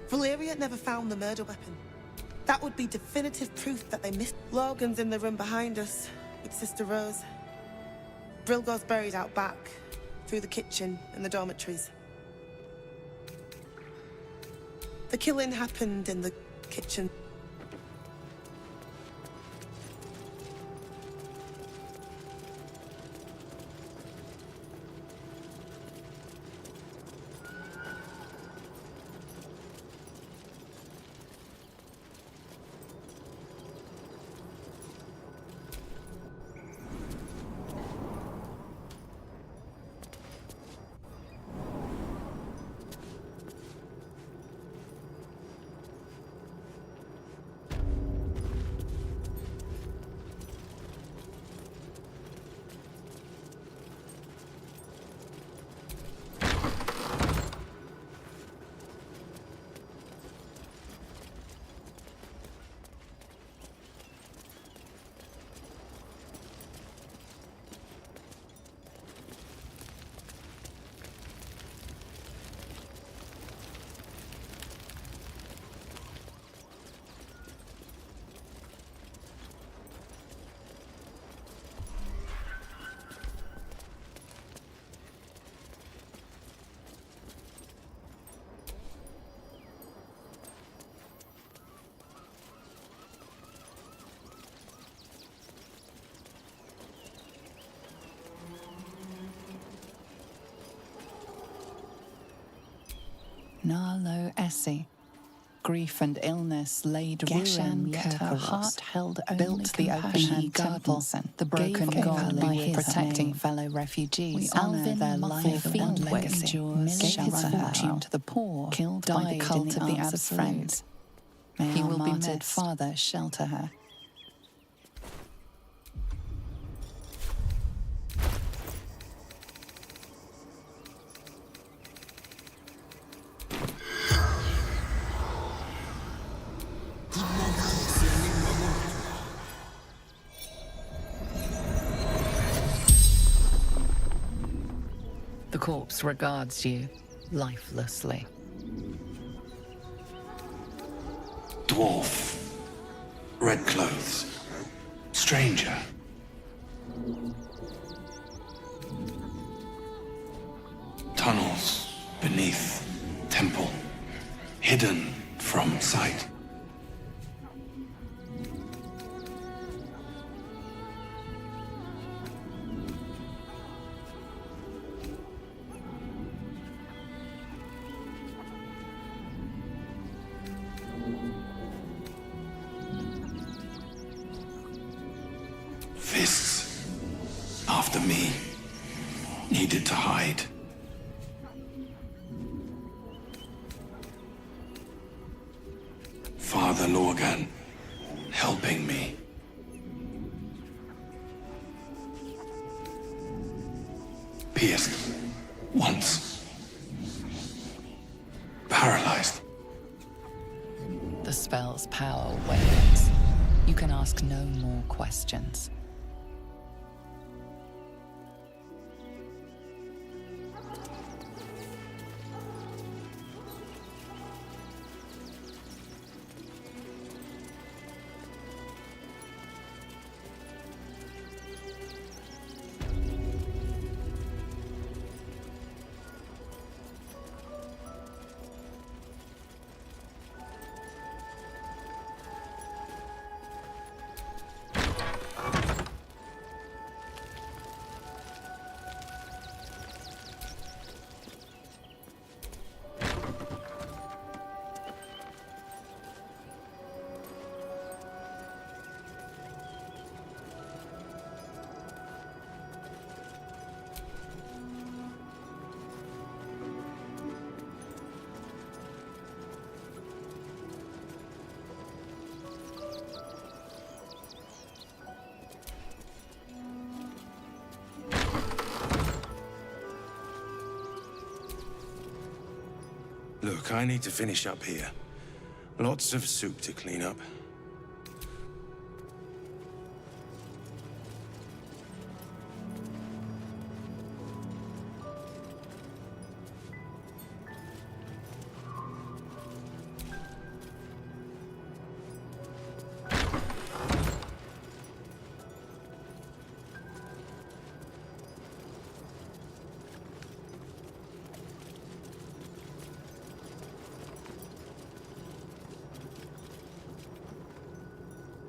Valeria never found the murder weapon. That would be definitive proof that they missed. Logan's in the room behind us with Sister Rose. Brilgo's buried out back, through the kitchen and the dormitories. The killing happened in the kitchen. Narlo Essie. Grief and illness laid ruin, yet her heart held only built the open-hand temple, the broken god by his protecting fellow refugees. We honour their life and legacy. Gave his fortune to the poor, killed by the cult of the absolute. May he will be martyred father shelter her. The corpse regards you lifelessly. Dwarf. Red clothes. Stranger. Tunnels beneath temple. Hidden from sight. Fists, after me, needed to hide. Father Lorgan, helping me. Pierced once. Paralyzed. The spell's power wanes. You can ask no more questions. Look, I need to finish up here. Lots of soup to clean up.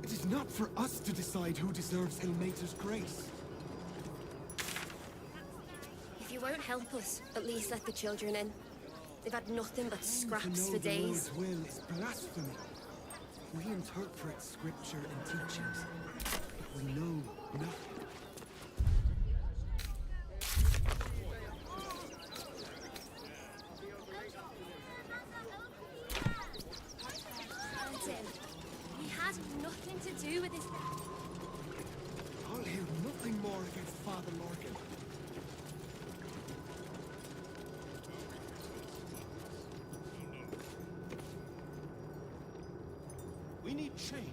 It is not for us to decide who deserves Ilmater's grace. If you won't help us, at least let the children in. They've had nothing but scraps for days. The Lord's will is blasphemy. We interpret scripture and teachings, but we know nothing. We had nothing to do with this. I'll hear nothing more against Father Lorgan. We need change.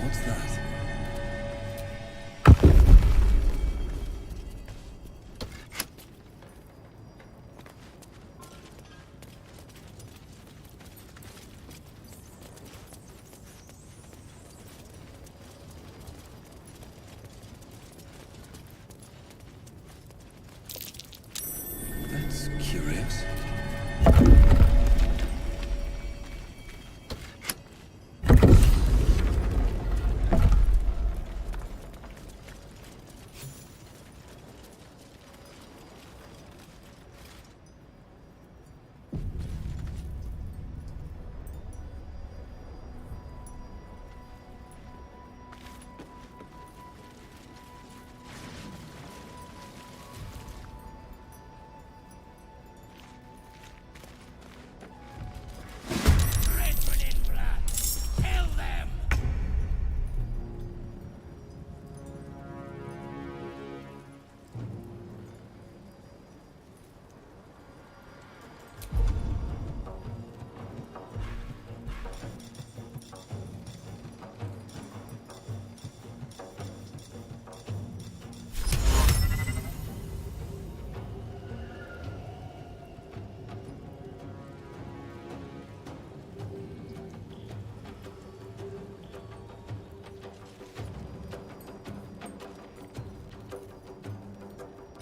What's that? That's curious.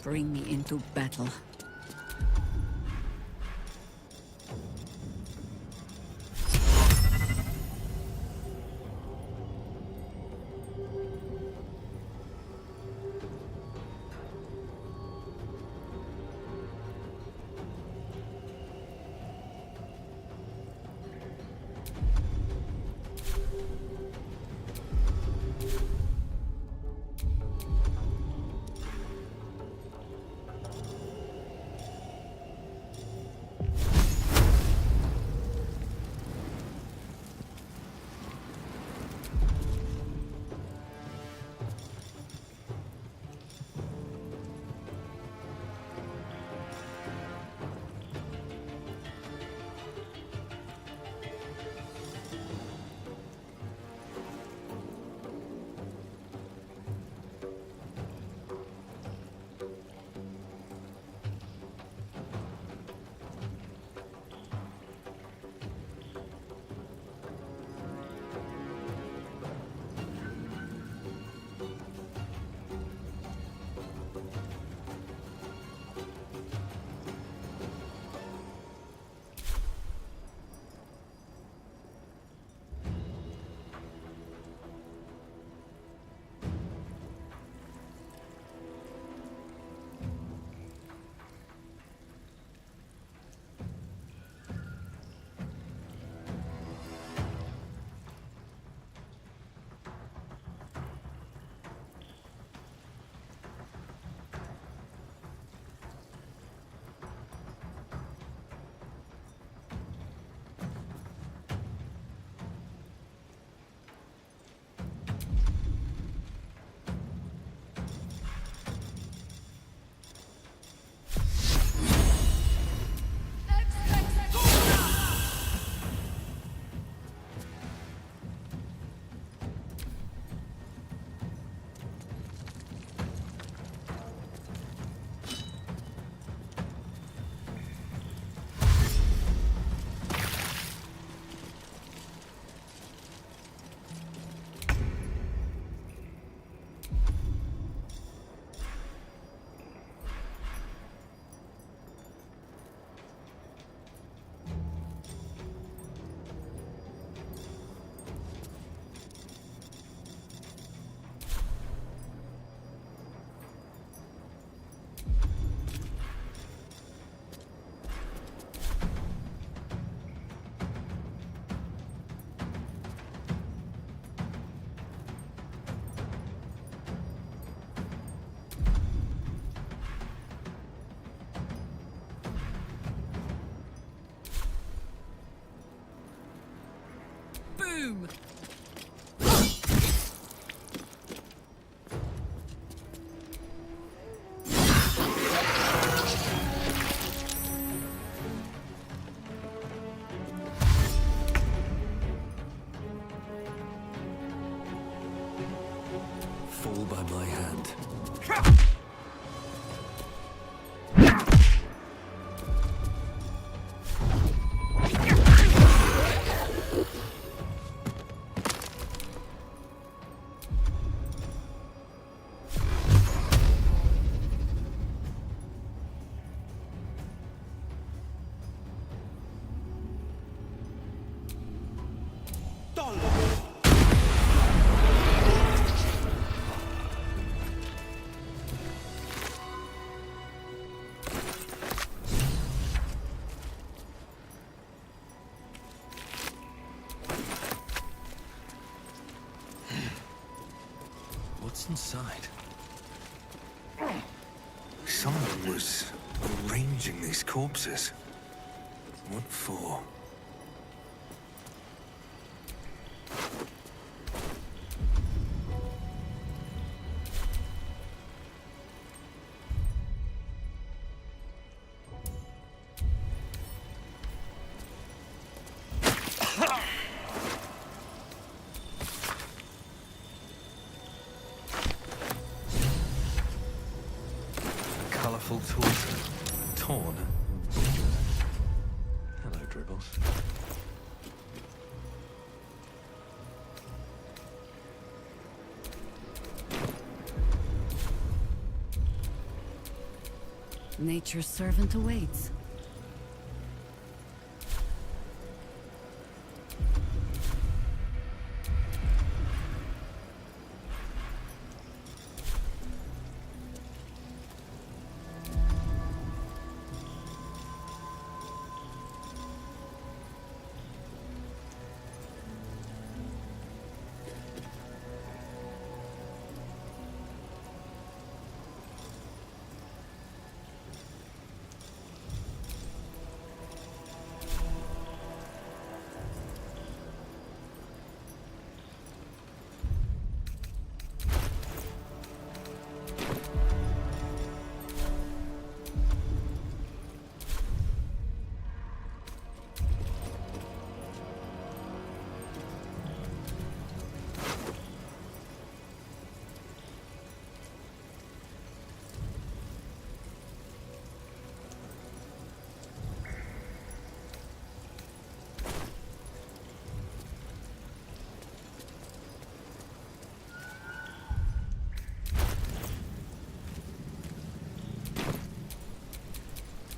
Bring me into battle. room! Fall by my hand. What's inside? Someone was arranging these corpses. What for? Colourful torn. Hello, Dribbles. Nature's servant awaits.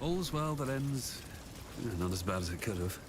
All's well that ends. Not as bad as it could have.